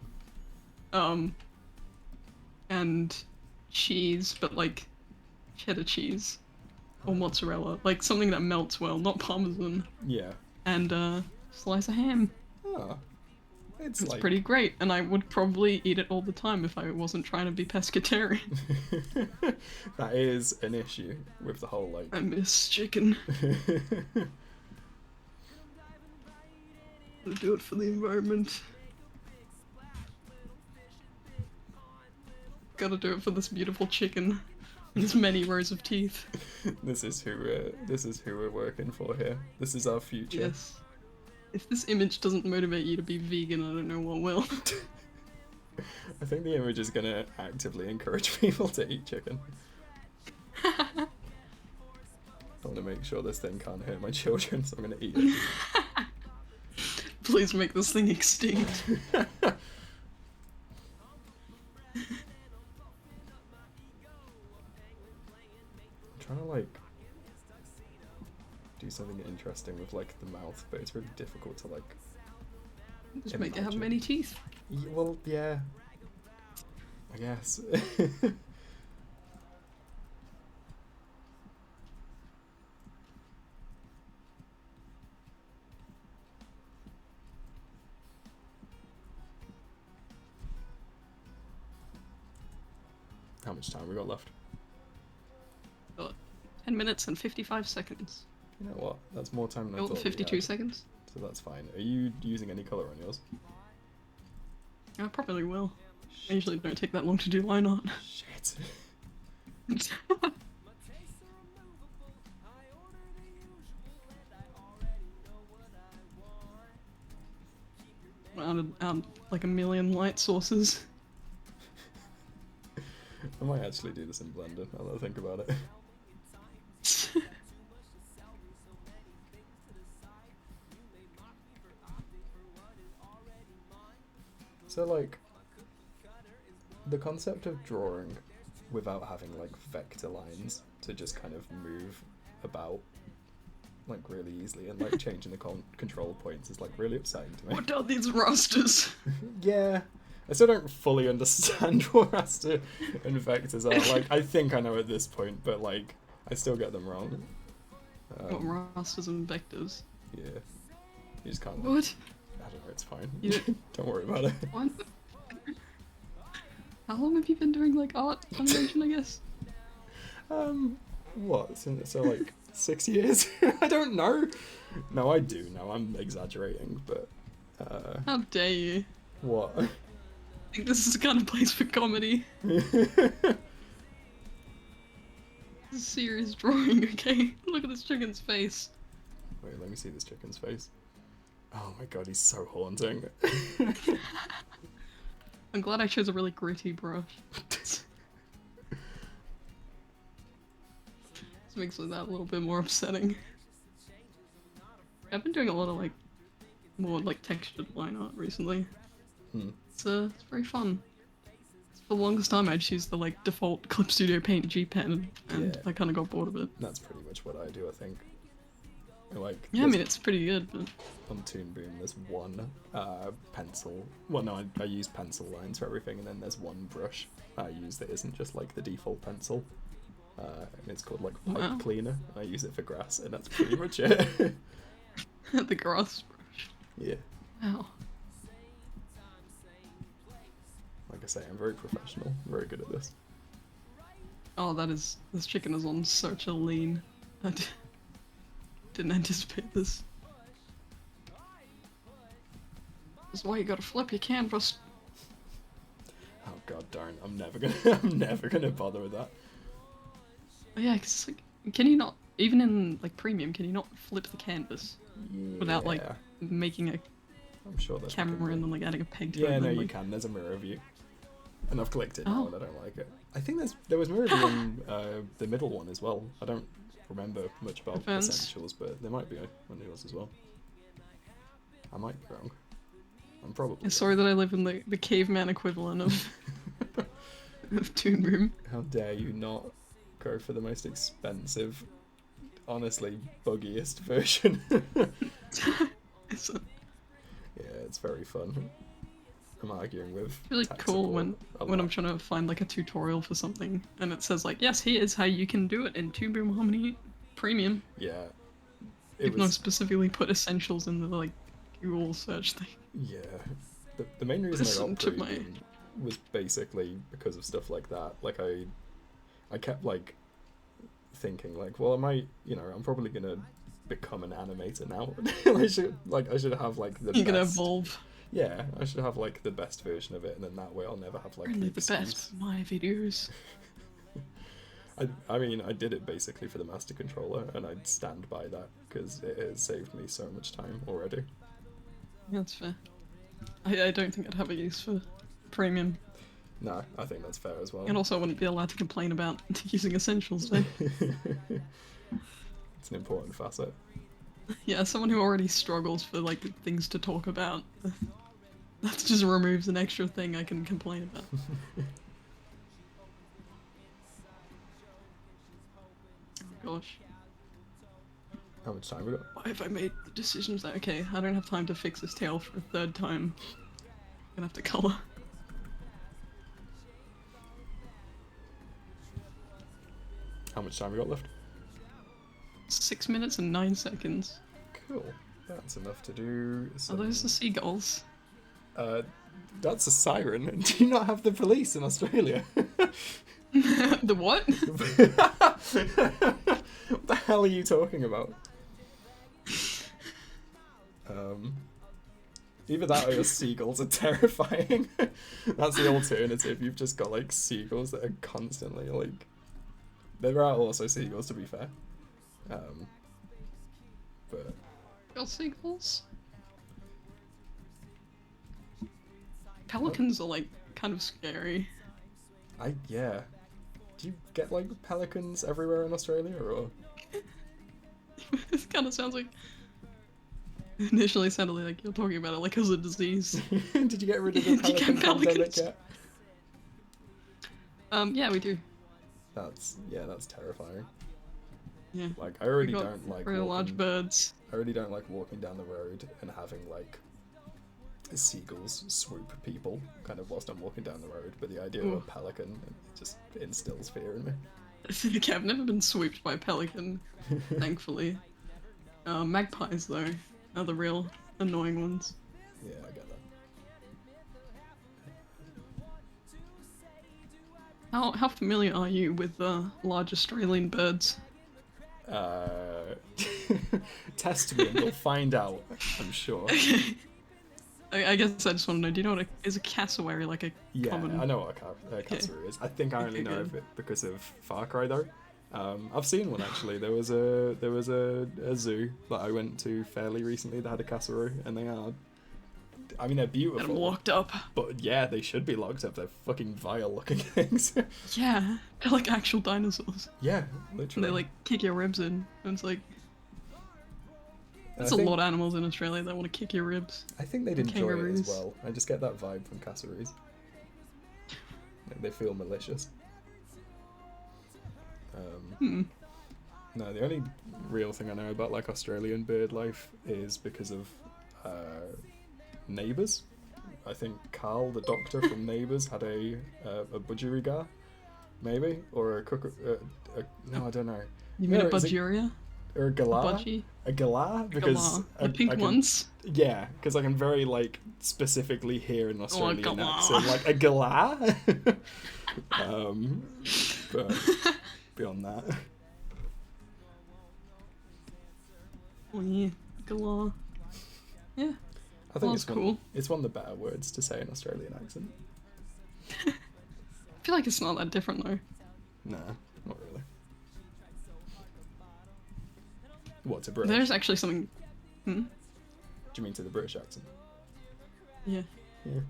And cheese, but like cheddar cheese or mozzarella, like something that melts well, not parmesan. Yeah. And slice of ham. Oh. It's like... pretty great, and I would probably eat it all the time if I wasn't trying to be pescatarian. That is an issue with the whole like... I miss chicken. Gotta do it for the environment. Gotta do it for this beautiful chicken and its many rows of teeth. This is who we're working for here. This is our future. Yes. If this image doesn't motivate you to be vegan, I don't know what will. I think the image is gonna actively encourage people to eat chicken. I want to make sure this thing can't hurt my children, so I'm gonna eat it. Please make this thing extinct. I'm trying to like do something interesting with like the mouth, but it's really difficult to like just make it have many teeth. Well, yeah, I guess. How much time we got left? Got 10 minutes and 55 seconds. You know what? That's more time than I thought. 52 seconds. So that's fine. Are you using any colour on yours? I probably will. I usually don't take that long to do line art. Shit. Like a million light sources. I might actually do this in Blender now that I think about it. So like, the concept of drawing without having like vector lines to just kind of move about like really easily and like changing the control points is like really upsetting to me. What are these rasters? Yeah. I still don't fully understand what raster and vectors are. Like, I think I know at this point, but like, I still get them wrong. What, rasters and vectors? Yeah. You just can't. What? I don't know, it's fine. You Don't worry about it. What? How long have you been doing like art animation, I guess? What? So like 6 years? I don't know. No, I do. No, I'm exaggerating, but How dare you? What? I think this is the kind of place for comedy. Serious drawing, okay? Look at this chicken's face. Wait, let me see this chicken's face. Oh my god, he's so haunting. I'm glad I chose a really gritty brush. This makes that a little bit more upsetting. I've been doing a lot of like more like textured line art recently. It's very fun. For the longest time I just used the like default Clip Studio Paint G pen and I kind of got bored of it. That's pretty much what I do, I think. Like, yeah, I mean it's pretty good, but on Toon Boom there's one pencil. Well, no, I use pencil lines for everything, and then there's one brush I use that isn't just like the default pencil, and it's called like Pipe Cleaner. I use it for grass, and that's pretty much it. The grass brush. Yeah. Wow. Like I say, I'm very professional. I'm very good at this. Oh, this chicken is on such a lean. I didn't anticipate this. This is why you gotta flip your canvas. Oh god darn, I'm never gonna bother with that. Oh, yeah, cause it's like, can you not even in like premium, can you not flip the canvas without like making a I'm sure there's camera and then like adding a peg to it? Yeah, and no, then, you like... can. There's a mirror view. And I've clicked it now and I don't like it. I think there was mirror view on the middle one as well. I don't remember much about Essentials, but there might be on yours as well. I might be wrong. I'm probably sorry that I live in the caveman equivalent of Toon Boom. How dare you not go for the most expensive, honestly, buggiest version. Yeah, it's very fun. I'm arguing with it's really cool when I'm trying to find like a tutorial for something and it says like, yes, here's how you can do it in Toon Boom Harmony Premium. Yeah. Even though I specifically put Essentials in the like Google search thing. Yeah. The main reason I got Premium was basically because of stuff like that. Like I kept like thinking like, well, I'm probably gonna become an animator now. I should have like the You're gonna evolve. Yeah, I should have like the best version of it, and then that way I'll never have like only the best my videos. I mean, I did it basically for the Master Controller, and I'd stand by that because it has saved me so much time already. That's fair. I don't think I'd have a use for Premium. No, I think that's fair as well. And also I wouldn't be allowed to complain about using Essentials then. It's an important facet. Yeah, someone who already struggles for like things to talk about. That just removes an extra thing I can complain about. Oh gosh. How much time we got? Why have I made the decisions that, okay, I don't have time to fix this tail for a third time. I'm gonna have to colour. How much time we got left? 6 minutes and 9 seconds. Cool. That's enough to do some... Are those the seagulls? That's a siren. Do you not have the police in Australia? The what? What the hell are you talking about? Either that or your seagulls are terrifying. That's the alternative. You've just got like seagulls that are constantly like... There are also seagulls, to be fair. But... Got seagulls? Pelicans are like kind of scary. Yeah. Do you get like pelicans everywhere in Australia or? This kind of sounds like. Initially sounded like you're talking about it like as a disease. Did you get rid of the pelican pandemic yet? Yeah, we do. That's terrifying. Yeah. Like I already don't like very large birds. I already don't like walking down the road and having like seagulls swoop people kind of whilst I'm walking down the road, but the idea of a pelican, it just instills fear in me. Okay, I've never been swooped by a pelican, thankfully. Magpies though are the real annoying ones. Yeah, I get that. How familiar are you with large Australian birds? Test me and we'll find out, I'm sure. I guess I just want to know, do you know what is a cassowary, like a common... I know what a cassowary is. I think I only know of it because of Far Cry though. I've seen one actually. There was a zoo that I went to fairly recently that had a cassowary, and they're beautiful. And locked up. But yeah, they should be locked up. They're fucking vile looking things. Yeah, they're like actual dinosaurs. Yeah, literally. And they like kick your ribs in, and it's like... There's a lot of animals in Australia that want to kick your ribs. I think they'd enjoy it as well. I just get that vibe from cassowaries. They feel malicious. No, the only real thing I know about like Australian bird life is because of Neighbours. I think Carl, the doctor from Neighbours, had a budgerigar, maybe, or a no, I don't know. You mean a budgeria? Or a galah? A galah? Because the pink ones? Yeah, because I can very like specifically hear an Australian accent, like a galah. But beyond that. Oh yeah, galah. Yeah. I think it's one of the better words to say in Australian accent. I feel like it's not that different though. Nah, not really. What, to British? There's actually something. Hmm? Do you mean to the British accent? Yeah. Yeah.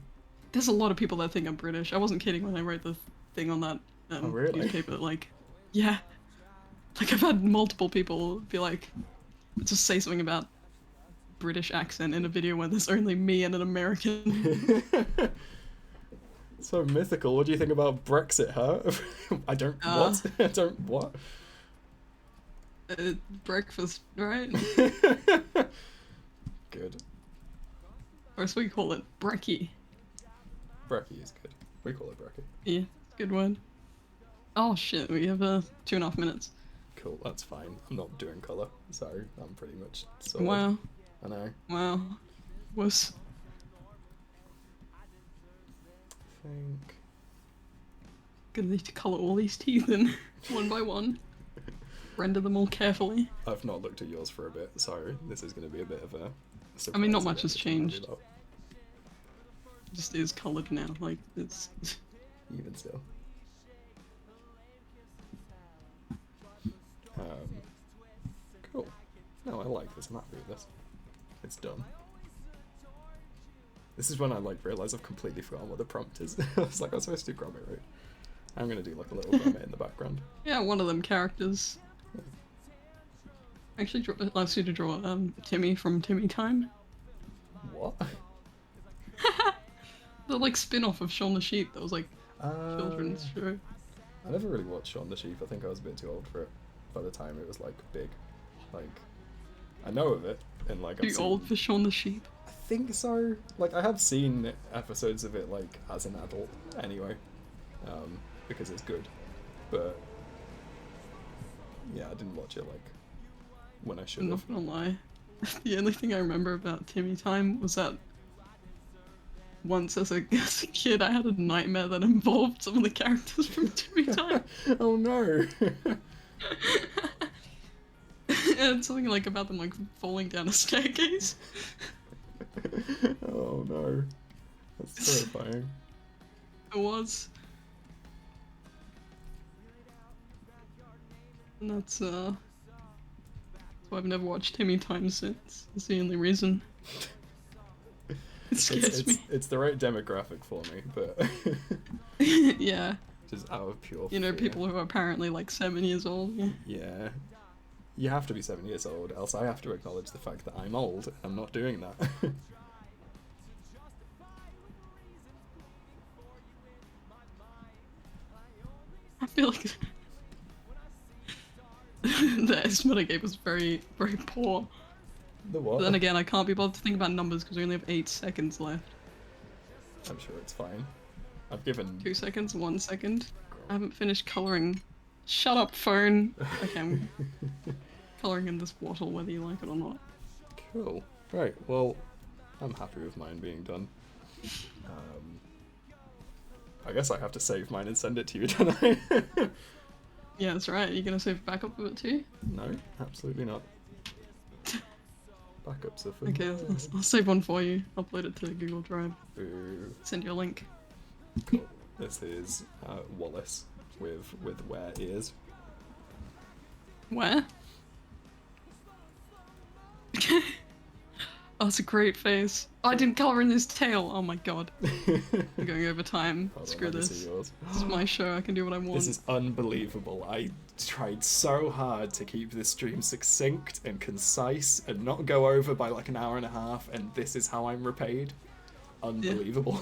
There's a lot of people that think I'm British. I wasn't kidding when I wrote the thing on that Oh, really? newspaper. Like, yeah. Like, I've had multiple people be like, just say something about British accent in a video where there's only me and an American. So mythical. What do you think about Brexit, huh? I don't. What? I don't. What? Breakfast, right? Good. Or as we call it, brekkie. Brekkie is good. We call it brekkie. Yeah, good word. Oh shit, we have 2.5 minutes. Cool, that's fine. I'm not doing colour, so I'm pretty much sorted. Wow. I know. Wow. Was. I think. Gonna need to colour all these teeth in, one by one. Render them all carefully. I've not looked at yours for a bit, so this is going to be a bit of a surprise. I mean, not much has changed. It just is coloured now, like, it's... Even still. Cool. No, I like this. I'm happy with this. It's done. This is when I, like, realise I've completely forgotten what the prompt is. I was like, I was supposed to do Gromit, right? I'm going to do, like, a little Gromit in the background. Yeah, one of them characters. Actually, asked you to draw Timmy from Timmy Time. What? The like spin-off of Shaun the Sheep that was like children's show. I never really watched Shaun the Sheep. I think I was a bit too old for it by the time it was like big. Like, I know of it and like. Too old for Shaun the Sheep? I think so. Like, I have seen episodes of it like as an adult anyway, because it's good. But yeah, I didn't watch it like when I should have. I'm not gonna lie. The only thing I remember about Timmy Time was that once as a kid I had a nightmare that involved some of the characters from Timmy Time. Oh no! And something like about them like falling down a staircase. Oh no. That's terrifying. It was. And that's why I've never watched Timmy Time since. That's the only reason. It scares me. It's the right demographic for me, but yeah. Just out of pure You know, fear. people who are apparently like 7 years old. Yeah. Yeah. You have to be 7 years old, else I have to acknowledge the fact that I'm old. I'm not doing that. I feel like the estimate I gave was very, very poor. The what? But then again, I can't be bothered to think about numbers because we only have 8 seconds left. I'm sure it's fine. I've given 2 seconds, 1 second. I haven't finished colouring. Shut up, phone! Okay, I'm colouring in this wattle whether you like it or not. Cool. Right, well, I'm happy with mine being done. I guess I have to save mine and send it to you, don't I? Yeah, that's right. Are you gonna save a backup of it too? No, absolutely not. Backups are fun. Okay, I'll save one for you. Upload it to Google Drive. Boo. Send you a link. Cool. This is Wallace with where ears. Where? Oh, it's a great face. Oh, I didn't colour in his tail. Oh my god. I'm going over time. Hold on, Screw let me this. see yours. This is my show. I can do what I want. This is unbelievable. I tried so hard to keep this stream succinct and concise and not go over by like an hour and a half, and this is how I'm repaid. Unbelievable.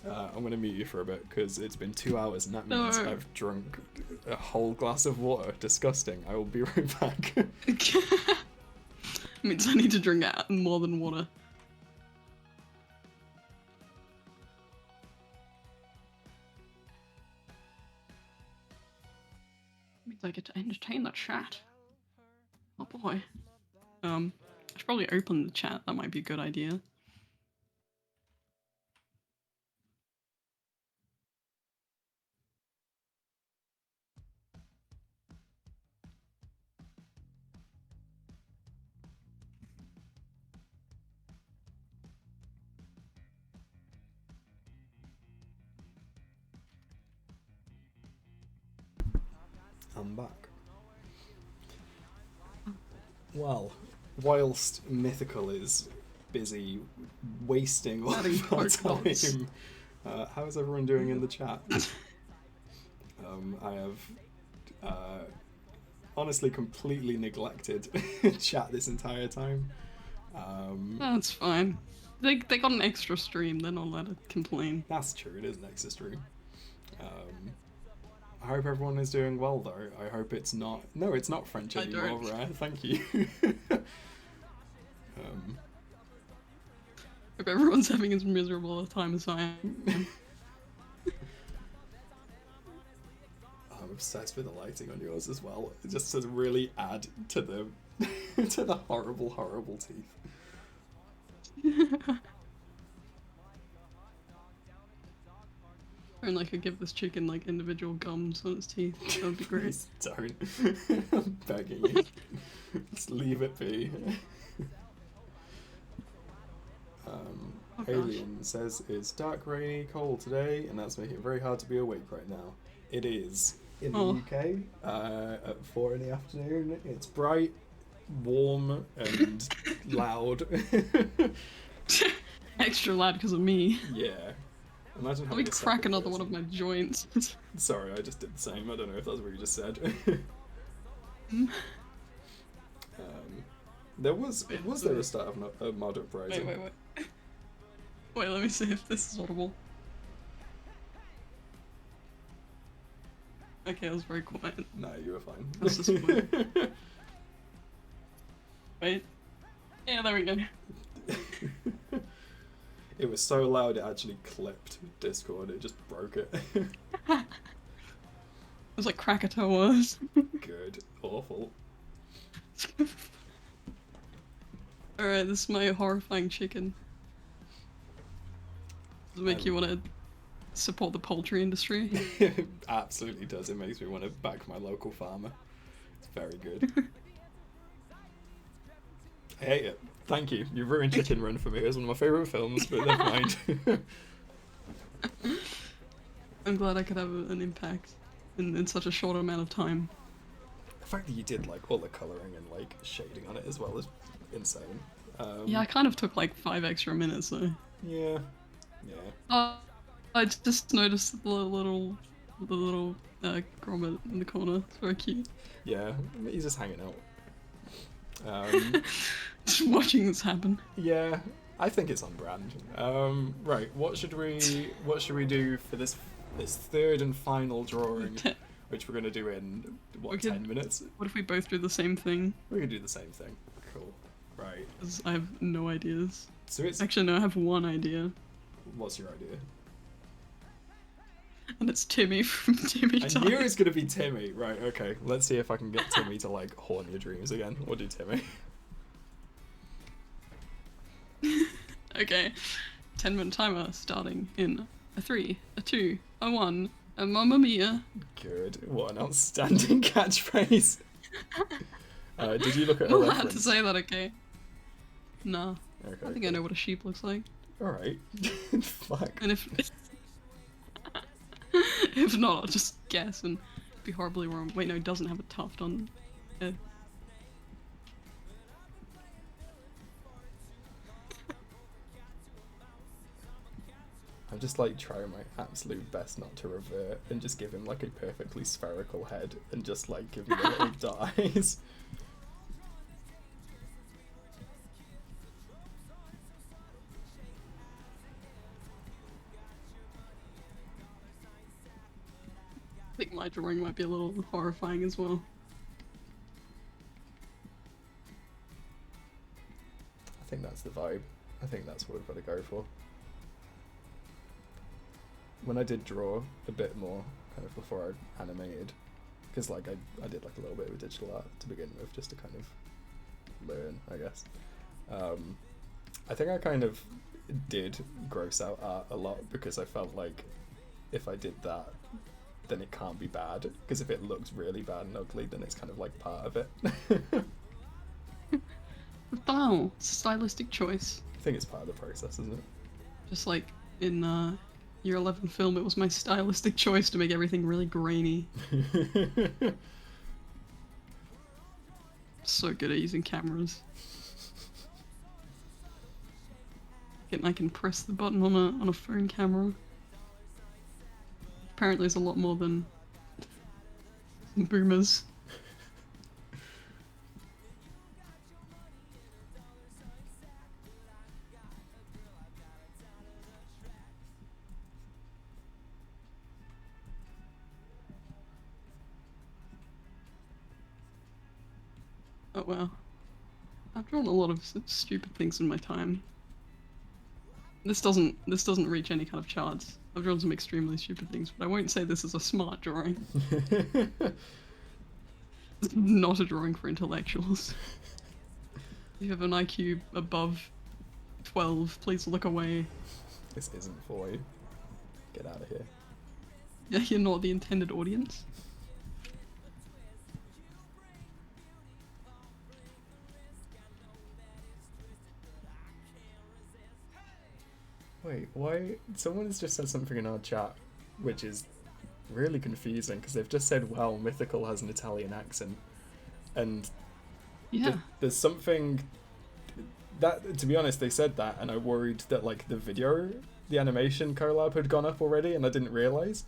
Yeah. I'm going to mute you for a bit because it's been 2 hours and that means I've drunk a whole glass of water. Disgusting. I will be right back. Means I need to drink more than water. Means I get to entertain the chat. Oh boy. I should probably open the chat. That might be a good idea. I'm back. Well, whilst Mythical is busy wasting all of our time, how is everyone doing in the chat? I have honestly completely neglected chat this entire time. That's fine. They got an extra stream, they're not allowed to complain. That's true, it is an extra stream. I hope everyone is doing well though. I hope it's not... No, it's not French anymore, Rare. Thank you. Hope everyone's having as miserable a time as I am. I'm obsessed with the lighting on yours as well. It just to really add to the to the horrible, horrible teeth. And I could give this chicken like individual gums on its teeth. That would be great. Please don't. I'm begging you. Just leave it be. Alien says it's dark, rainy, cold today, and that's making it very hard to be awake right now. It is in the UK at 4 in the afternoon. It's bright, warm, and loud. Extra loud because of me. Yeah. Imagine Let me crack another one of my joints. Sorry, I just did the same. I don't know if that's what you just said. Was there a start of a mod uprising? Wait, let me see if this is audible. Okay, I was very quiet. No, you were fine. That's just fine. Wait. Yeah, there we go. It was so loud it actually clipped Discord, it just broke it. It was like Krakatoa's. Good. Awful. Alright, this is my horrifying chicken. Does it make you want to support the poultry industry? It absolutely does. It makes me want to back my local farmer. It's very good. I hate it. Thank you. You ruined Chicken Run for me. It was one of my favourite films, but never mind. I'm glad I could have an impact in such a short amount of time. The fact that you did like all the colouring and like shading on it as well is insane. Yeah, I kind of took like 5 extra minutes though. Yeah. I just noticed the little grommet in the corner. It's very cute. Yeah, he's just hanging out. Just watching this happen. Yeah, I think it's on brand. Right, what should we do for this third and final drawing, which we're gonna do in 10 minutes? What if we both do the same thing? We can do the same thing. Cool. Right. 'Cause I have no ideas. So it's actually no, I have one idea. What's your idea? And it's Timmy from Timmy I Time. knew it was gonna be Timmy. Right. Okay. Let's see if I can get Timmy to like haunt your dreams again. We'll do Timmy. Okay, 10-minute timer starting in a 3, a 2, a 1, a Mamma Mia. Good. What an outstanding catchphrase. Did you look at a I'm reference? allowed to say that, okay? Nah. Okay, I think I know what a sheep looks like. Alright. Fuck. And if if not, I'll just guess and be horribly wrong. Wait, no, it doesn't have a tuft on it. I'm just like trying my absolute best not to revert and just give him like a perfectly spherical head and just like give him the little dot eyes. I think my drawing might be a little horrifying as well. I think that's the vibe. I think that's what we've got to go for. When I did draw a bit more, kind of before I animated, because like I did like a little bit of digital art to begin with, just to kind of learn, I guess. I think I kind of did gross out art a lot because I felt like if I did that, then it can't be bad, because if it looks really bad and ugly, then it's kind of like part of it. Wow, it's a stylistic choice. I think it's part of the process, isn't it? Just like in Year 11 film, it was my stylistic choice to make everything really grainy. So good at using cameras. I can press the button on a phone camera. Apparently, it's a lot more than boomers. Oh wow. I've drawn a lot of stupid things in my time. This doesn't reach any kind of charts. I've drawn some extremely stupid things, but I won't say this is a smart drawing. It's not a drawing for intellectuals. If you have an IQ above 12, please look away. This isn't for you. Get out of here. Yeah, you're not the intended audience. Wait, why? Someone has just said something in our chat, which is really confusing, because they've just said, well, Mythical has an Italian accent. And yeah, there's something... that, to be honest, they said that, and I worried that, like, the animation collab had gone up already, and I didn't realise.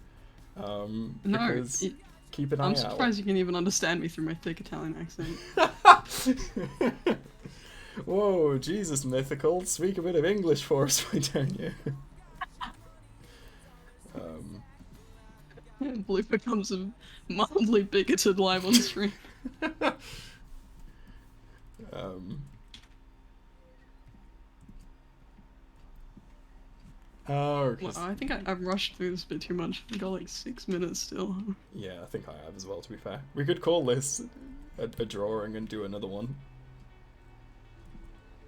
Because keep an eye out. I'm surprised you can even understand me through my thick Italian accent. Whoa, Jesus, Mythical, speak a bit of English for us, why don't you? Blue becomes a mildly bigoted live on stream. Oh, well, I think I've rushed through this a bit too much. We've got like 6 minutes still. Yeah, I think I have as well, to be fair. We could call this a drawing and do another one.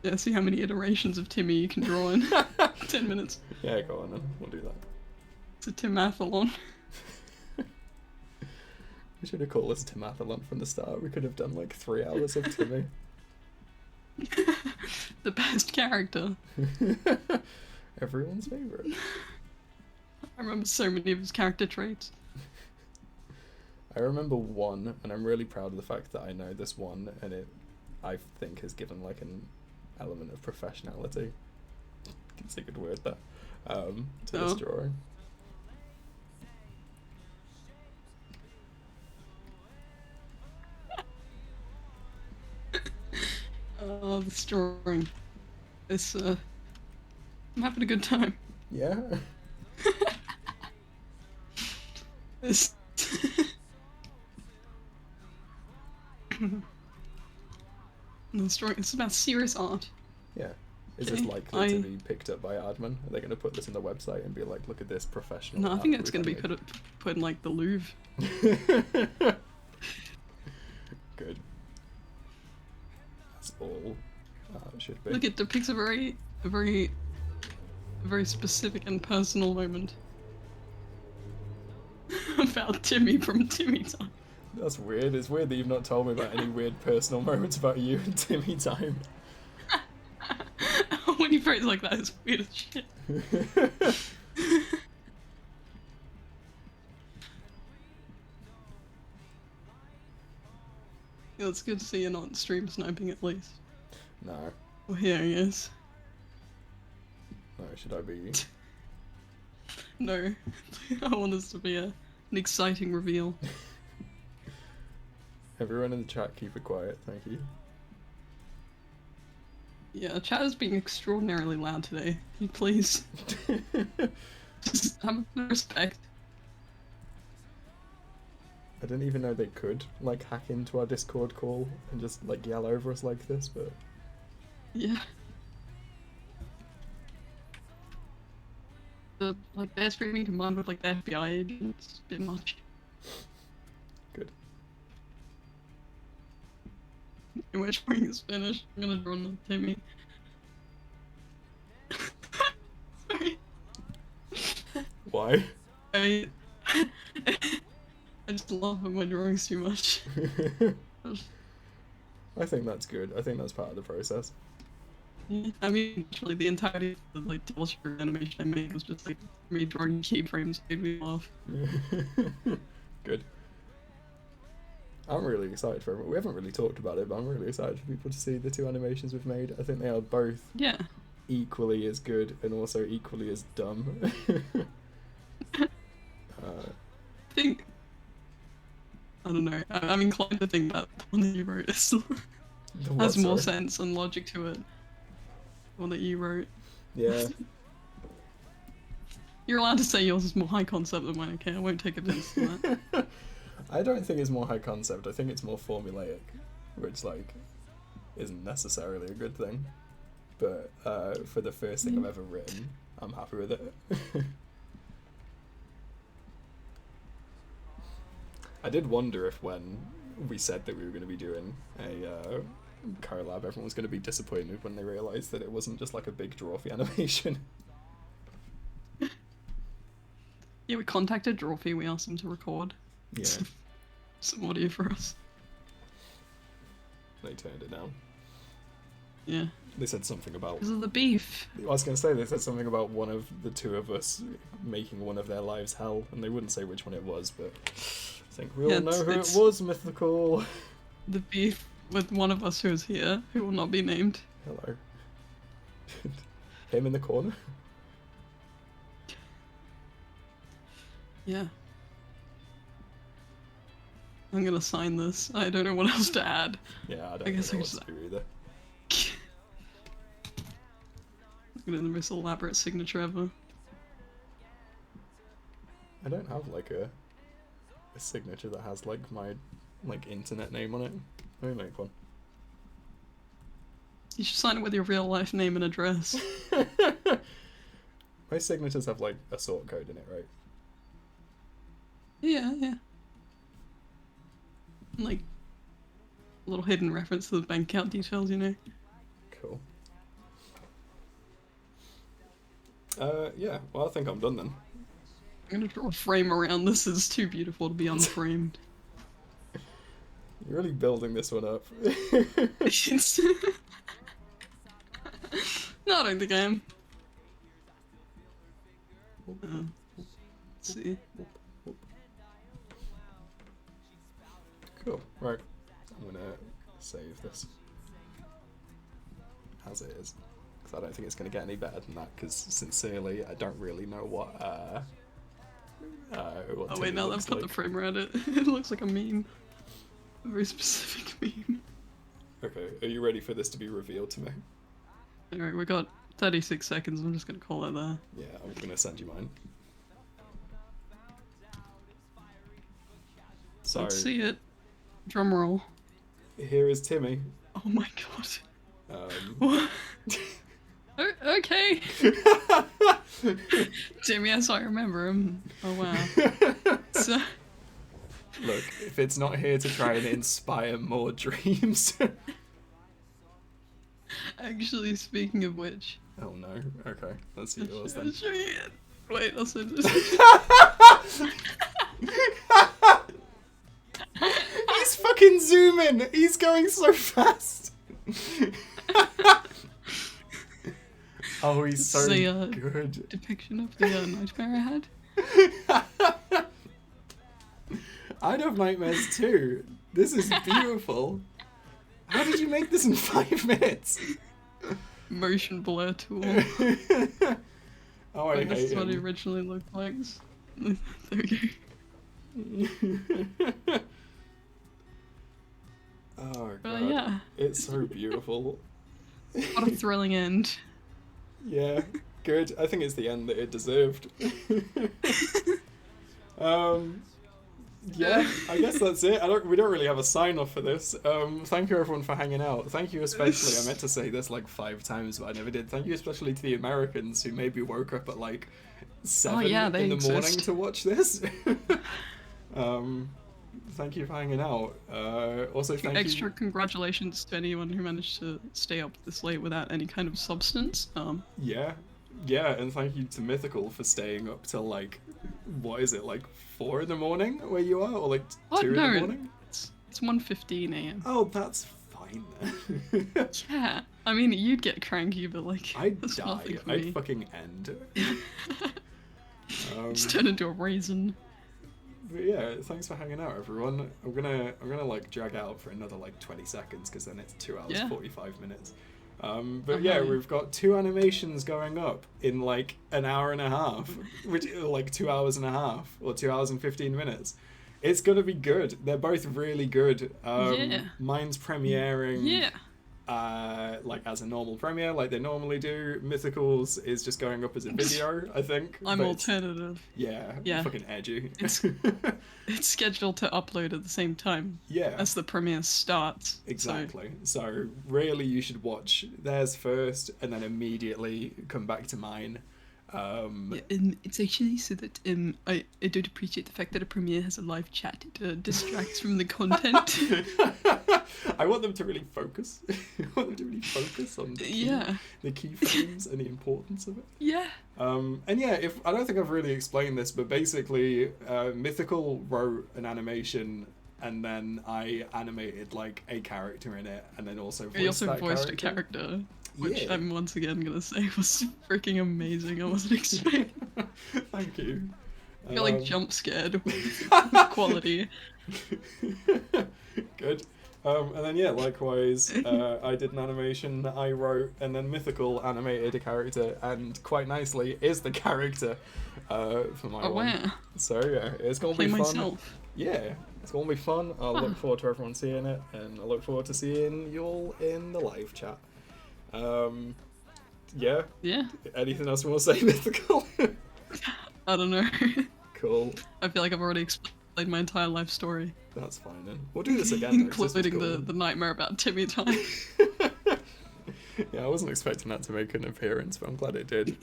Yeah, see how many iterations of Timmy you can draw in 10 minutes. Yeah, go on then. We'll do that. It's a Timathlon. We should have called this Timathlon from the start. We could have done like 3 hours of Timmy. The best character. Everyone's favourite. I remember so many of his character traits. I remember one, and I'm really proud of the fact that I know this one, and it, I think, has given like an element of professionality. It's a good word there. To this drawing. Oh, this drawing. It's I'm having a good time. Yeah. This. This drawing. It's about serious art. Yeah. Is this likely to be picked up by admin? Are they going to put this on the website and be like, look at this professional? No, I think it's going to be put in like the Louvre. Good. That's all it should be. Look, it depicts a very specific and personal moment about Timmy from Timmy Time. That's weird. It's weird that you've not told me about any weird personal moments about you and Timmy Time. When you phrase like that, it's weird as shit. Yeah, it's good to see you're not stream sniping at least. No. Well, here he is. No, should I be? No. I want this to be an exciting reveal. Everyone in the chat, keep it quiet, thank you. Yeah, chat is being extraordinarily loud today. Can you please? Just have a bit of respect. I didn't even know they could, like, hack into our Discord call and just, like, yell over us like this, but... Yeah. They're streaming combined with, like, the FBI agents, a bit much. Good. In which point is finished, I'm gonna draw another Timmy. Sorry. Why? I just laugh at my drawings too much. I think that's good. I think that's part of the process. Yeah, I mean, actually, the entirety of the teleshow animation I made was just like me drawing keyframes, made me laugh. Good. I'm really excited for it. We haven't really talked about it, but I'm really excited for people to see the two animations we've made. I think they are both equally as good and also equally as dumb. I don't know. I'm inclined to think that the one that you wrote has more sense and logic to it. The one that you wrote. Yeah. You're allowed to say yours is more high concept than mine, okay? I won't take offense to that. I don't think it's more high concept. I think it's more formulaic, which, like, isn't necessarily a good thing. But for the first thing I've ever written, I'm happy with it. I did wonder if when we said that we were going to be doing a collab, everyone was going to be disappointed when they realised that it wasn't just like a big dwarfy animation. Yeah, we contacted Drawfee, we asked them to record some audio for us. They turned it down. Yeah. They said something about... Because of the beef. I was going to say, they said something about one of the two of us making one of their lives hell, and they wouldn't say which one it was, but I think we all know who it was, Mythical. The beef with one of us who is here, who will not be named. Hello. Him in the corner? Yeah. I'm gonna sign this. I don't know what else to add. Yeah, I don't know what to do either. Look at the most elaborate signature ever. I don't have like a signature that has like my internet name on it. Let me make one. You should sign it with your real life name and address. My signatures have like a sort code in it, right? Yeah. Like, a little hidden reference to the bank account details, you know? Cool. Yeah, well I think I'm done then. I'm gonna draw a frame around this, it's too beautiful to be unframed. You're really building this one up. No, I don't think I am. Let's see. Cool, right. I'm gonna save this as it is, because I don't think it's gonna get any better than that, because sincerely, I don't really know what oh wait, now I've put the frame around it. It looks like a meme. A very specific meme. Okay, are you ready for this to be revealed to me? Alright, we got 36 seconds, I'm just gonna call it there. Yeah, I'm gonna send you mine. So, let's see it. Drum roll. Here is Timmy. Oh my god. What? Okay. Tim, yes, I remember him. Oh wow. So... Look, if it's not here to try and inspire more dreams. Actually, speaking of which. Oh no. Okay, let's see yours then. Wait, I'll send this. He's fucking zooming! He's going so fast! Oh, he's so good. Depiction of the nightmare I had. I'd have nightmares too. This is beautiful. How did you make this in 5 minutes? Motion blur tool. Oh, I hate this is what him. it originally looked like. There we go. Oh god. Yeah. It's so beautiful. What a thrilling end. Yeah, good. I think it's the end that it deserved. Yeah, I guess that's it. We don't really have a sign off for this. Thank you everyone for hanging out. Thank you especially, I meant to say this like 5 times, but I never did. Thank you especially to the Americans who maybe woke up at like 7 in the morning to watch this. Thank you for hanging out. Also, thank Extra congratulations to anyone who managed to stay up this late without any kind of substance. Yeah, and thank you to Mythical for staying up till like, what is it, like 4 in the morning where you are, or like 2 in the morning? It's 1:15 a.m. Oh, that's fine then. Yeah, I mean you'd get cranky, but like I'd die. I'd fucking end. Just turn into a raisin. But yeah, thanks for hanging out, everyone. I'm gonna like drag out for another like 20 seconds because then it's 2 hours 45 minutes. But yeah, we've got 2 animations going up in like an hour and a half, which like 2 hours and a half or 2 hours and 15 minutes. It's gonna be good. They're both really good. Mine's premiering like as a normal premiere, like they normally do. Mythical's is just going up as a video, I think. I'm alternative. Yeah, fucking edgy. It's scheduled to upload at the same time. Yeah. As the premiere starts. Exactly. So really, you should watch theirs first, and then immediately come back to mine. It's actually so that I don't appreciate the fact that a premiere has a live chat. It distracts from the content. I want them to really focus. I want them to really focus on the key frames and the importance of it. Yeah. And yeah, if I don't think I've really explained this, but basically, Mythical wrote an animation, and then I animated like a character in it, and then also voiced a character. Which I'm once again gonna say was freaking amazing. I wasn't expecting. Thank you. I feel like jump scared with quality. Good. And then yeah, likewise, I did an animation that I wrote, and then Mythical animated a character, and quite nicely is the character for my one. Wow. So yeah, it's gonna be fun. Myself. Yeah, it's gonna be fun. I'll look forward to everyone seeing it, and I look forward to seeing you all in the live chat. Yeah. Anything else you want to say, Mythical? I don't know. Cool. I feel like I've already explained my entire life story. That's fine then. We'll do this again. Including the nightmare about Timmy time. Yeah, I wasn't expecting that to make an appearance, but I'm glad it did.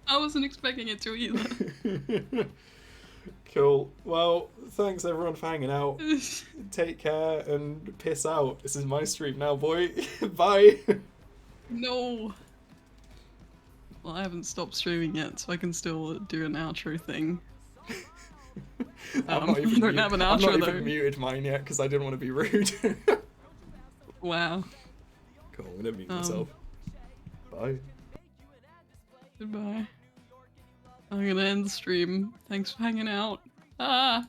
I wasn't expecting it to either. Cool. Well, thanks everyone for hanging out. Take care and piss out. This is my stream now, boy. Bye. No. Well, I haven't stopped streaming yet, so I can still do an outro thing. I'm not even muted mine yet because I didn't want to be rude. Wow. Cool, I'm gonna mute myself. Bye. Goodbye. I'm gonna end the stream. Thanks for hanging out. Ah!